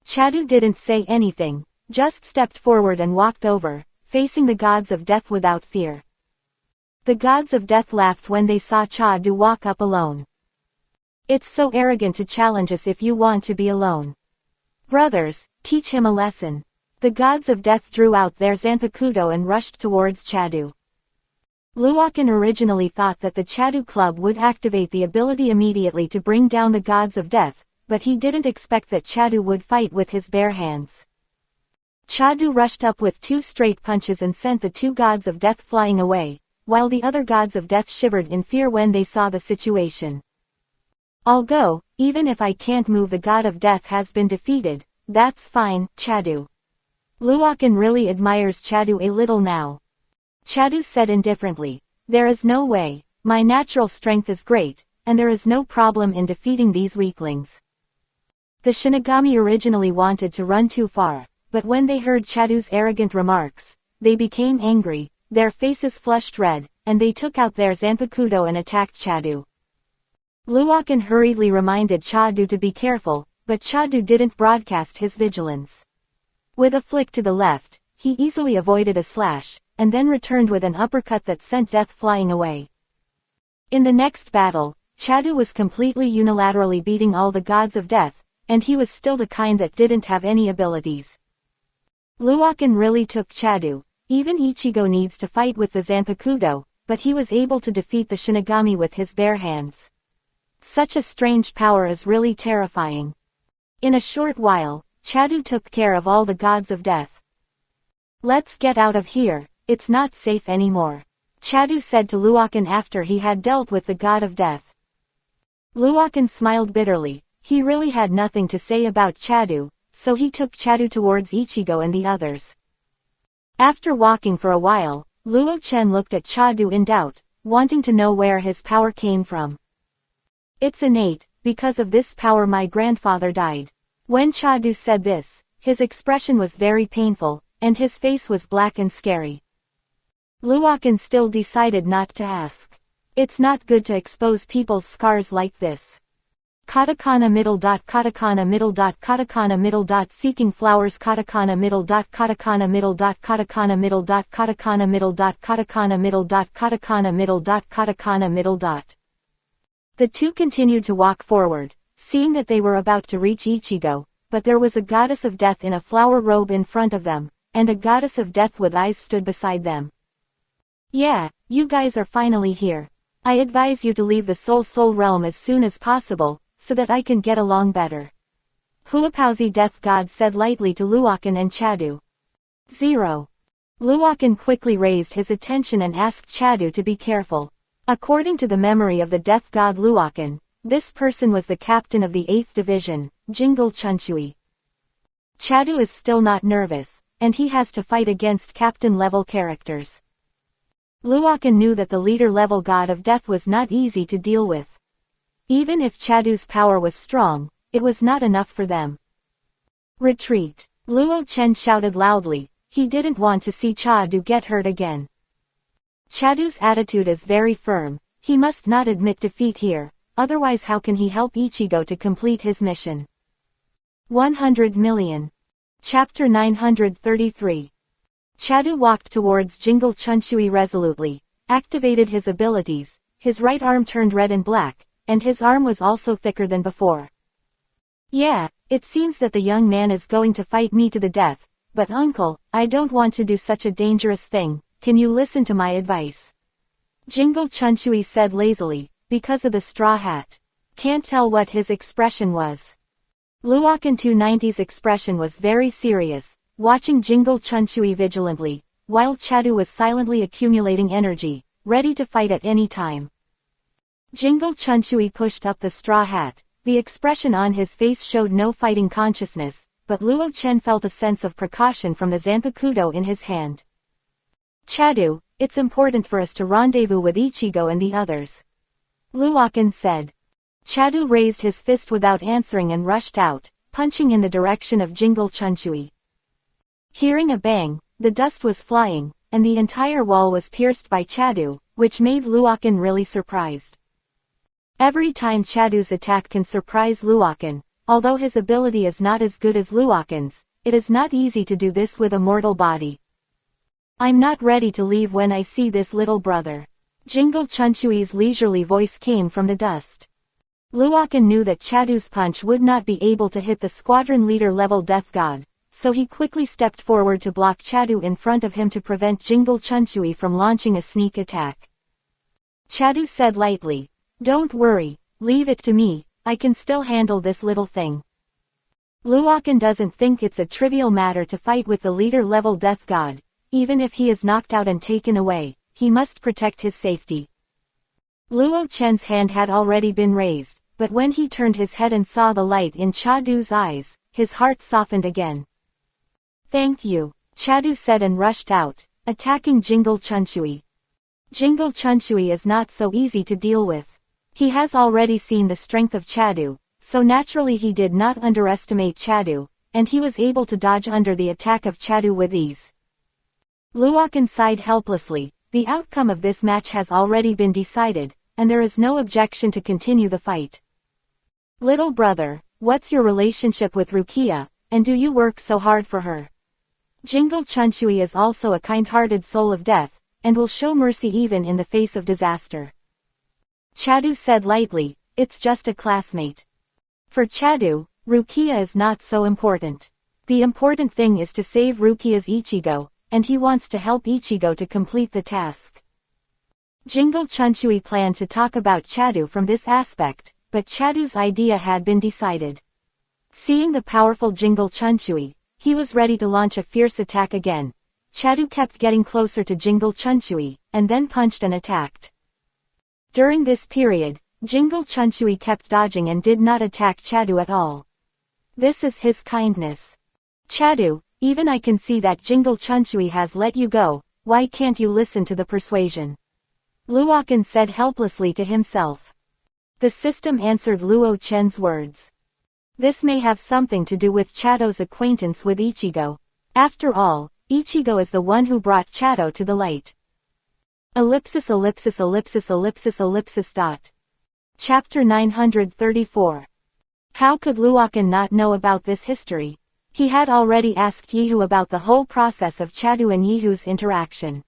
Speaker 1: Chadu didn't say anything, just stepped forward and walked over, facing the gods of death without fear. The gods of death laughed when they saw Chadu walk up alone. It's so arrogant to challenge us if you want to be alone. Brothers, teach him a lesson. The gods of death drew out their Zanpakuto and rushed towards Chadu. Luokan originally thought that the Chadu club would activate the ability immediately to bring down the gods of death, but he didn't expect that Chadu would fight with his bare hands. Chadu rushed up with 2 straight punches and sent the 2 gods of death flying away, while the other gods of death shivered in fear when they saw the situation. I'll go, even if I can't move. The god of death has been defeated, that's fine, Chadu. Luokan really admires Chadu a little now. Chadu said indifferently, there is no way, my natural strength is great, and there is no problem in defeating these weaklings. The Shinigami originally wanted to run too far, but when they heard Chadu's arrogant remarks, they became angry, their faces flushed red, and they took out their Zanpakuto and attacked Chadu. Luokan hurriedly reminded Chadu to be careful, but Chadu didn't broadcast his vigilance. With a flick to the left, he easily avoided a slash, and then returned with an uppercut that sent death flying away. In the next battle, Chadu was completely unilaterally beating all the gods of death, and he was still the kind that didn't have any abilities. Luokan really took Chadu. Even Ichigo needs to fight with the Zanpakuto, but he was able to defeat the Shinigami with his bare hands. Such a strange power is really terrifying. In a short while, Chadu took care of all the gods of death. "Let's get out of here, it's not safe anymore," Chadu said to Luokan after he had dealt with the god of death. Luokan smiled bitterly. He really had nothing to say about Chadu, so he took Chadu towards Ichigo and the others. After walking for a while, Luo Chen looked at Chadu in doubt, wanting to know where his power came from. "It's innate, because of this power my grandfather died." When Chadu said this, his expression was very painful, and his face was black and scary. Luokan still decided not to ask. It's not good to expose people's scars like this. Katakana middle dot katakana middle dot katakana middle dot seeking flowers katakana middle dot katakana middle dot katakana middle dot katakana middle dot katakana middle dot katakana middle dot katakana middle dot. The two continued to walk forward, seeing that they were about to reach Ichigo, but there was a goddess of death in a flower robe in front of them, and a goddess of death with eyes stood beside them. "Yeah, you guys are finally here. I advise you to leave the Soul realm as soon as possible, so that I can get along better." Huapauzi death god said lightly to Luokan and Chadu. 0. Luokan quickly raised his attention and asked Chadu to be careful. According to the memory of the death god Luokan, this person was the captain of the 8th Division, Jingle Chunchui. Chadu is still not nervous, and he has to fight against captain-level characters. Luokan knew that the leader-level god of death was not easy to deal with. Even if Chadu's power was strong, it was not enough for them. "Retreat!" Luo Chen shouted loudly. He didn't want to see Chadu get hurt again. Chadu's attitude is very firm. He must not admit defeat here, otherwise how can he help Ichigo to complete his mission? 100 million. Chapter 933. Chadu walked towards Jingle Chunchui resolutely, activated his abilities, his right arm turned red and black, and his arm was also thicker than before. "Yeah, it seems that the young man is going to fight me to the death, but uncle, I don't want to do such a dangerous thing, can you listen to my advice?" Jingle Chunchui said lazily, because of the straw hat. Can't tell what his expression was. Luokan 290's expression was very serious, watching Jingle Chunchui vigilantly, while Chadu was silently accumulating energy, ready to fight at any time. Jingle Chunchui pushed up the straw hat. The expression on his face showed no fighting consciousness, but Luo Chen felt a sense of precaution from the Zanpakuto in his hand. "Chadu, it's important for us to rendezvous with Ichigo and the others," Luokan said. Chadu raised his fist without answering and rushed out, punching in the direction of Jingle Chunchui. Hearing a bang, the dust was flying, and the entire wall was pierced by Chadu, which made Luokan really surprised. Every time Chadu's attack can surprise Luokan, although his ability is not as good as Luokan's, it is not easy to do this with a mortal body. "I'm not ready to leave when I see this little brother." Jingle Chunchui's leisurely voice came from the dust. Luokan knew that Chadu's punch would not be able to hit the squadron leader level death god, so he quickly stepped forward to block Chadu in front of him to prevent Jingle Chunchui from launching a sneak attack. Chadu said lightly, "Don't worry, leave it to me, I can still handle this little thing." Luokan doesn't think it's a trivial matter to fight with the leader level death god. Even if he is knocked out and taken away, he must protect his safety. Luo Chen's hand had already been raised, but when he turned his head and saw the light in Chadu's eyes, his heart softened again. "Thank you," Chadu said and rushed out, attacking Jingle Chunchui. Jingle Chunchui is not so easy to deal with. He has already seen the strength of Chadu, so naturally he did not underestimate Chadu, and he was able to dodge under the attack of Chadu with ease. Luokan sighed helplessly. The outcome of this match has already been decided, and there is no objection to continue the fight. Little brother, what's your relationship with Rukia, and do you work so hard for her? Jingle Chunchui is also a kind-hearted soul of death, and will show mercy even in the face of disaster. Chadu said lightly, it's just a classmate. For Chadu, Rukia is not so important. The important thing is to save Rukia's Ichigo, and he wants to help Ichigo to complete the task. Jingle Chunchui planned to talk about Chadu from this aspect, but Chadu's idea had been decided. Seeing the powerful Jingle Chunchui, he was ready to launch a fierce attack again. Chadu kept getting closer to Jingle Chunchui, and then punched and attacked. During this period, Jingle Chunchui kept dodging and did not attack Chadu at all. This is his kindness. Chadu, even I can see that Jingle Chunchui has let you go, why can't you listen to the persuasion? Luokan said helplessly to himself. The system answered Luo Chen's words. This may have something to do with Chado's acquaintance with Ichigo. After all, Ichigo is the one who brought Chado to the light. Ellipsis ellipsis ellipsis ellipsis ellipsis dot. Chapter 934. How could Luokan not know about this history? He had already asked Yihu about the whole process of Chadu and Yihu's interaction.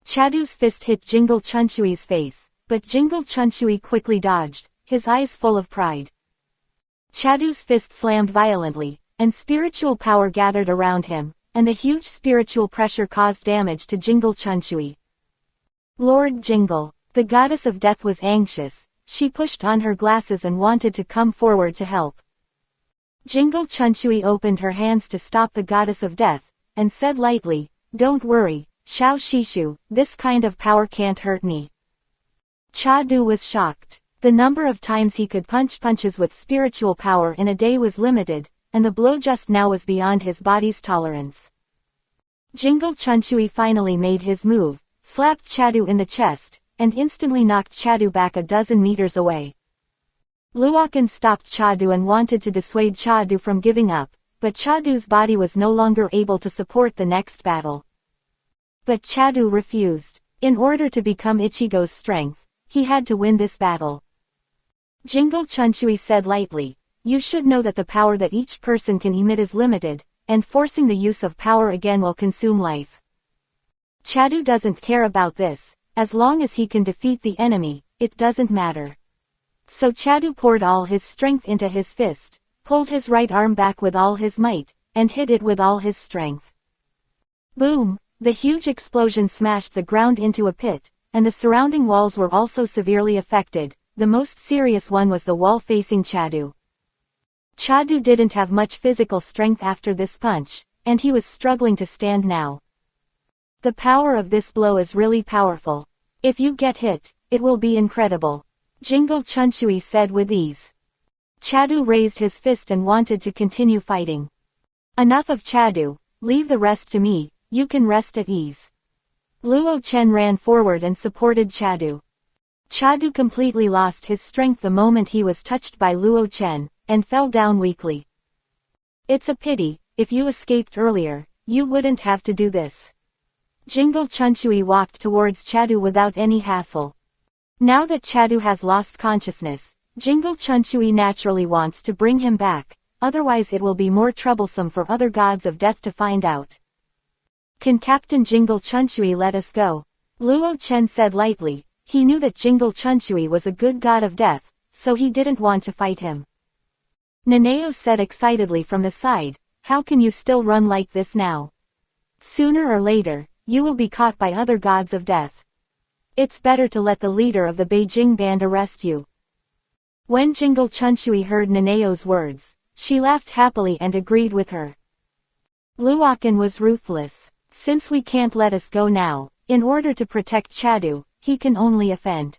Speaker 1: Chadu's fist hit Jingle Chunchui's face, but Jingle Chunchui quickly dodged, his eyes full of pride. Chadu's fist slammed violently, and spiritual power gathered around him, and the huge spiritual pressure caused damage to Jingle Chunchui. Lord Jingle, the goddess of death, was anxious. She pushed on her glasses and wanted to come forward to help. Jingle Chunchui opened her hands to stop the goddess of death, and said lightly, "Don't worry, Xiao Shishu, this kind of power can't hurt me." Chadu was shocked. The number of times he could punch punches with spiritual power in a day was limited, and the blow just now was beyond his body's tolerance. Jingle Chunchui finally made his move, slapped Chadu in the chest, and instantly knocked Chadu back a dozen meters away. Luokan stopped Chadu and wanted to dissuade Chadu from giving up, but Chadu's body was no longer able to support the next battle. But Chadu refused. In order to become Ichigo's strength, he had to win this battle. Jingle Chunchui said lightly, "You should know that the power that each person can emit is limited, and forcing the use of power again will consume life. Chadu doesn't care about this. As long as he can defeat the enemy, it doesn't matter." So Chadu poured all his strength into his fist, pulled his right arm back with all his might, and hit it with all his strength. Boom! The huge explosion smashed the ground into a pit, and the surrounding walls were also severely affected. The most serious one was the wall facing Chadu. Chadu didn't have much physical strength after this punch, and he was struggling to stand now. The power of this blow is really powerful. If you get hit, it will be incredible, Jingle Chunchui said with ease. Chadu raised his fist and wanted to continue fighting. Enough of Chadu, leave the rest to me, you can rest at ease. Luo Chen ran forward and supported Chadu. Chadu completely lost his strength the moment he was touched by Luo Chen, and fell down weakly. It's a pity, if you escaped earlier, you wouldn't have to do this. Jingle Chunchui walked towards Chadu without any hassle. Now that Chadu has lost consciousness, Jingle Chunchui naturally wants to bring him back, otherwise it will be more troublesome for other gods of death to find out. Can Captain Jingle Chunchui let us go? Luo Chen said lightly. He knew that Jingle Chunchui was a good god of death, so he didn't want to fight him. Naneo said excitedly from the side, "How can you still run like this now? Sooner or later, you will be caught by other gods of death. It's better to let the leader of the Beijing band arrest you." When Jingle Chunchui heard Naneo's words, she laughed happily and agreed with her. Luokan was ruthless. Since we can't let us go now, in order to protect Chadu, he can only offend.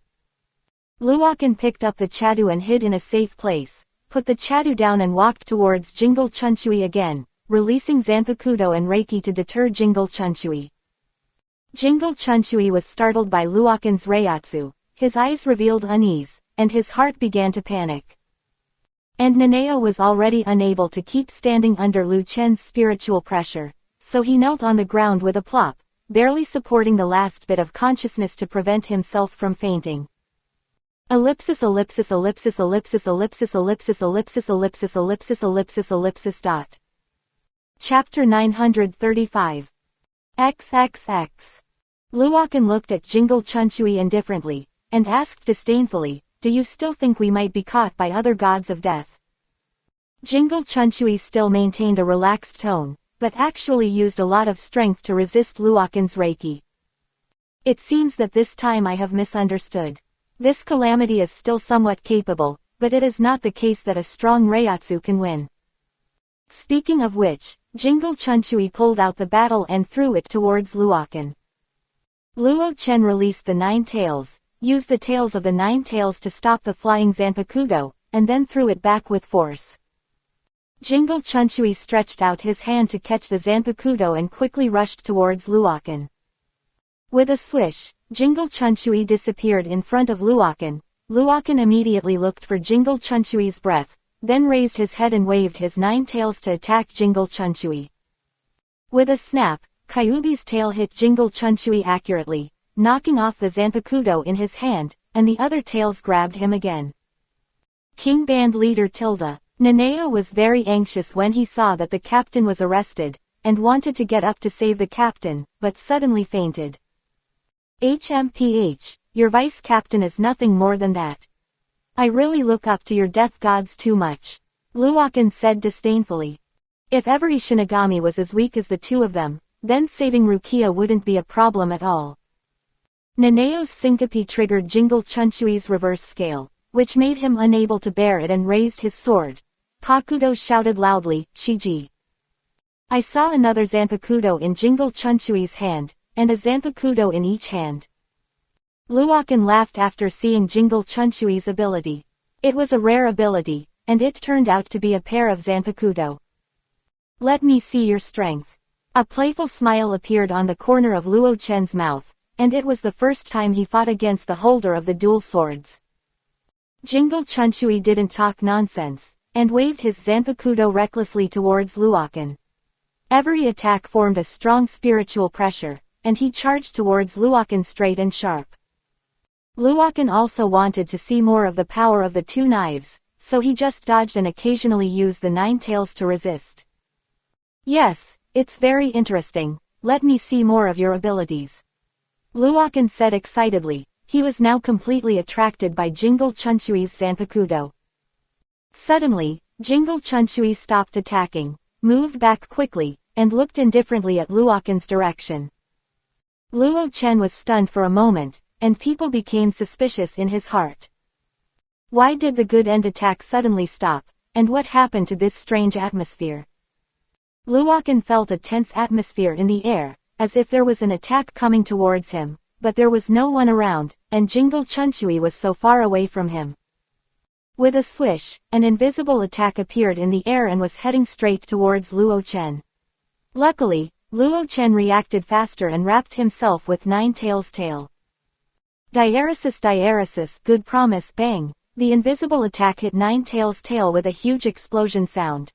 Speaker 1: Luokan picked up the Chadu and hid in a safe place, put the Chadu down and walked towards Jingle Chunchui again, releasing Zanpakuto and Reiki to deter Jingle Chunchui. Jingle Chunchui was startled by Luokan's Reiatsu, his eyes revealed unease, and his heart began to panic. And Naneo was already unable to keep standing under Lu Chen's spiritual pressure, so he knelt on the ground with a plop, barely supporting the last bit of consciousness to prevent himself from fainting. Ellipsis ellipsis ellipsis ellipsis ellipsis ellipsis ellipsis ellipsis ellipsis ellipsis ellipsis dot. Chapter 935. XXX. Luokan looked at Jingle Chunchui indifferently, and asked disdainfully, "Do you still think we might be caught by other gods of death?" Jingle Chunchui still maintained a relaxed tone, but actually used a lot of strength to resist Luokan's reiki. "It seems that this time I have misunderstood. This calamity is still somewhat capable, but it is not the case that a strong Reiatsu can win." Speaking of which, Jingle Chunchui pulled out the battle and threw it towards Luokan. Luo Chen released the 9 tails, used the tails of the 9 tails to stop the flying Zanpakuto, and then threw it back with force. Jingle Chunchui stretched out his hand to catch the Zanpakuto and quickly rushed towards Luokan. With a swish, Jingle Chunchui disappeared in front of Luokan. Luokan immediately looked for Jingle Chunchui's breath, then raised his head and waved his 9 tails to attack Jingle Chunchui. With a snap, Kyuubi's tail hit Jingle Chunchui accurately, knocking off the Zanpakuto in his hand, and the other tails grabbed him again. King Band Leader Tilda. Naneo was very anxious when he saw that the captain was arrested, and wanted to get up to save the captain, but suddenly fainted. HMPH, your vice captain is nothing more than that. I really look up to your death gods too much. Luokan said disdainfully. If every Shinigami was as weak as the 2 of them, then saving Rukia wouldn't be a problem at all. Naneo's syncope triggered Jingle Chunchui's reverse scale, which made him unable to bear it and raised his sword. Pakuto shouted loudly, "Shiji!" I saw another Zanpakuto in Jingle Chunchui's hand, and a Zanpakuto in each hand. Luokan laughed after seeing Jingle Chunchui's ability. It was a rare ability, and it turned out to be a pair of Zanpakuto. "Let me see your strength." A playful smile appeared on the corner of Luo Chen's mouth, and it was the first time he fought against the holder of the dual swords. Jingle Chunchui didn't talk nonsense, and waved his Zanpakuto recklessly towards Luokan. Every attack formed a strong spiritual pressure, and he charged towards Luokan straight and sharp. Luokan also wanted to see more of the power of the 2 knives, so he just dodged and occasionally used the 9 tails to resist. "Yes, it's very interesting, let me see more of your abilities," Luokan said excitedly. He was now completely attracted by Jingle Chunchui's Zanpakuto. Suddenly, Jingle Chunchui stopped attacking, moved back quickly, and looked indifferently at Luokan's direction. Luo Chen was stunned for a moment, and people became suspicious in his heart. Why did the good end attack suddenly stop, and what happened to this strange atmosphere? Luokan felt a tense atmosphere in the air, as if there was an attack coming towards him, but there was no one around, and Jingle Chunchui was so far away from him. With a swish, an invisible attack appeared in the air and was heading straight towards Luo Chen. Luckily, Luo Chen reacted faster and wrapped himself with 9 tails tail. Diaresis, good promise, bang. The invisible attack hit 9 tails tail with a huge explosion sound.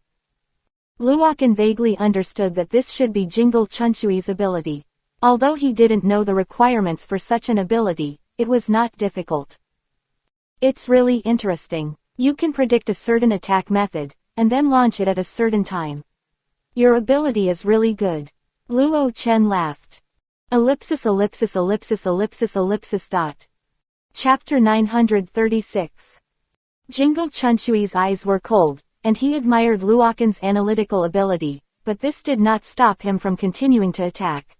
Speaker 1: Luokan vaguely understood that this should be Jingle Chunchui's ability. Although he didn't know the requirements for such an ability, it was not difficult. It's really interesting. You can predict a certain attack method, and then launch it at a certain time. Your ability is really good. Luo Chen laughed. Ellipsis ellipsis ellipsis ellipsis ellipsis dot. Chapter 936. Jingle Chunchui's eyes were cold, and he admired Luokan's analytical ability, but this did not stop him from continuing to attack.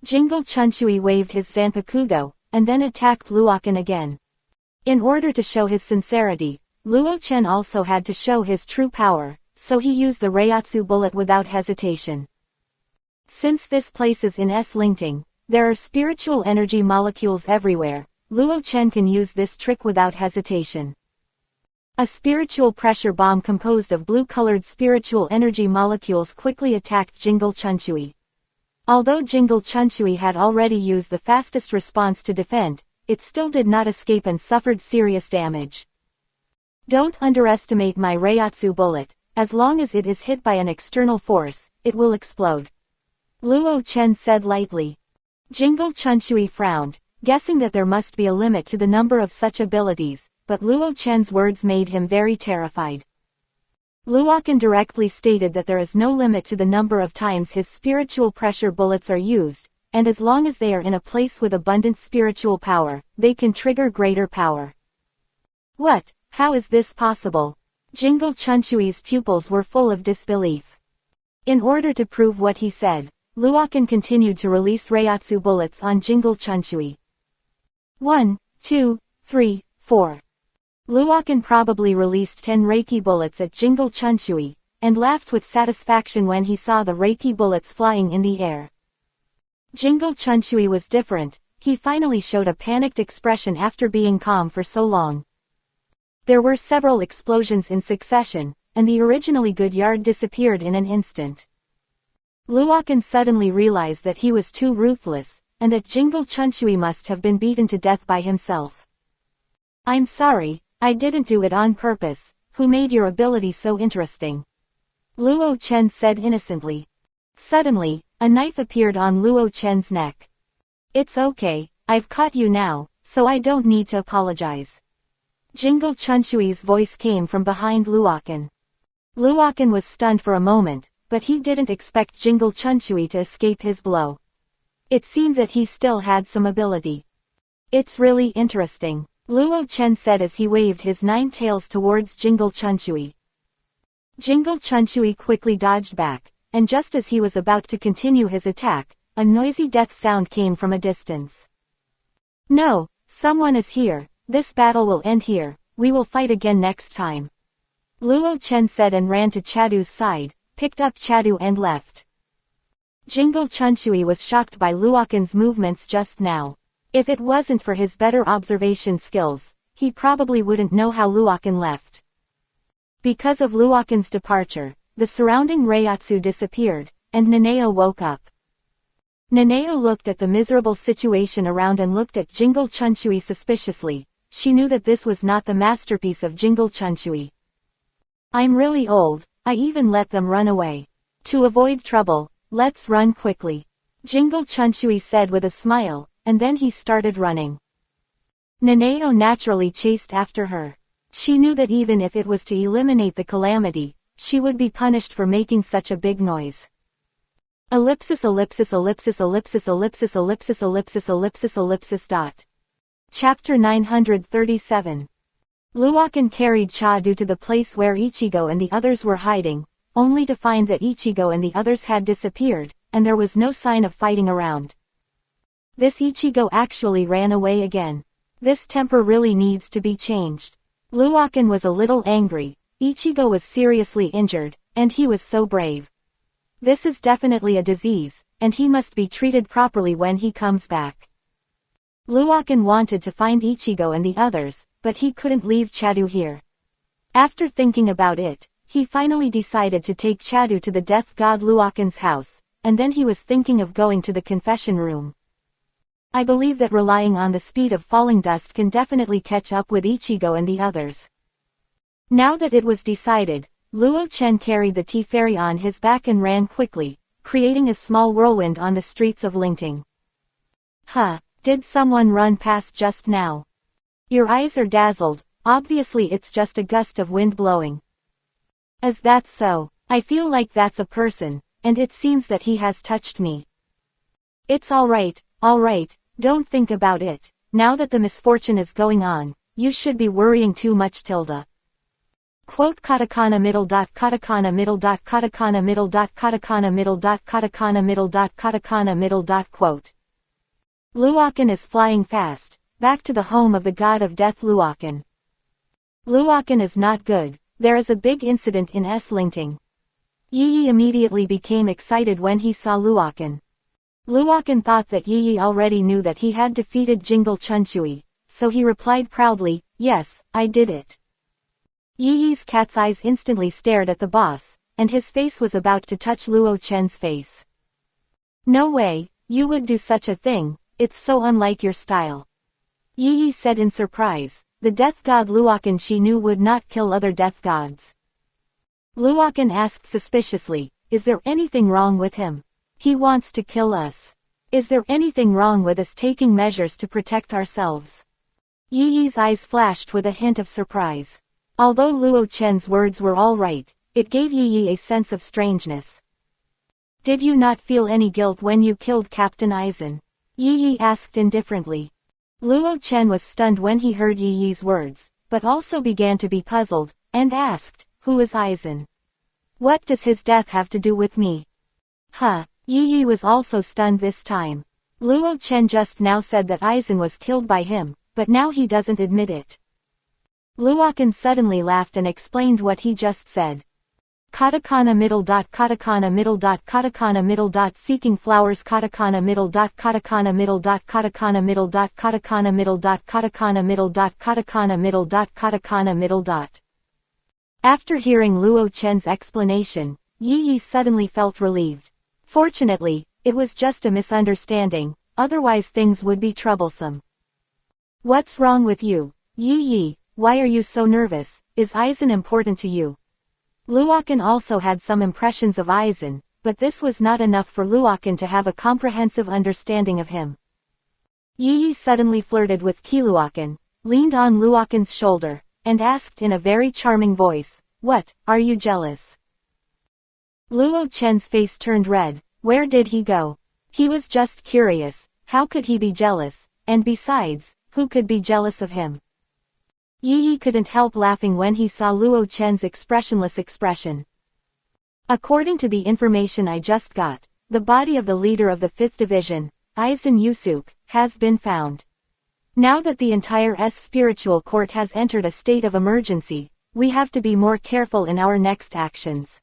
Speaker 1: Jingle Chunchui waved his Zanpakuto, and then attacked Luokan again. In order to show his sincerity, Luo Chen also had to show his true power, so he used the Reiatsu bullet without hesitation. Since this place is in S-Lingting, there are spiritual energy molecules everywhere. Luo Chen can use this trick without hesitation. A spiritual pressure bomb composed of blue-colored spiritual energy molecules quickly attacked Jingle Chunchui. Although Jingle Chunchui had already used the fastest response to defend, it still did not escape and suffered serious damage. Don't underestimate my Reiatsu bullet. As long as it is hit by an external force, it will explode. Luo Chen said lightly. Jingle Chunshui frowned, guessing that there must be a limit to the number of such abilities, but Luo Chen's words made him very terrified. Luokan directly stated that there is no limit to the number of times his spiritual pressure bullets are used, and as long as they are in a place with abundant spiritual power, they can trigger greater power. What? How is this possible? Jingle Chunshui's pupils were full of disbelief. In order to prove what he said, Luokan continued to release Reiatsu bullets on Jingle Chunshui. 1, 2, 3, 4. Luokan probably released 10 Reiki bullets at Jingle Chunshui, and laughed with satisfaction when he saw the Reiki bullets flying in the air. Jingle Chunshui was different, he finally showed a panicked expression after being calm for so long. There were several explosions in succession, and the originally good yard disappeared in an instant. Luokan suddenly realized that he was too ruthless, and that Jingle Chunshui must have been beaten to death by himself. I'm sorry, I didn't do it on purpose. Who made your ability so interesting? Luo Chen said innocently. Suddenly, a knife appeared on Luo Chen's neck. It's okay, I've caught you now, so I don't need to apologize. Jingle Chunshui's voice came from behind Luokan. Luokan was stunned for a moment, but he didn't expect Jingle Chunshui to escape his blow. It seemed that he still had some ability. It's really interesting, Luo Chen said as he waved his 9 tails towards Jingle Chunshui. Jingle Chunshui quickly dodged back, and just as he was about to continue his attack, a noisy death sound came from a distance. No, someone is here, this battle will end here, we will fight again next time. Luo Chen said and ran to Chadu's side, picked up Chadu and left. Jingle Chunshui was shocked by Luokan's movements just now. If it wasn't for his better observation skills, he probably wouldn't know how Luokan left. Because of Luokan's departure, the surrounding Reiatsu disappeared, and Naneo woke up. Naneo looked at the miserable situation around and looked at Jingle Chunshui suspiciously. She knew that this was not the masterpiece of Jingle Chunshui. I'm really old, I even let them run away. To avoid trouble, let's run quickly. Jingle Chunshui said with a smile, and then he started running. Naneo naturally chased after her. She knew that even if it was to eliminate the calamity, she would be punished for making such a big noise. Ellipsis ellipsis ellipsis ellipsis ellipsis ellipsis ellipsis ellipsis ellipsis dot. Chapter 937. Luokan carried Chadu to the place where Ichigo and the others were hiding, only to find that Ichigo and the others had disappeared, and there was no sign of fighting around. This Ichigo actually ran away again. This temper really needs to be changed. Luokan was a little angry. Ichigo was seriously injured, and he was so brave. This is definitely a disease, and he must be treated properly when he comes back. Luokan wanted to find Ichigo and the others, but he couldn't leave Chadu here. After thinking about it, he finally decided to take Chadu to the death god Luokan's house, and then he was thinking of going to the confession room. I believe that relying on the speed of falling dust can definitely catch up with Ichigo and the others. Now that it was decided, Luo Chen carried the tea fairy on his back and ran quickly, creating a small whirlwind on the streets of Lingting. Huh, did someone run past just now? Your eyes are dazzled, obviously it's just a gust of wind blowing. As that's so, I feel like that's a person, and it seems that he has touched me. It's alright, don't think about it, now that the misfortune is going on, you should be worrying too much tilde. Quote katakana middle dot katakana middle dot katakana middle dot katakana middle dot katakana middle dot katakana middle dot quote. Luokan is flying fast, back to the home of the god of death Luokan. Luokan is not good, there is a big incident in Lingting. Yi immediately became excited when he saw Luokan. Luokan thought that Yi already knew that he had defeated Jingle Chunshui, so he replied proudly, yes, I did it. Yi's cat's eyes instantly stared at the boss, and his face was about to touch Luo Chen's face. No way, you would do such a thing, it's so unlike your style. Yi said in surprise, the death god Luokan she knew would not kill other death gods. Luokan asked suspiciously, is there anything wrong with him? He wants to kill us. Is there anything wrong with us taking measures to protect ourselves? Yi Yi's eyes flashed with a hint of surprise. Although Luo Chen's words were all right, it gave Yi Yi a sense of strangeness. Did you not feel any guilt when you killed Captain Aizen? Yi Yi asked indifferently. Luo Chen was stunned when he heard Yi Yi's words, but also began to be puzzled, and asked, who is Aizen? What does his death have to do with me? Huh, Yi Yi was also stunned this time. Luo Chen just now said that Aizen was killed by him, but now he doesn't admit it. Luokan suddenly laughed and explained what he just said. Katakana middle dot katakana middle dot katakana middle dot seeking flowers katakana middle dot katakana middle dot katakana middle dot katakana middle dot katakana middle dot katakana middle dot katakana middle dot. After hearing Luo Chen's explanation, Yi Yi suddenly felt relieved. Fortunately, it was just a misunderstanding, otherwise things would be troublesome. What's wrong with you, Yi Yi? Why are you so nervous? Is Aizen important to you? Luokan also had some impressions of Aizen, but this was not enough for Luokan to have a comprehensive understanding of him. Yi Yi suddenly flirted with Kiluokan, leaned on Luokan's shoulder, and asked in a very charming voice, "What, are you jealous?" Luo Chen's face turned red. Where did he go? He was just curious, how could he be jealous, and besides, who could be jealous of him? Yi Yi couldn't help laughing when he saw Luo Chen's expressionless expression. According to the information I just got, the body of the leader of the 5th Division, Aizen Yusuke, has been found. Now that the entire spiritual court has entered a state of emergency, we have to be more careful in our next actions.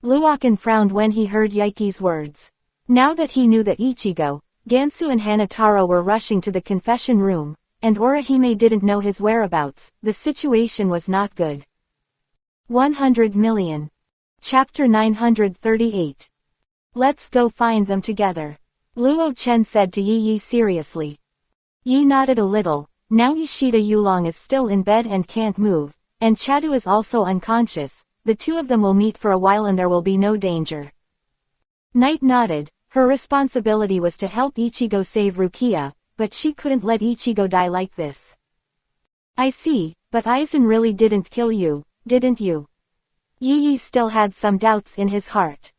Speaker 1: Luokan frowned when he heard Yaiki's words. Now that he knew that Ichigo, Gansu and Hanataro were rushing to the confession room, and Orihime didn't know his whereabouts, the situation was not good. 100 million. Chapter 938. Let's go find them together. Luo Chen said to Yi Yi seriously. Yi nodded a little. Now Ishida Yulong is still in bed and can't move, and Chadu is also unconscious. The two of them will meet for a while and there will be no danger. Knight nodded. Her responsibility was to help Ichigo save Rukia, but she couldn't let Ichigo die like this. I see, but Aizen really didn't kill you, didn't you? Yi Yi still had some doubts in his heart.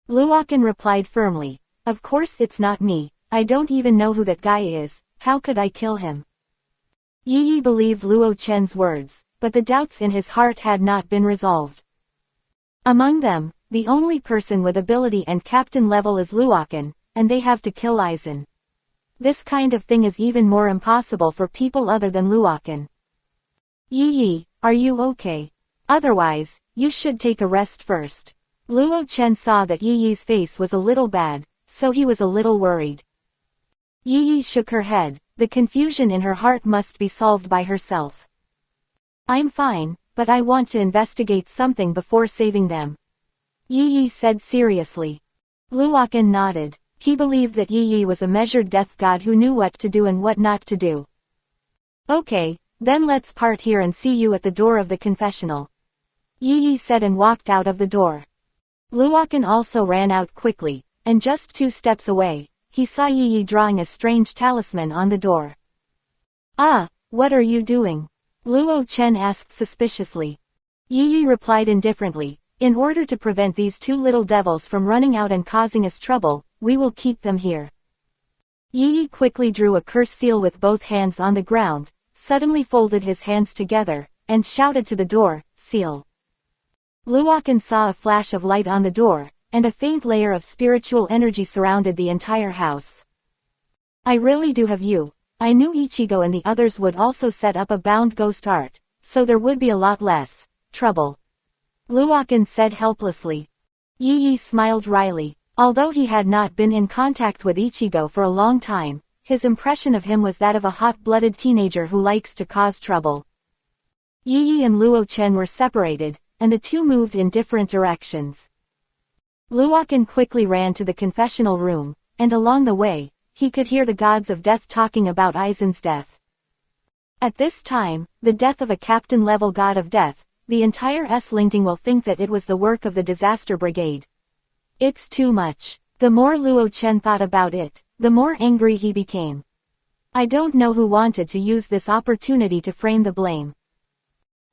Speaker 1: Luokan replied firmly. Of course it's not me, I don't even know who that guy is, how could I kill him? Yi Yi believed Luo Chen's words, but the doubts in his heart had not been resolved. Among them, the only person with ability and captain level is Luokan, and they have to kill Aizen. This kind of thing is even more impossible for people other than Luokan. Yi Yi, are you okay? Otherwise, you should take a rest first. Luo Chen saw that Yi Yi's face was a little bad, so he was a little worried. Yi Yi shook her head. The confusion in her heart must be solved by herself. I'm fine, but I want to investigate something before saving them. Yi Yi said seriously. Luokan nodded. He believed that Yi Yi was a measured death god who knew what to do and what not to do. Okay, then let's part here and see you at the door of the confessional. Yi Yi said and walked out of the door. Luokan also ran out quickly, and just 2 steps away, he saw Yi Yi drawing a strange talisman on the door. Ah, what are you doing? Luo Chen asked suspiciously. Yi Yi replied indifferently, in order to prevent these 2 little devils from running out and causing us trouble, we will keep them here. Yi Yi quickly drew a curse seal with both hands on the ground, suddenly folded his hands together, and shouted to the door, seal. Luokan saw a flash of light on the door, and a faint layer of spiritual energy surrounded the entire house. I really do have you. I knew Ichigo and the others would also set up a bound ghost art, so there would be a lot less trouble. Luokan said helplessly. Yi Yi smiled wryly. Although he had not been in contact with Ichigo for a long time, his impression of him was that of a hot-blooded teenager who likes to cause trouble. Yi Yi and Luo Chen were separated, and the two moved in different directions. Luokan quickly ran to the confessional room, and along the way, he could hear the gods of death talking about Aizen's death. At this time, the death of a captain-level god of death, the entire S-Lingting will think that it was the work of the disaster brigade. It's too much. The more Luo Chen thought about it, the more angry he became. I don't know who wanted to use this opportunity to frame the blame.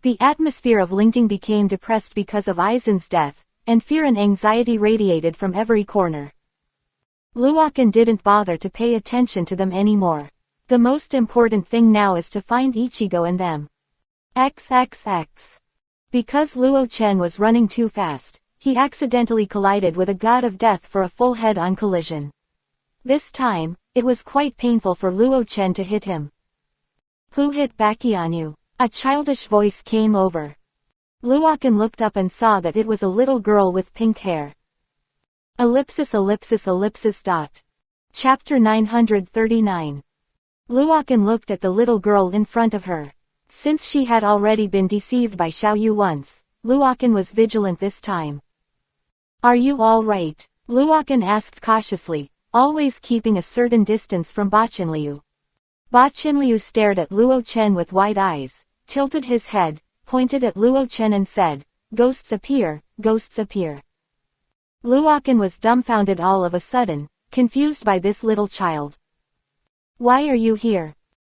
Speaker 1: The atmosphere of Lingting became depressed because of Aizen's death, and fear and anxiety radiated from every corner. Luokan didn't bother to pay attention to them anymore. The most important thing now is to find Ichigo and them. XXX. Because Luo Chen was running too fast, he accidentally collided with a god of death for a full head-on collision. This time, it was quite painful for Luo Chen to hit him. Who hit Bakianu? A childish voice came over. Luokan looked up and saw that it was a little girl with pink hair. Chapter 939. Luokan looked at the little girl in front of her. Since she had already been deceived by Xiaoyu once, Luokan was vigilant this time. Are you all right? Luokan asked cautiously, always keeping a certain distance from Bachenliu. Bachenliu stared at Luo Chen with wide eyes, tilted his head, pointed at Luo Chen and said, "Ghosts appear, ghosts appear." Luokan was dumbfounded all of a sudden, confused by this little child. Why are you here?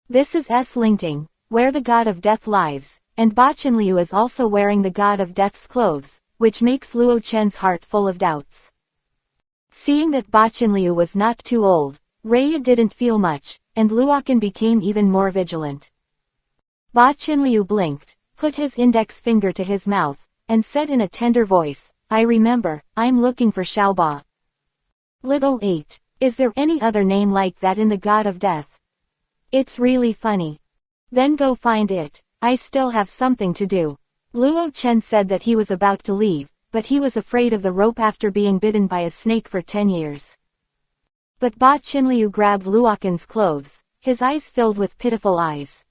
Speaker 1: This is Lingting, where the god of death lives, and Bachenliu is also wearing the god of death's clothes, which makes Luo Chen's heart full of doubts. Seeing that Bachenliu was not too old, Raya didn't feel much, and Luokan became even more vigilant. Bachenliu blinked, put his index finger to his mouth, and said in a tender voice, "I remember, I'm looking for Xiaoba." Little 8, is there any other name like that in the god of death? It's really funny. Then go find it, I still have something to do. Luo Chen said that he was about to leave, but he was afraid of the rope after being bitten by a snake for 10 years. But Bachenliu grabbed Luokan's clothes, his eyes filled with pitiful eyes.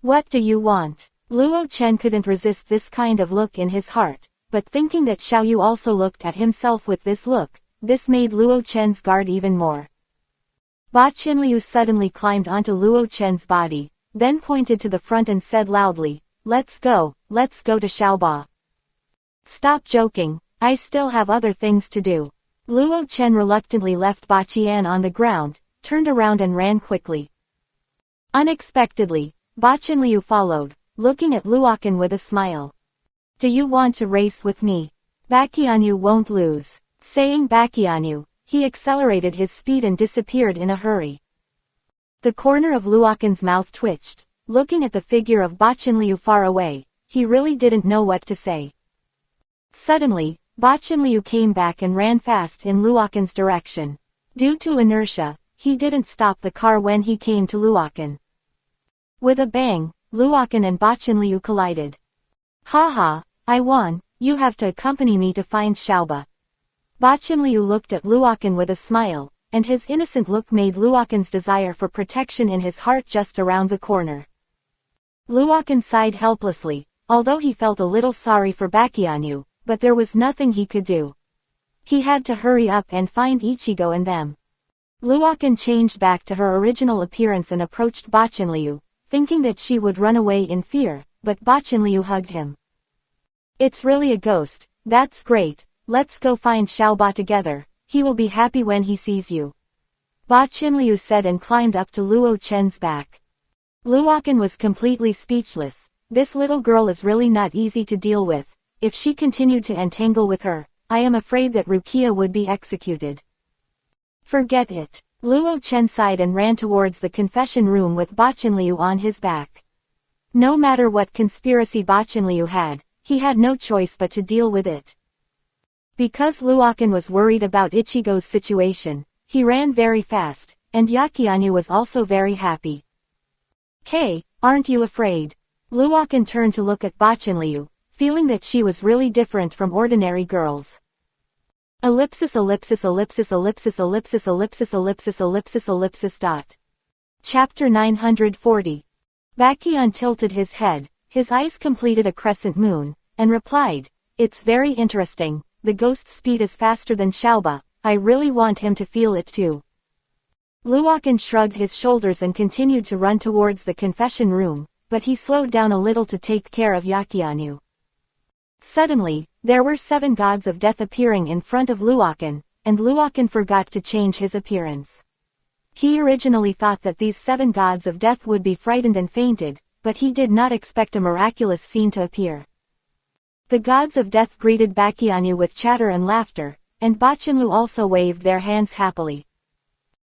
Speaker 1: What do you want? Luo Chen couldn't resist this kind of look in his heart, but thinking that Xiaoyu also looked at himself with this look, this made Luo Chen's guard even more. Bachenliu suddenly climbed onto Luo Chen's body, then pointed to the front and said loudly, let's go to Xiaoba. Stop joking, I still have other things to do. Luo Chen reluctantly left Baqian on the ground, turned around and ran quickly. Unexpectedly, Bachenliu followed, looking at Luokan with a smile. Do you want to race with me? Baqianu won't lose. Saying Baqianu, he accelerated his speed and disappeared in a hurry. The corner of Luokan's mouth twitched, looking at the figure of Bachenliu far away, he really didn't know what to say. Suddenly, Bachenliu came back and ran fast in Luokan's direction. Due to inertia, he didn't stop the car when he came to Luokan. With a bang, Luokan and Bachenliu collided. Haha, I won, you have to accompany me to find Xiaoba. Bachenliu looked at Luokan with a smile, and his innocent look made Luokan's desire for protection in his heart just around the corner. Luokan sighed helplessly, although he felt a little sorry for Baqianu, but there was nothing he could do. He had to hurry up and find Ichigo and them. Luokan changed back to her original appearance and approached Bachenliu, thinking that she would run away in fear, but Bachenliu hugged him. It's really a ghost, that's great, let's go find Xiaoba together, he will be happy when he sees you. Bachenliu said and climbed up to Luo Chen's back. Luokan was completely speechless. This little girl is really not easy to deal with. If she continued to entangle with her, I am afraid that Rukia would be executed. Forget it. Luo Chen sighed and ran towards the confession room with Bachenliu on his back. No matter what conspiracy Bachenliu had, he had no choice but to deal with it. Because Luokan was worried about Ichigo's situation, he ran very fast, and Yakianu was also very happy. Hey, aren't you afraid? Luokan turned to look at Bachenliu, feeling that she was really different from ordinary girls. Chapter 940. Bakian tilted his head, his eyes completed a crescent moon, and replied, it's very interesting, the ghost's speed is faster than Xiaoba, I really want him to feel it too. Luokan shrugged his shoulders and continued to run towards the confession room, but he slowed down a little to take care of Yakianu. Suddenly, there were 7 gods of death appearing in front of Luokan, and Luokan forgot to change his appearance. He originally thought that these 7 gods of death would be frightened and fainted, but he did not expect a miraculous scene to appear. The gods of death greeted Baekhyunwoo with chatter and laughter, and Bachinlu also waved their hands happily.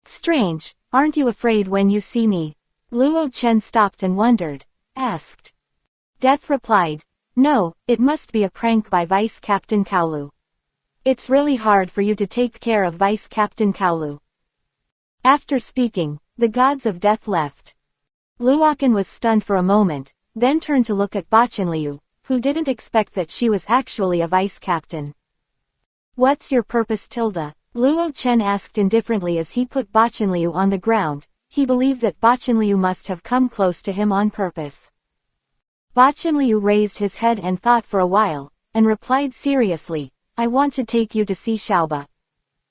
Speaker 1: "Strange, aren't you afraid when you see me?" Luo Chen stopped and wondered. Asked. Death replied, "No, it must be a prank by Vice Captain Kaolu. It's really hard for you to take care of Vice Captain Kaolu." After speaking, the gods of death left. Luokan was stunned for a moment, then turned to look at Bachinliu, who didn't expect that she was actually a vice captain. "What's your purpose, Tilda?" Luo Chen asked indifferently as he put Bachinliu on the ground. He believed that Bachinliu must have come close to him on purpose. Bachinliu raised his head and thought for a while, and replied seriously, "I want to take you to see Xiaoba.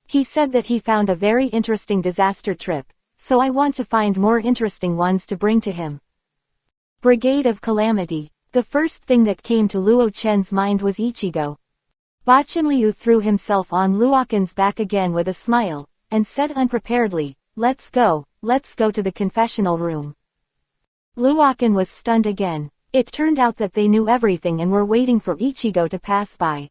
Speaker 1: He said that he found a very interesting disaster trip, so I want to find more interesting ones to bring to him." Brigade of Calamity. The first thing that came to Luo Chen's mind was Ichigo. Bachinliu threw himself on Luokan's back again with a smile, and said unpreparedly, let's go to the confessional room." Luokan was stunned again. It turned out that they knew everything and were waiting for Ichigo to pass by.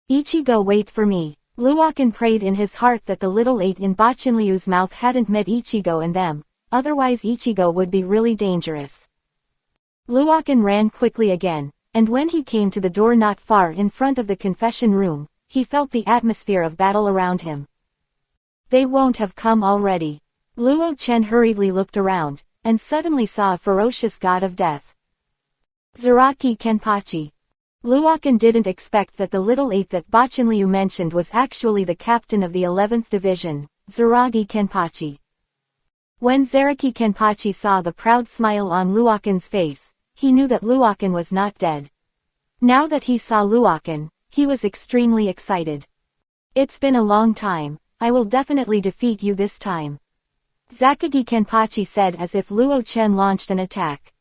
Speaker 1: "Ichigo, wait for me." Luokan prayed in his heart that the little 8 in Bachinliu's mouth hadn't met Ichigo and them, otherwise Ichigo would be really dangerous. Luokan ran quickly again, and when he came to the door not far in front of the confession room, he felt the atmosphere of battle around him. They won't have come already. Luo Chen hurriedly looked around, and suddenly saw a ferocious god of death. Zaraki Kenpachi. Luokan didn't expect that the little 8 that Bachinliu mentioned was actually the captain of the 11th Division, Zaraki Kenpachi. When Zaraki Kenpachi saw the proud smile on Luokan's face, he knew that Luokan was not dead. Now that he saw Luokan, he was extremely excited. "It's been a long time, I will definitely defeat you this time," Zakagi Kenpachi said as if Luo Chen launched an attack.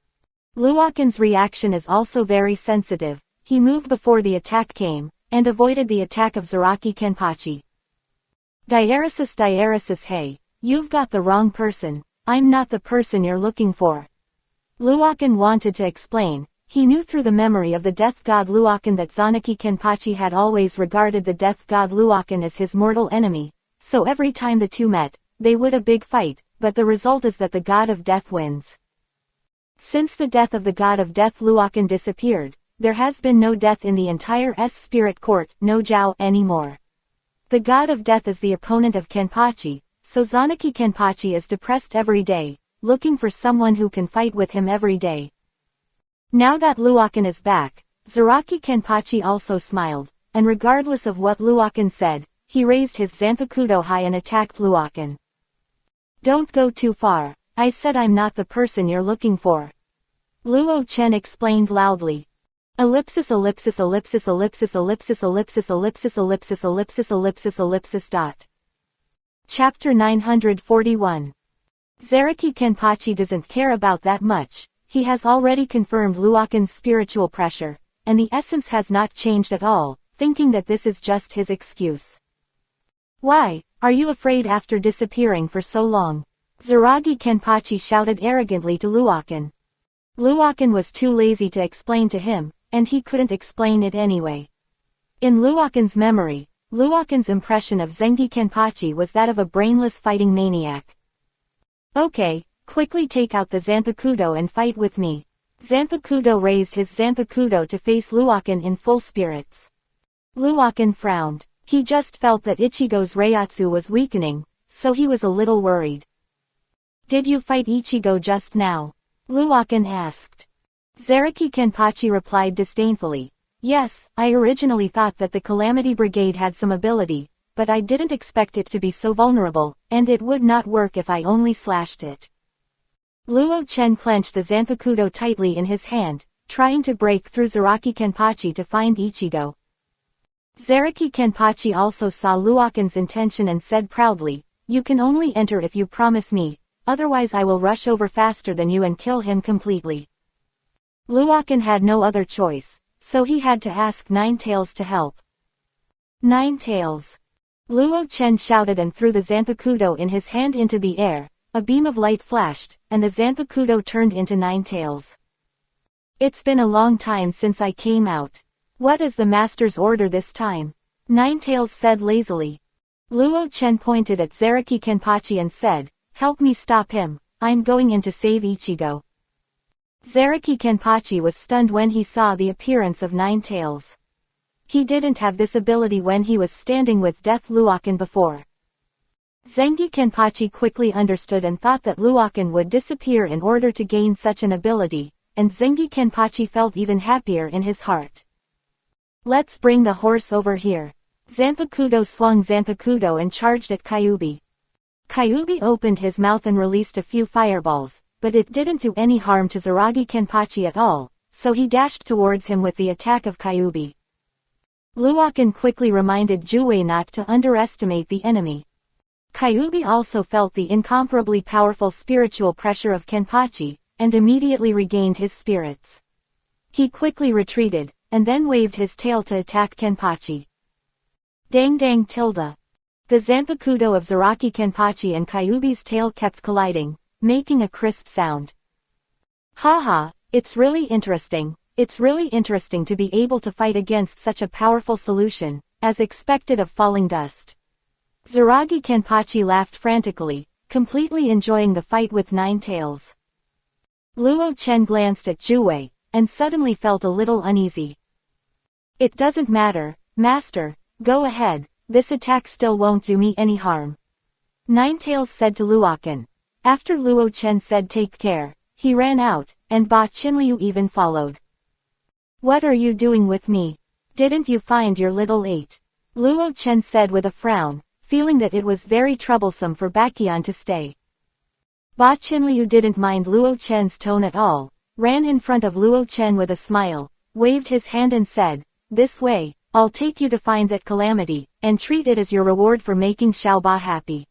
Speaker 1: Luokan's reaction is also very sensitive. He moved before the attack came, and avoided the attack of Zaraki Kenpachi. Diaresis, hey, you've got the wrong person, I'm not the person you're looking for." Luokan wanted to explain. He knew through the memory of the death god Luokan that Zanaki Kenpachi had always regarded the death god Luokan as his mortal enemy, so every time the two met, they would a big fight, but the result is that the god of death wins. Since the death of the god of death Luokan disappeared, there has been no death in the entire spirit court, no Zhao, anymore. The god of death is the opponent of Kenpachi, so Zanaki Kenpachi is depressed every day, looking for someone who can fight with him every day. Now that Luokan is back, Zaraki Kenpachi also smiled, and regardless of what Luokan said, he raised his Zanpakudo high and attacked Luokan. "Don't go too far, I said I'm not the person you're looking for," Luo Chen explained loudly. Ellipsis ellipsis ellipsis ellipsis ellipsis ellipsis ellipsis ellipsis ellipsis ellipsis ellipsis dot. Chapter 941. Zaraki Kenpachi doesn't care about that much. He has already confirmed Luokan's spiritual pressure, and the essence has not changed at all, thinking that this is just his excuse. "Why, are you afraid after disappearing for so long?" Zaragi Kenpachi shouted arrogantly to Luokan. Luokan was too lazy to explain to him, and he couldn't explain it anyway. In Luokan's memory, Luokan's impression of Zengi Kenpachi was that of a brainless fighting maniac. "Okay, quickly take out the Zanpakudo and fight with me." Zanpakudo raised his Zanpakudo to face Luokan in full spirits. Luokan frowned. He just felt that Ichigo's Reiatsu was weakening, so he was a little worried. "Did you fight Ichigo just now?" Luokan asked. Zaraki Kenpachi replied disdainfully. "Yes, I originally thought that the Calamity Brigade had some ability, but I didn't expect it to be so vulnerable, and it would not work if I only slashed it." Luo Chen clenched the Zanpakudo tightly in his hand, trying to break through Zaraki Kenpachi to find Ichigo. Zaraki Kenpachi also saw Luokan's intention and said proudly, "You can only enter if you promise me, otherwise I will rush over faster than you and kill him completely." Luokan had no other choice, so he had to ask Nine Tails to help. Nine Tails. Luo Chen shouted and threw the Zanpakuto in his hand into the air. A beam of light flashed, and the Zanpakuto turned into 9 tails. It's been a long time since I came out. What is the master's order this time? 9 tails said lazily. Luo Chen pointed at Zaraki Kenpachi and said, help me stop him, I'm going in to save Ichigo. Zaraki Kenpachi was stunned when he saw the appearance of 9 tails. He didn't have this ability when he was standing with Death Luoken before. Zengi Kenpachi quickly understood and thought that Luoken would disappear in order to gain such an ability, and Zengi Kenpachi felt even happier in his heart. Let's bring the horse over here. Zanpakuto swung Zanpakuto and charged at Kyubi. Kyubi opened his mouth and released a few fireballs, but it didn't do any harm to Zaragi Kenpachi at all, so he dashed towards him with the attack of Kyubi. Luoken quickly reminded Juwei not to underestimate the enemy. Kyubi also felt the incomparably powerful spiritual pressure of Kenpachi, and immediately regained his spirits. He quickly retreated, and then waved his tail to attack Kenpachi. Dang dang tilde. The Zanpakuto of Zaraki Kenpachi and Kyubi's tail kept colliding, making a crisp sound. Haha, it's really interesting to be able to fight against such a powerful solution, as expected of falling dust. Zaragi Kenpachi laughed frantically, completely enjoying the fight with 9 tails. Luo Chen glanced at Juwei, and suddenly felt a little uneasy. It doesn't matter, master, go ahead, this attack still won't do me any harm. 9 tails said to Luoken. After Luo Chen said take care, he ran out, and Ba Qinliu even followed. What are you doing with me? Didn't you find your little 8? Luo Chen said with a frown, feeling that it was very troublesome for Bakian to stay. Ba Qinliu didn't mind Luo Chen's tone at all, ran in front of Luo Chen with a smile, waved his hand and said, this way, I'll take you to find that calamity, and treat it as your reward for making Xiaoba happy.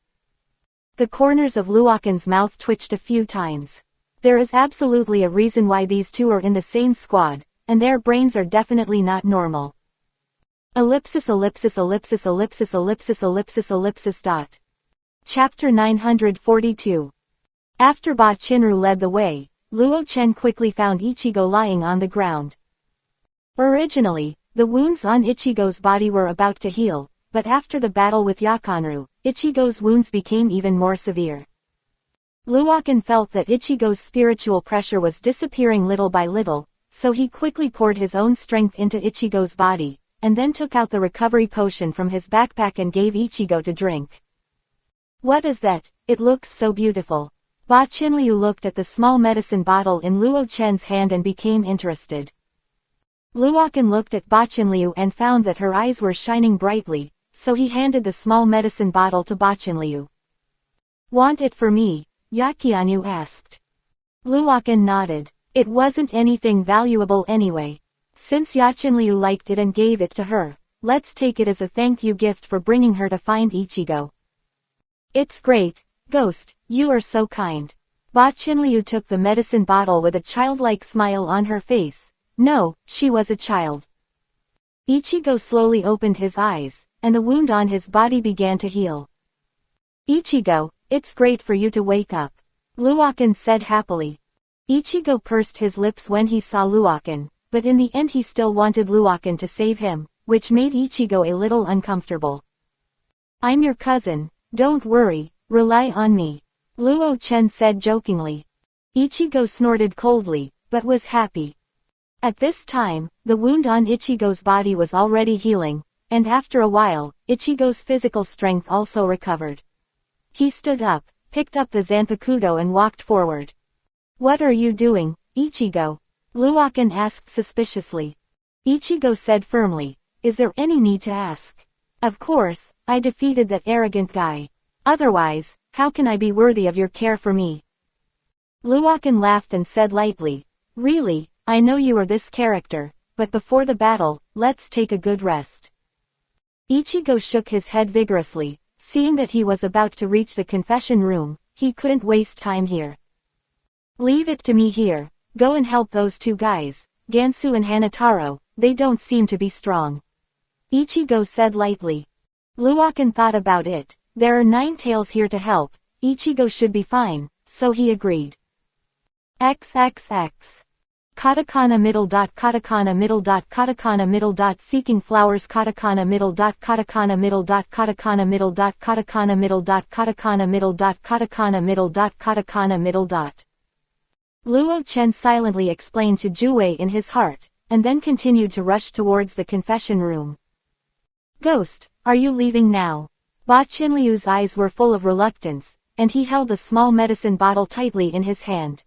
Speaker 1: The corners of Luoken's mouth twitched a few times. There is absolutely a reason why these two are in the same squad, and their brains are definitely not normal. Ellipsis ellipsis ellipsis ellipsis ellipsis ellipsis ellipsis dot. Chapter 942. After Ba Qinru led the way, Luo Chen quickly found Ichigo lying on the ground. Originally, the wounds on Ichigo's body were about to heal, but after the battle with Yakanru, Ichigo's wounds became even more severe. Luoken felt that Ichigo's spiritual pressure was disappearing little by little, so he quickly poured his own strength into Ichigo's body, and then took out the recovery potion from his backpack and gave Ichigo to drink. What is that? It looks so beautiful. Ba Qinliu looked at the small medicine bottle in Luo Chen's hand and became interested. Luoken looked at Ba Qinliu and found that her eyes were shining brightly, so he handed the small medicine bottle to Ba Qinliu. Want it for me? Yakianu asked. Luoken nodded. It wasn't anything valuable anyway. Since Yachinliu liked it and gave it to her, let's take it as a thank you gift for bringing her to find Ichigo. It's great, Ghost, you are so kind. Ba Qinliu took the medicine bottle with a childlike smile on her face. No, she was a child. Ichigo slowly opened his eyes, and the wound on his body began to heal. Ichigo, it's great for you to wake up. Luoken said happily. Ichigo pursed his lips when he saw Luoken, but in the end he still wanted Luoken to save him, which made Ichigo a little uncomfortable. I'm your cousin, don't worry, rely on me. Luo Chen said jokingly. Ichigo snorted coldly, but was happy. At this time, the wound on Ichigo's body was already healing, and after a while, Ichigo's physical strength also recovered. He stood up, picked up the Zanpakuto and walked forward. What are you doing, Ichigo? Luoken asked suspiciously. Ichigo said firmly, is there any need to ask? Of course, I defeated that arrogant guy. Otherwise, how can I be worthy of your care for me? Luoken laughed and said lightly, really, I know you are this character, but before the battle, let's take a good rest. Ichigo shook his head vigorously, seeing that he was about to reach the confession room, he couldn't waste time here. Leave it to me here, go and help those two guys, Gansu and Hanataro, they don't seem to be strong. Ichigo said lightly. Luokan thought about it. There are 9 tails here to help. Ichigo should be fine, so he agreed. XXX. Katakana middle dot katakana middle dot katakana middle dot seeking flowers katakana middle dot katakana middle dot katakana middle dot katakana middle dot katakana middle dot katakana middle dot katakana middle dot. Luo Chen silently explained to Juwei in his heart, and then continued to rush towards the confession room. Ghost, are you leaving now? Ba Qinliu's eyes were full of reluctance, and he held the small medicine bottle tightly in his hand.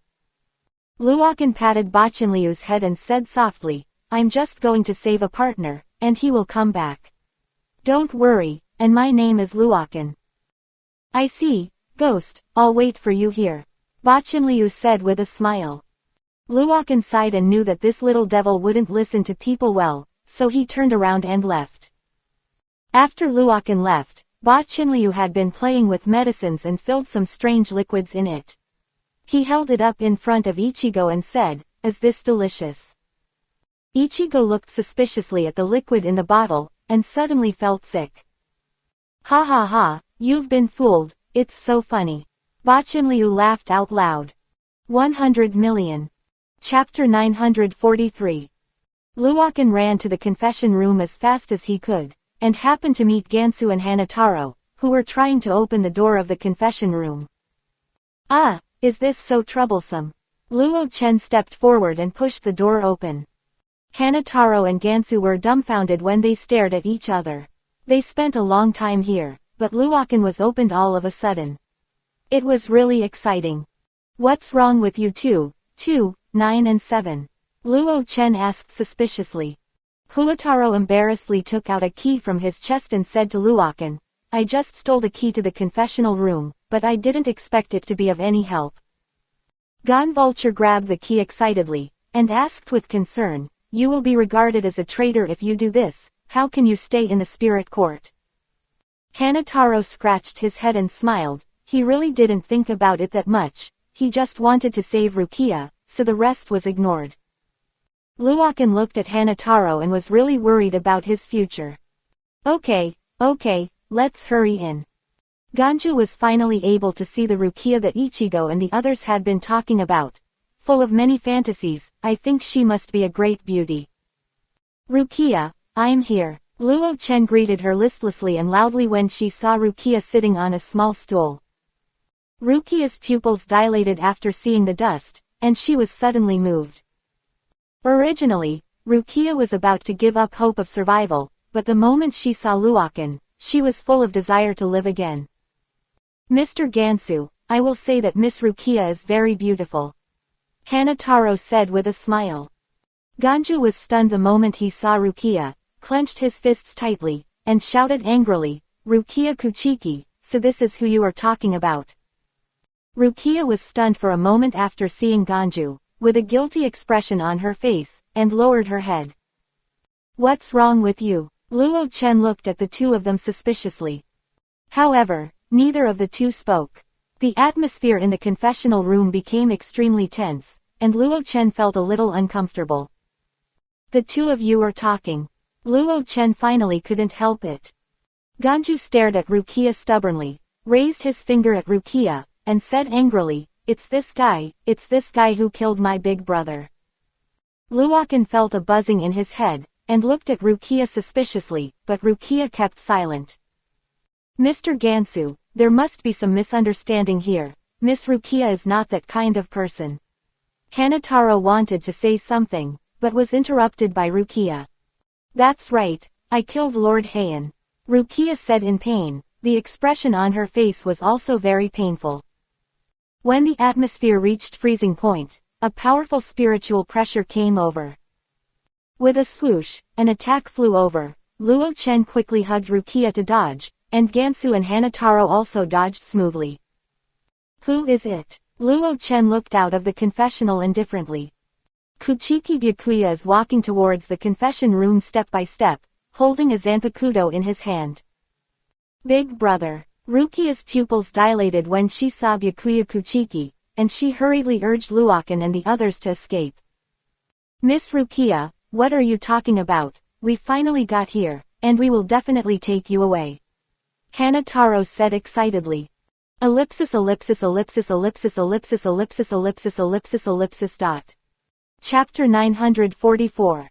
Speaker 1: Luokan patted Ba Qinliu's head and said softly, I'm just going to save a partner, and he will come back. Don't worry, and my name is Luokan. I see, Ghost, I'll wait for you here. Ba Qinliu said with a smile. Luokan sighed and knew that this little devil wouldn't listen to people well, so he turned around and left. After Luokan left, Ba Qinliu had been playing with medicines and filled some strange liquids in it. He held it up in front of Ichigo and said, Is this delicious? Ichigo looked suspiciously at the liquid in the bottle, and suddenly felt sick. Ha ha ha, you've been fooled, it's so funny. Ba Qinliu laughed out loud. 100 million. Chapter 943. Luokan ran to the confession room as fast as he could, and happened to meet Gansu and Hanataro, who were trying to open the door of the confession room. Ah, is this so troublesome? Luo Chen stepped forward and pushed the door open. Hanataro and Gansu were dumbfounded when they stared at each other. They spent a long time here, but Luokan was opened all of a sudden. It was really exciting. What's wrong with you two, 2, 9 and 7? Luo Chen asked suspiciously. Huataro embarrassedly took out a key from his chest and said to Luokan, I just stole the key to the confessional room, but I didn't expect it to be of any help. Gon Vulture grabbed the key excitedly, and asked with concern, You will be regarded as a traitor if you do this, how can you stay in the spirit court? Hanataro scratched his head and smiled, he really didn't think about it that much, he just wanted to save Rukia, so the rest was ignored. Luokan looked at Hanataro and was really worried about his future. Okay, let's hurry in. Ganju was finally able to see the Rukia that Ichigo and the others had been talking about. Full of many fantasies, I think she must be a great beauty. Rukia, I'm here. Luo Chen greeted her listlessly and loudly when she saw Rukia sitting on a small stool. Rukia's pupils dilated after seeing the dust, and she was suddenly moved. Originally, Rukia was about to give up hope of survival, but the moment she saw Luokan, she was full of desire to live again. Mr. Gansu, I will say that Miss Rukia is very beautiful. Hanataro said with a smile. Ganju was stunned the moment he saw Rukia, clenched his fists tightly, and shouted angrily, Rukia Kuchiki, so this is who you are talking about. Rukia was stunned for a moment after seeing Ganju, with a guilty expression on her face, and lowered her head. What's wrong with you? Luo Chen looked at the two of them suspiciously. However, neither of the two spoke. The atmosphere in the confessional room became extremely tense, and Luo Chen felt a little uncomfortable. The two of you are talking. Luo Chen finally couldn't help it. Ganju stared at Rukia stubbornly, raised his finger at Rukia, and said angrily, it's this guy who killed my big brother. Luokan felt a buzzing in his head, and looked at Rukia suspiciously, but Rukia kept silent. Mr. Gansu, there must be some misunderstanding here. Miss Rukia is not that kind of person. Hanataro wanted to say something, but was interrupted by Rukia. That's right, I killed Lord Heian. Rukia said in pain, the expression on her face was also very painful. When the atmosphere reached freezing point, a powerful spiritual pressure came over. With a swoosh, an attack flew over. Luo Chen quickly hugged Rukia to dodge, and Gansu and Hanataro also dodged smoothly. Who is it? Luo Chen looked out of the confessional indifferently. Kuchiki Byakuya is walking towards the confession room step by step, holding a Zanpakuto in his hand. Big brother. Rukia's pupils dilated when she saw Byakuya Kuchiki, and she hurriedly urged Luokan and the others to escape. Miss Rukia, what are you talking about? We finally got here, and we will definitely take you away. Hanataro said excitedly. Ellipsis ellipsis ellipsis ellipsis ellipsis ellipsis ellipsis ellipsis ellipsis dot. Chapter 944.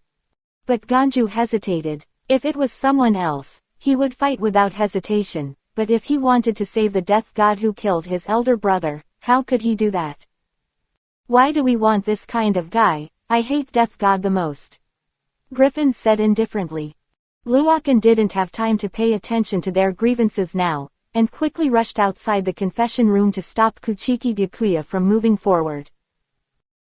Speaker 1: But Ganju hesitated. If it was someone else, he would fight without hesitation, but if he wanted to save the death god who killed his elder brother, how could he do that? Why do we want this kind of guy? I hate death god the most. Griffin said indifferently. Luokan didn't have time to pay attention to their grievances now, and quickly rushed outside the confession room to stop Kuchiki Byakuya from moving forward.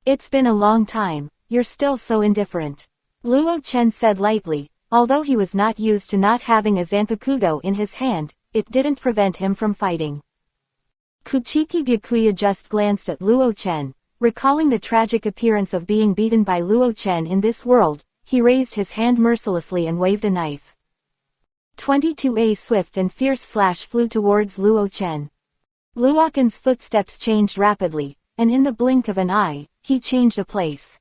Speaker 1: It's been a long time, you're still so indifferent. Luo Chen said lightly. Although he was not used to not having a zanpakudo in his hand, it didn't prevent him from fighting. Kuchiki Byakuya just glanced at Luo Chen, recalling the tragic appearance of being beaten by Luo Chen in this world. He raised his hand mercilessly and waved a knife. 22A swift and fierce slash flew towards Luo Chen. Luokan's footsteps changed rapidly, and in the blink of an eye, he changed a place.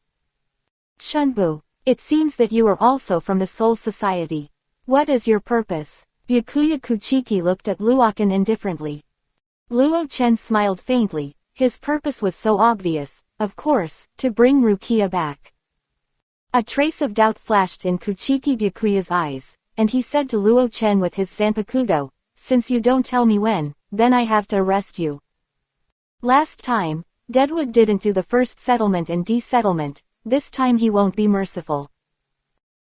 Speaker 1: Shunbu, it seems that you are also from the Soul Society. What is your purpose? Byakuya Kuchiki looked at Luokan indifferently. Luo Chen smiled faintly. His purpose was so obvious, of course, to bring Rukia back. A trace of doubt flashed in Kuchiki Byakuya's eyes, and he said to Luo Chen with his zanpakudo, since you don't tell me when, then I have to arrest you. Last time, Deadwood didn't do the first settlement and de-settlement, this time he won't be merciful.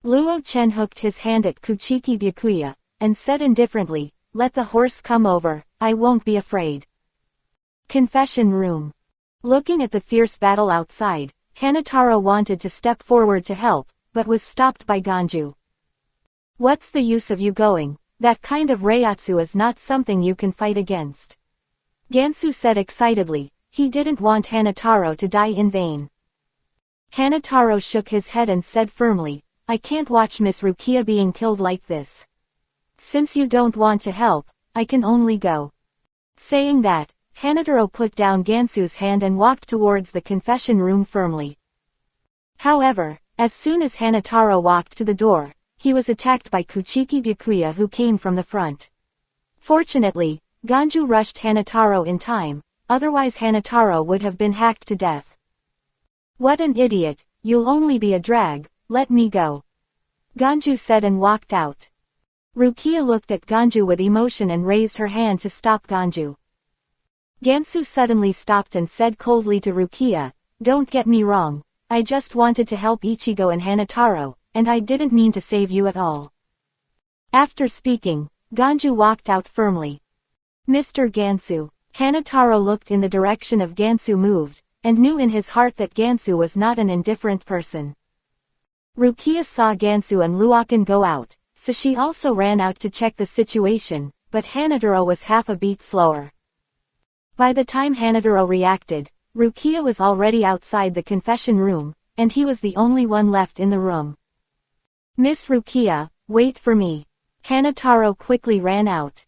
Speaker 1: Luo Chen hooked his hand at Kuchiki Byakuya, and said indifferently, let the horse come over, I won't be afraid. Confession room. Looking at the fierce battle outside, Hanataro wanted to step forward to help, but was stopped by Ganju. What's the use of you going? That kind of reiatsu is not something you can fight against. Gansu said excitedly. He didn't want Hanataro to die in vain. Hanataro shook his head and said firmly, I can't watch Miss Rukia being killed like this. Since you don't want to help, I can only go. Saying that, Hanataro put down Gansu's hand and walked towards the confession room firmly. However, as soon as Hanataro walked to the door, he was attacked by Kuchiki Byakuya who came from the front. Fortunately, Ganju rushed Hanataro in time, otherwise Hanataro would have been hacked to death. What an idiot, you'll only be a drag, let me go. Ganju said and walked out. Rukia looked at Ganju with emotion and raised her hand to stop Ganju. Gansu suddenly stopped and said coldly to Rukia, don't get me wrong, I just wanted to help Ichigo and Hanataro, and I didn't mean to save you at all. After speaking, Ganju walked out firmly. Mr. Gansu. Hanataro looked in the direction of Gansu moved, and knew in his heart that Gansu was not an indifferent person. Rukia saw Gansu and Luokan go out, so she also ran out to check the situation, but Hanataro was half a beat slower. By the time Hanataro reacted, Rukia was already outside the confession room, and he was the only one left in the room. Miss Rukia, wait for me. Hanataro quickly ran out.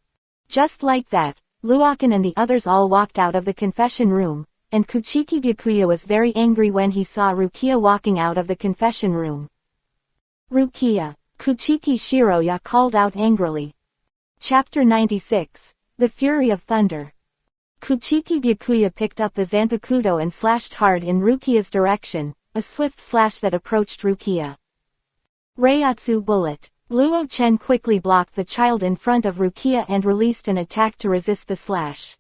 Speaker 1: Just like that, Luokan and the others all walked out of the confession room, and Kuchiki Byakuya was very angry when he saw Rukia walking out of the confession room. Rukia, Kuchiki Shiroya called out angrily. Chapter 96, The Fury of Thunder. Kuchiki Byakuya picked up the zanpakudo and slashed hard in Rukia's direction, a swift slash that approached Rukia. Reiatsu bullet. Luo Chen quickly blocked the child in front of Rukia and released an attack to resist the slash.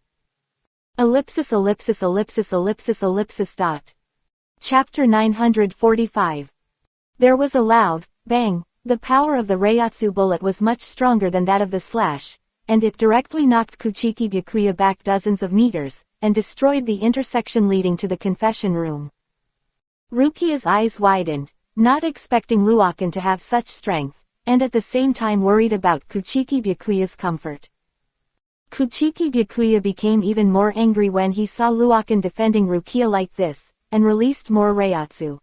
Speaker 1: Ellipsis ellipsis ellipsis ellipsis ellipsis dot. Chapter 945. There was a loud bang. The power of the Reiatsu bullet was much stronger than that of the slash, and it directly knocked Kuchiki Byakuya back dozens of meters, and destroyed the intersection leading to the confession room. Rukia's eyes widened, not expecting Luokan to have such strength, and at the same time worried about Kuchiki Byakuya's comfort. Kuchiki Byakuya became even more angry when he saw Luokan defending Rukia like this, and released more Reiatsu.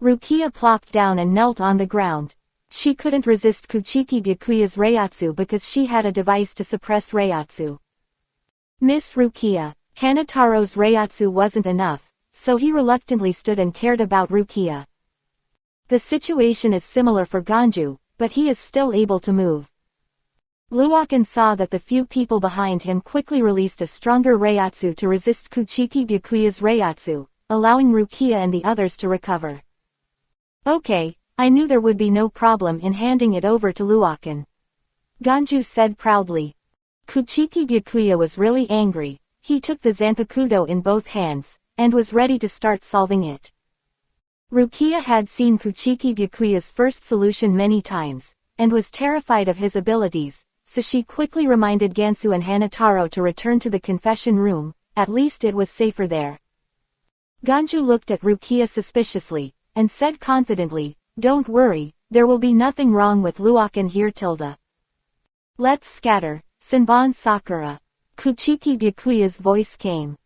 Speaker 1: Rukia plopped down and knelt on the ground. She couldn't resist Kuchiki Byakuya's Reiatsu because she had a device to suppress Reiatsu. Miss Rukia, Hanataro's Reiatsu wasn't enough, so he reluctantly stood and cared about Rukia. The situation is similar for Ganju, but he is still able to move. Luokan saw that the few people behind him quickly released a stronger Reiatsu to resist Kuchiki Byakuya's Reiatsu, allowing Rukia and the others to recover. Okay, I knew there would be no problem in handing it over to Luokan. Ganju said proudly. Kuchiki Byakuya was really angry. He took the Zanpakudo in both hands, and was ready to start solving it. Rukia had seen Kuchiki Byakuya's first solution many times, and was terrified of his abilities, so she quickly reminded Gansu and Hanataro to return to the confession room, at least it was safer there. Ganju looked at Rukia suspiciously, and said confidently, "Don't worry, there will be nothing wrong with Luokan here tilde. Let's scatter, Senbon Sakura." Kuchiki Byakuya's voice came.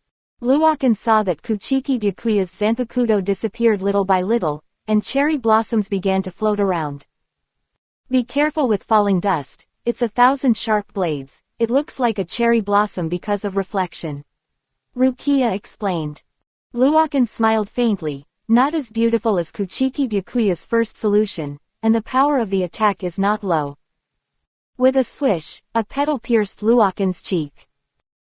Speaker 1: Luokan saw that Kuchiki Byakuya's Zanpakudo disappeared little by little, and cherry blossoms began to float around. "Be careful with falling dust, it's 1,000 sharp blades, it looks like a cherry blossom because of reflection," Rukia explained. Luokan smiled faintly, not as beautiful as Kuchiki Byakuya's first solution, and the power of the attack is not low. With a swish, a petal pierced Luokan's cheek.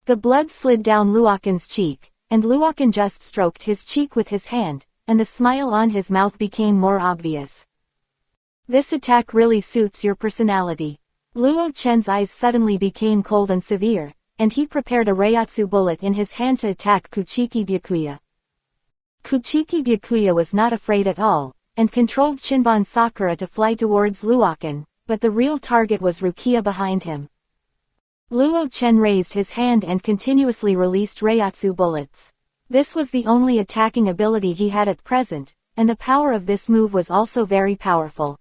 Speaker 1: The blood slid down Luokan's cheek, and Luokan just stroked his cheek with his hand, and the smile on his mouth became more obvious. "This attack really suits your personality." Luo Chen's eyes suddenly became cold and severe, and he prepared a Reiatsu bullet in his hand to attack Kuchiki Byakuya. Kuchiki Byakuya was not afraid at all, and controlled Shinbon Sakura to fly towards Luokan, but the real target was Rukia behind him. Luo Chen raised his hand and continuously released Reiatsu bullets. This was the only attacking ability he had at present, and the power of this move was also very powerful.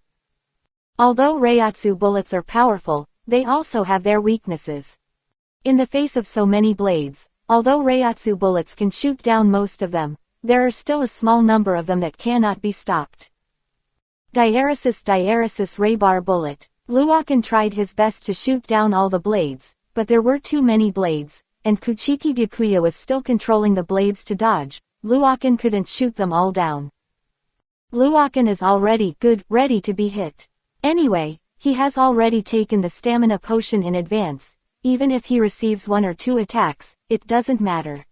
Speaker 1: Although Reiatsu bullets are powerful, they also have their weaknesses. In the face of so many blades, although Reiatsu bullets can shoot down most of them, there are still a small number of them that cannot be stopped. Diaresis Raybar bullet. Luokan tried his best to shoot down all the blades, but there were too many blades, and Kuchiki Byakuya was still controlling the blades to dodge. Luokan couldn't shoot them all down. Luokan is already good, ready to be hit. Anyway, he has already taken the stamina potion in advance. Even if he receives 1 or 2 attacks, it doesn't matter.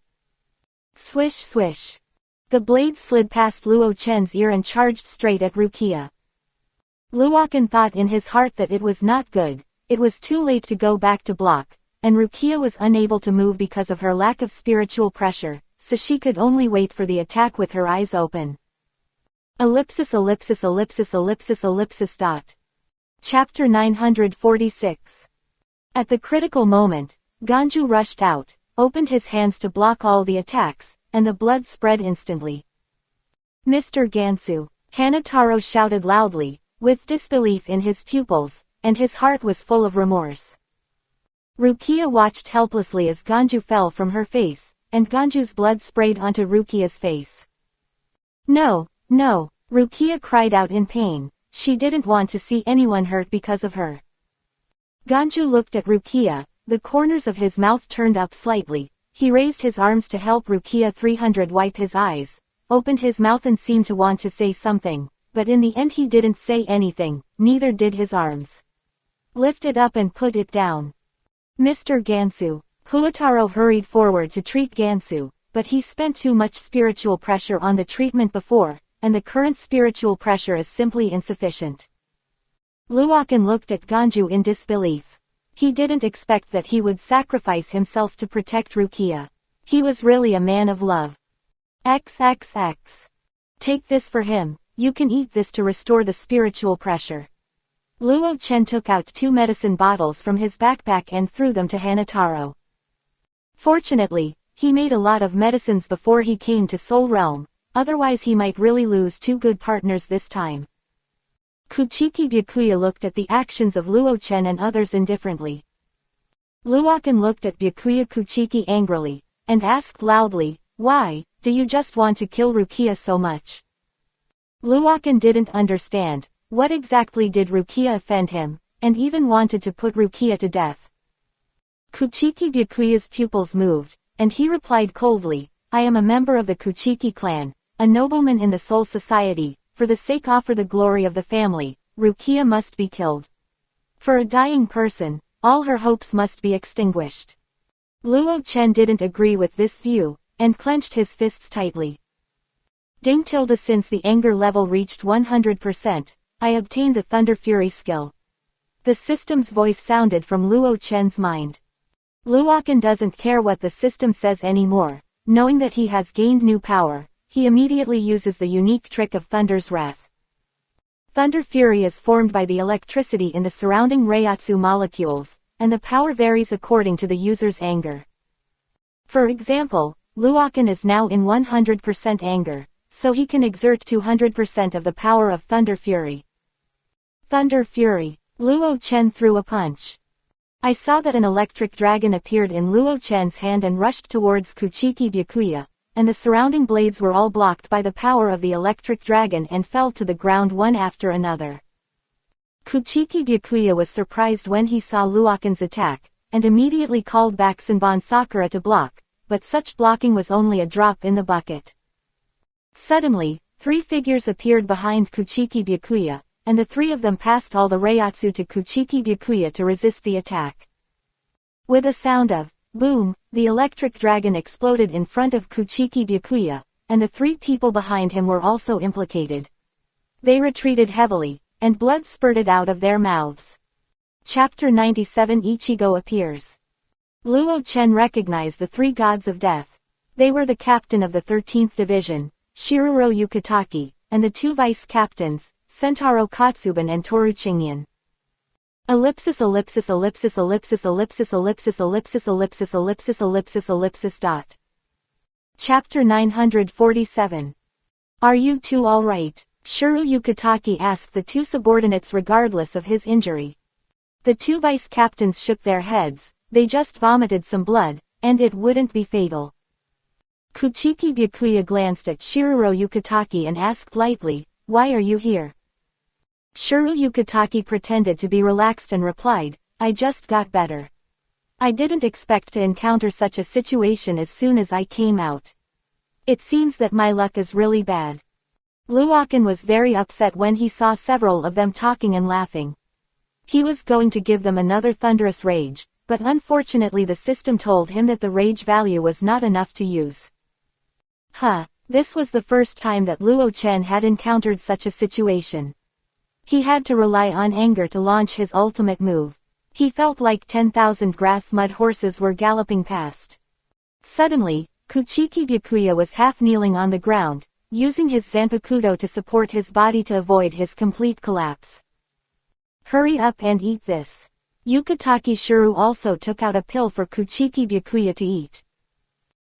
Speaker 1: Swish swish. The blade slid past Luo Chen's ear and charged straight at Rukia. Luokan thought in his heart that it was not good. It was too late to go back to block, and Rukia was unable to move because of her lack of spiritual pressure, so she could only wait for the attack with her eyes open. Ellipsis ellipsis ellipsis ellipsis ellipsis dot. Chapter 946. At the critical moment, Ganju rushed out, opened his hands to block all the attacks, and the blood spread instantly. "Mr. Gansu!" Hanataro shouted loudly, with disbelief in his pupils, and his heart was full of remorse. Rukia watched helplessly as Ganju fell from her face, and Ganju's blood sprayed onto Rukia's face. "No, no!" Rukia cried out in pain. She didn't want to see anyone hurt because of her. Ganju looked at Rukia, the corners of his mouth turned up slightly. He raised his arms to help Rukia 300 wipe his eyes, opened his mouth and seemed to want to say something, but in the end he didn't say anything, neither did his arms. "Lift it up and put it down." "Mr. Gansu." Huataro hurried forward to treat Gansu, but he spent too much spiritual pressure on the treatment before, and the current spiritual pressure is simply insufficient. Luokan looked at Ganju in disbelief. He didn't expect that he would sacrifice himself to protect Rukia. He was really a man of love. XXX. Take this for him, you can eat this to restore the spiritual pressure. Luo Chen took out 2 medicine bottles from his backpack and threw them to Hanataro. Fortunately, he made a lot of medicines before he came to Soul Realm, otherwise he might really lose 2 good partners this time. Kuchiki Byakuya looked at the actions of Luo Chen and others indifferently. Luokan looked at Byakuya Kuchiki angrily, and asked loudly, "Why, do you just want to kill Rukia so much?" Luokan didn't understand, what exactly did Rukia offend him, and even wanted to put Rukia to death. Kuchiki Byakuya's pupils moved, and he replied coldly, "I am a member of the Kuchiki clan, a nobleman in the Soul Society. For the sake offer the glory of the family, Rukia must be killed. For a dying person, All her hopes must be extinguished. Luo Chen didn't agree with this view, and clenched his fists tightly. Ding tilde since the anger level reached 100%, I obtained the Thunder Fury skill. The system's voice sounded from Luo Chen's mind. Luokan doesn't care what the system says anymore. Knowing that he has gained new power, he immediately uses the unique trick of Thunder's Wrath. Thunder Fury is formed by the electricity in the surrounding Reiatsu molecules, and the power varies according to the user's anger. For example, Luokan is now in 100% anger, so he can exert 200% of the power of Thunder Fury. Thunder Fury. Luo Chen threw a punch. I saw that an electric dragon appeared in Luo Chen's hand and rushed towards Kuchiki Byakuya, and the surrounding blades were all blocked by the power of the electric dragon and fell to the ground one after another. Kuchiki Byakuya was surprised when he saw Luokan's attack, and immediately called back Senbon Sakura to block, but such blocking was only a drop in the bucket. Suddenly, 3 figures appeared behind Kuchiki Byakuya, and the 3 of them passed all the Reiatsu to Kuchiki Byakuya to resist the attack. With a sound of boom, the electric dragon exploded in front of Kuchiki Byakuya, and the 3 people behind him were also implicated. They retreated heavily, and blood spurted out of their mouths. Chapter 97 Ichigo appears. Luo Chen recognized the 3 gods of death. They were the captain of the 13th Division, Shiruro Yukitaki, and the 2 vice-captains, Sentaro Katsuban and Toru Chingyan. Ellipsis ellipsis ellipsis ellipsis ellipsis ellipsis ellipsis ellipsis ellipsis ellipsis ellipsis dot. Chapter 947. Are you two all right? Shiruro Yukitaki asked the 2 subordinates regardless of his injury. The 2 vice-captains shook their heads. They just vomited some blood, and it wouldn't be fatal. Kuchiki Byakuya glanced at Shiruro Yukitaki and asked lightly, "Why are you here?" Shiruro Yukitaki pretended to be relaxed and replied, "I just got better. I didn't expect to encounter such a situation as soon as I came out. It seems that my luck is really bad." Luokan was very upset when he saw several of them talking and laughing. He was going to give them another thunderous rage, but unfortunately the system told him that the rage value was not enough to use. This was the first time that Luo Chen had encountered such a situation. He had to rely on anger to launch his ultimate move. He felt like 10,000 grass mud horses were galloping past. Suddenly, Kuchiki Byakuya was half kneeling on the ground, using his Zanpakuto to support his body to avoid his complete collapse. "Hurry up and eat this." Yukitaki Shuru also took out a pill for Kuchiki Byakuya to eat.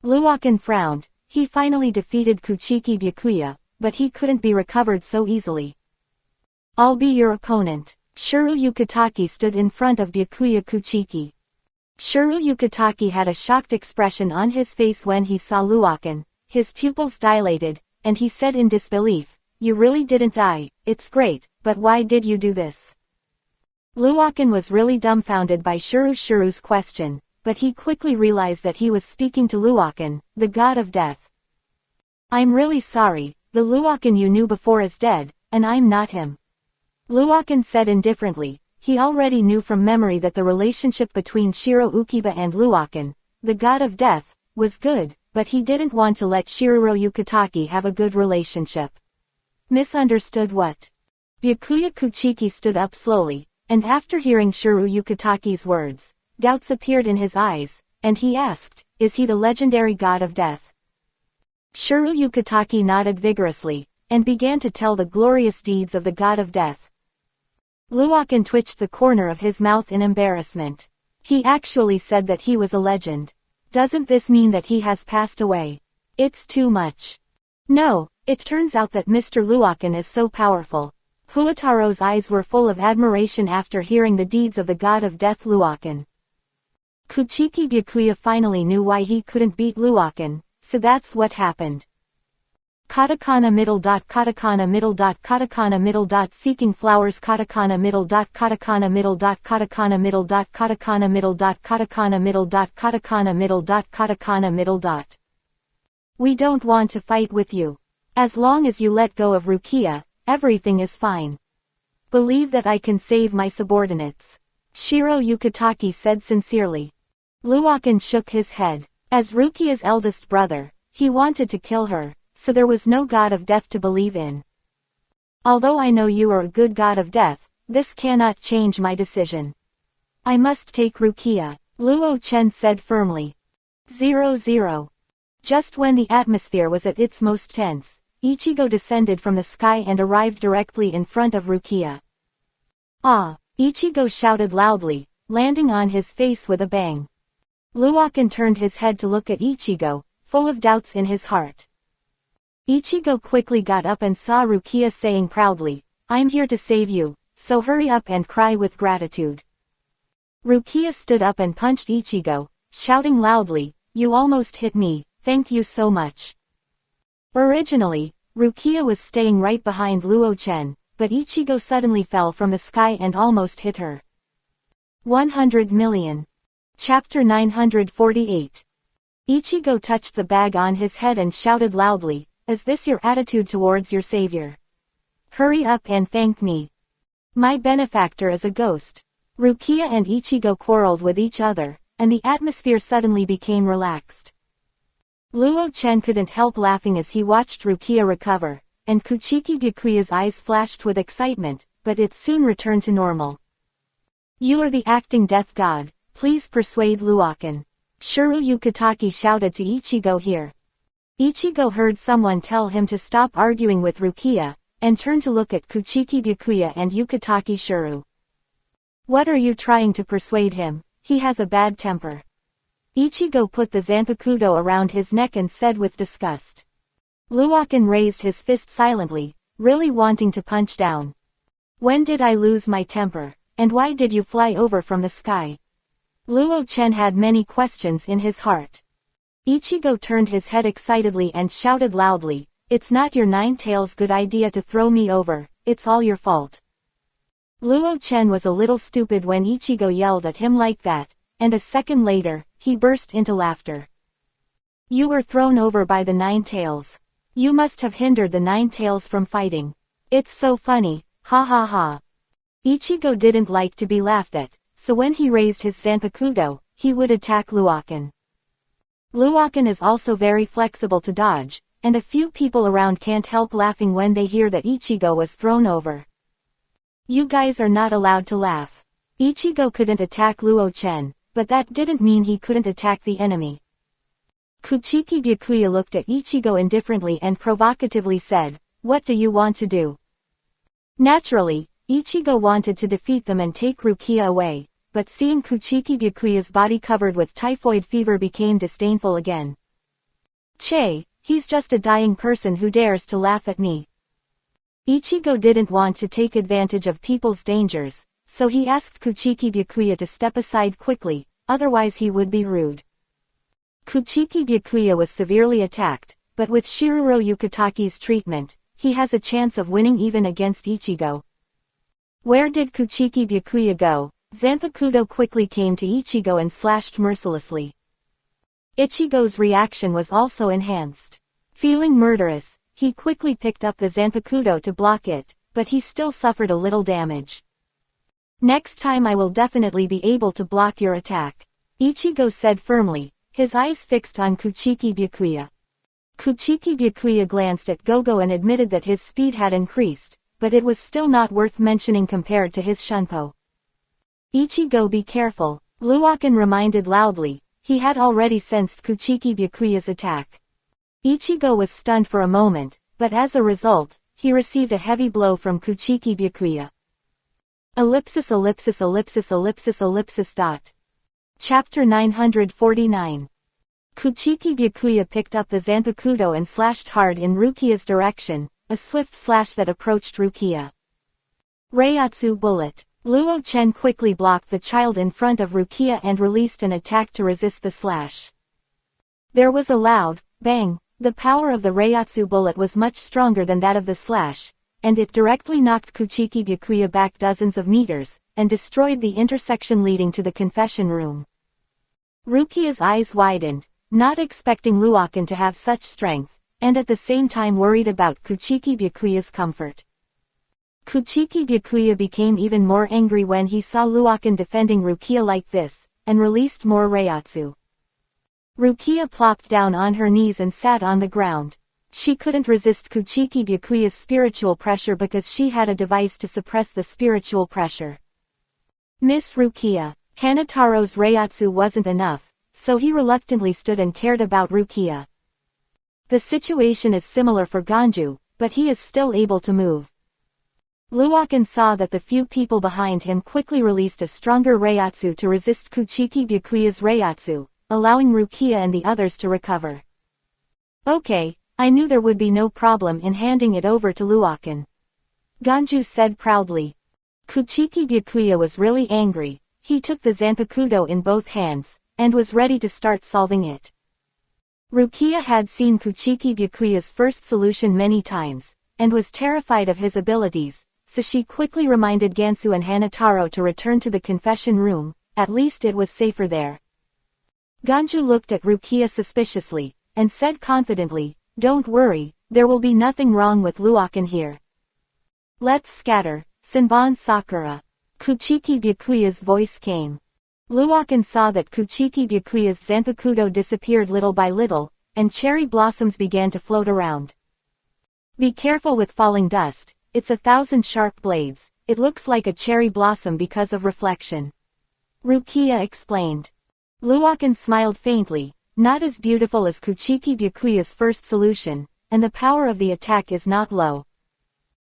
Speaker 1: Luokan frowned. He finally defeated Kuchiki Byakuya, but he couldn't be recovered so easily. "I'll be your opponent." Shuru Yukitaki stood in front of Byakuya Kuchiki. Shuru Yukitaki had a shocked expression on his face when he saw Luokan. His pupils dilated, and he said in disbelief, "You really didn't die. It's great, but why did you do this?" Luokan was really dumbfounded by Shuru's question, but he quickly realized that he was speaking to Luokan, the god of death. "I'm really sorry, the Luokan you knew before is dead, and I'm not him." Luokan said indifferently. He already knew from memory that the relationship between Shiro Ukiba and Luokan, the god of death, was good, but he didn't want to let Shiruro Yukitaki have a good relationship. Misunderstood what? Byakuya Kuchiki stood up slowly, and after hearing Shiruro Yukitaki's words, doubts appeared in his eyes, and he asked, "Is he the legendary god of death?" Shiruro Yukitaki nodded vigorously, and began to tell the glorious deeds of the god of death. Luokan twitched the corner of his mouth in embarrassment. He actually said that he was a legend. Doesn't this mean that he has passed away? It's too much. No, it turns out that Mr. Luokan is so powerful. Huataro's eyes were full of admiration after hearing the deeds of the god of death Luokan. Kuchiki Byakuya finally knew why he couldn't beat Luokan, so that's what happened. Katakana middle dot katakana middle dot katakana middle dot seeking flowers katakana middle dot katakana middle dot katakana middle dot katakana middle dot katakana middle dot katakana middle dot katakana middle dot. We don't want to fight with you. As long as you let go of Rukia, everything is fine. Believe that I can save my subordinates. Shiro Yukitake said sincerely. Luokan shook his head. As Rukia's eldest brother, he wanted to kill her, so there was no god of death to believe in. Although I know you are a good god of death, this cannot change my decision. I must take Rukia, Luo Chen said firmly. 0-0. Just when the atmosphere was at its most tense, Ichigo descended from the sky and arrived directly in front of Rukia. Ah! Ichigo shouted loudly, landing on his face with a bang. Luokan turned his head to look at Ichigo, full of doubts in his heart. Ichigo quickly got up and saw Rukia saying proudly, I'm here to save you, so hurry up and cry with gratitude. Rukia stood up and punched Ichigo, shouting loudly, you almost hit me, thank you so much. Originally, Rukia was staying right behind Luo Chen, but Ichigo suddenly fell from the sky and almost hit her. 100 million. Chapter 948. Ichigo touched the bag on his head and shouted loudly, is this your attitude towards your savior? Hurry up and thank me. My benefactor is a ghost. Rukia and Ichigo quarreled with each other, and the atmosphere suddenly became relaxed. Luo Chen couldn't help laughing as he watched Rukia recover, and Kuchiki Byakuya's eyes flashed with excitement, but it soon returned to normal. You are the acting death god, please persuade Luokan. Shiro Yukitake shouted to Ichigo here. Ichigo heard someone tell him to stop arguing with Rukia, and turned to look at Kuchiki Byakuya and Yukitake Shiro. What are you trying to persuade him? He has a bad temper. Ichigo put the zanpakuto around his neck and said with disgust. Luokan raised his fist silently, really wanting to punch down. When did I lose my temper, and why did you fly over from the sky? Luo Chen had many questions in his heart. Ichigo turned his head excitedly and shouted loudly, it's not your nine tails good idea to throw me over, it's all your fault. Luo Chen was a little stupid when Ichigo yelled at him like that, and a second later, he burst into laughter. You were thrown over by the nine tails. You must have hindered the nine tails from fighting. It's so funny, ha ha ha. Ichigo didn't like to be laughed at, so when he raised his zanpakuto, he would attack Luokan. Luokan is also very flexible to dodge, and a few people around can't help laughing when they hear that Ichigo was thrown over. You guys are not allowed to laugh. Ichigo couldn't attack Luo Chen, but that didn't mean he couldn't attack the enemy. Kuchiki Byakuya looked at Ichigo indifferently and provocatively said, what do you want to do? Naturally, Ichigo wanted to defeat them and take Rukia away, but seeing Kuchiki Byakuya's body covered with typhoid fever became disdainful again. Che, he's just a dying person who dares to laugh at me. Ichigo didn't want to take advantage of people's dangers, so he asked Kuchiki Byakuya to step aside quickly, otherwise he would be rude. Kuchiki Byakuya was severely attacked, but with Shiruro Yukitake's treatment, he has a chance of winning even against Ichigo. Where did Kuchiki Byakuya go? Zanpakuto quickly came to Ichigo and slashed mercilessly. Ichigo's reaction was also enhanced. Feeling murderous, he quickly picked up the zanpakuto to block it, but he still suffered a little damage. Next time I will definitely be able to block your attack, Ichigo said firmly, his eyes fixed on Kuchiki Byakuya. Kuchiki Byakuya glanced at Gogo and admitted that his speed had increased, but it was still not worth mentioning compared to his shunpo. Ichigo, be careful, Luokan reminded loudly. He had already sensed Kuchiki Byakuya's attack. Ichigo was stunned for a moment, but as a result, he received a heavy blow from Kuchiki Byakuya. Ellipsis ellipsis ellipsis ellipsis ellipsis dot. Chapter 949. Kuchiki Byakuya picked up the zanpakuto and slashed hard in Rukia's direction, a swift slash that approached Rukia. Reiatsu bullet. Luo Chen quickly blocked the child in front of Rukia and released an attack to resist the slash. There was a loud bang. The power of the Reiatsu bullet was much stronger than that of the slash, and it directly knocked Kuchiki Byakuya back dozens of meters, and destroyed the intersection leading to the confession room. Rukia's eyes widened, not expecting Luokan to have such strength, and at the same time worried about Kuchiki Byakuya's comfort. Kuchiki Byakuya became even more angry when he saw Luokan defending Rukia like this, and released more Reiatsu. Rukia plopped down on her knees and sat on the ground. She couldn't resist Kuchiki Byakuya's spiritual pressure because she had a device to suppress the spiritual pressure. Miss Rukia, Hanataro's Reiatsu wasn't enough, so he reluctantly stood and cared about Rukia. The situation is similar for Ganju, but he is still able to move. Luokan saw that the few people behind him quickly released a stronger Reiatsu to resist Kuchiki Byakuya's Reiatsu, allowing Rukia and the others to recover. Okay, I knew there would be no problem in handing it over to Luokan. Ganju said proudly. Kuchiki Byakuya was really angry. He took the Zanpakuto in both hands, and was ready to start solving it. Rukia had seen Kuchiki Byakuya's first solution many times, and was terrified of his abilities, so she quickly reminded Gansu and Hanataro to return to the confession room, at least it was safer there. Ganju looked at Rukia suspiciously, and said confidently, "Don't worry, there will be nothing wrong with Luokan here. Let's scatter, Senbon Sakura." Kuchiki Byakuya's voice came. Luokan saw that Kuchiki Byakuya's Zanpakuto disappeared little by little, and cherry blossoms began to float around. "Be careful with falling dust, it's 1,000 sharp blades, it looks like a cherry blossom because of reflection," Rukia explained. Luokan smiled faintly, not as beautiful as Kuchiki Byakuya's first solution, and the power of the attack is not low.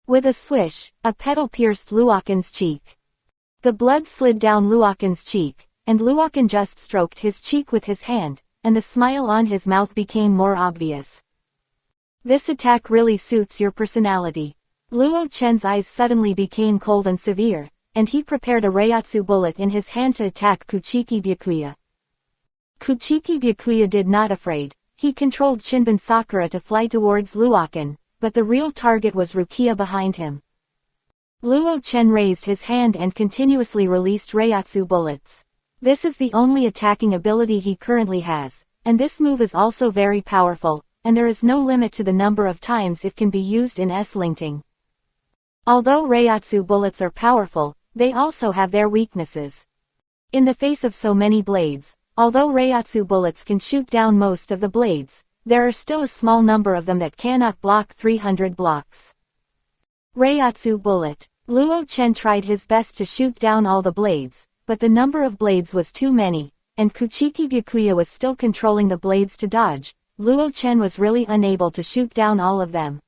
Speaker 1: With a swish, a petal pierced Luokan's cheek. The blood slid down Luokan's cheek, and Luokan just stroked his cheek with his hand, and the smile on his mouth became more obvious. "This attack really suits your personality." Luo Chen's eyes suddenly became cold and severe, and he prepared a Reiatsu bullet in his hand to attack Kuchiki Byakuya. Kuchiki Byakuya did not afraid. He controlled Shinbon Sakura to fly towards Luokan, but the real target was Rukia behind him. Luo Chen raised his hand and continuously released Reiatsu bullets. This is the only attacking ability he currently has, and this move is also very powerful, and there is no limit to the number of times it can be used in S-linking. Although Reiatsu bullets are powerful, they also have their weaknesses. In the face of so many blades, although Reiatsu bullets can shoot down most of the blades, there are still a small number of them that cannot block 300 blocks. Reiatsu bullet. Luo Chen tried his best to shoot down all the blades, but the number of blades was too many, and Kuchiki Byakuya was still controlling the blades to dodge. Luo Chen was really unable to shoot down all of them.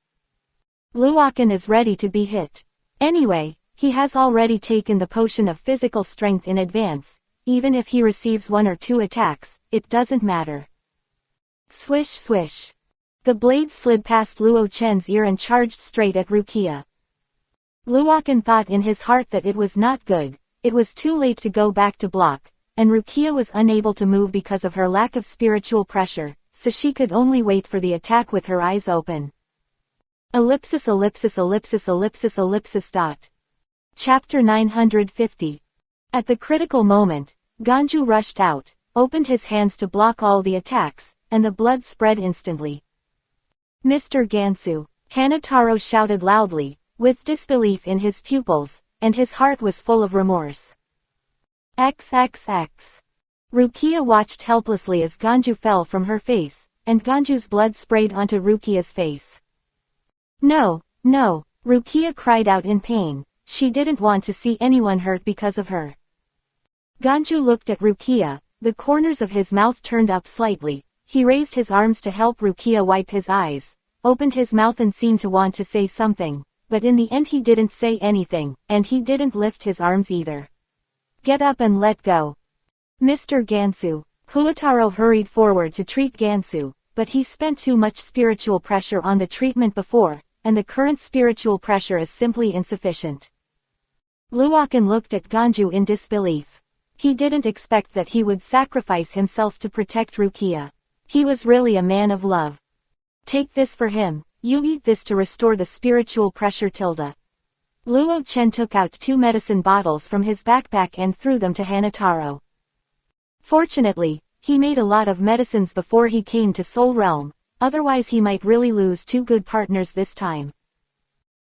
Speaker 1: Luokan is ready to be hit. Anyway, he has already taken the potion of physical strength in advance. Even if he receives 1 or 2 attacks, it doesn't matter. Swish swish. The blade slid past Luo Chen's ear and charged straight at Rukia. Luokan thought in his heart that it was not good. It was too late to go back to block, and Rukia was unable to move because of her lack of spiritual pressure, so she could only wait for the attack with her eyes open. Ellipsis ellipsis ellipsis ellipsis ellipsis dot. Chapter 950. At the critical moment, Ganju rushed out, opened his hands to block all the attacks, and the blood spread instantly. "Mr. Gansu," Hanataro shouted loudly, with disbelief in his pupils, and his heart was full of remorse. XXX. Rukia watched helplessly as Ganju fell from her face, and Ganju's blood sprayed onto Rukia's face. "No, no," Rukia cried out in pain. She didn't want to see anyone hurt because of her. Ganju looked at Rukia, the corners of his mouth turned up slightly. He raised his arms to help Rukia wipe his eyes, opened his mouth and seemed to want to say something, but in the end he didn't say anything, and he didn't lift his arms either. "Get up and let go. Mr. Gansu." Huataro hurried forward to treat Gansu, but he spent too much spiritual pressure on the treatment before, and the current spiritual pressure is simply insufficient. Luokan looked at Ganju in disbelief. He didn't expect that he would sacrifice himself to protect Rukia. He was really a man of love. "Take this for him, you eat this to restore the spiritual pressure tilde." Luo Chen took out 2 medicine bottles from his backpack and threw them to Hanataro. Fortunately, he made a lot of medicines before he came to Soul Realm, otherwise he might really lose 2 good partners this time.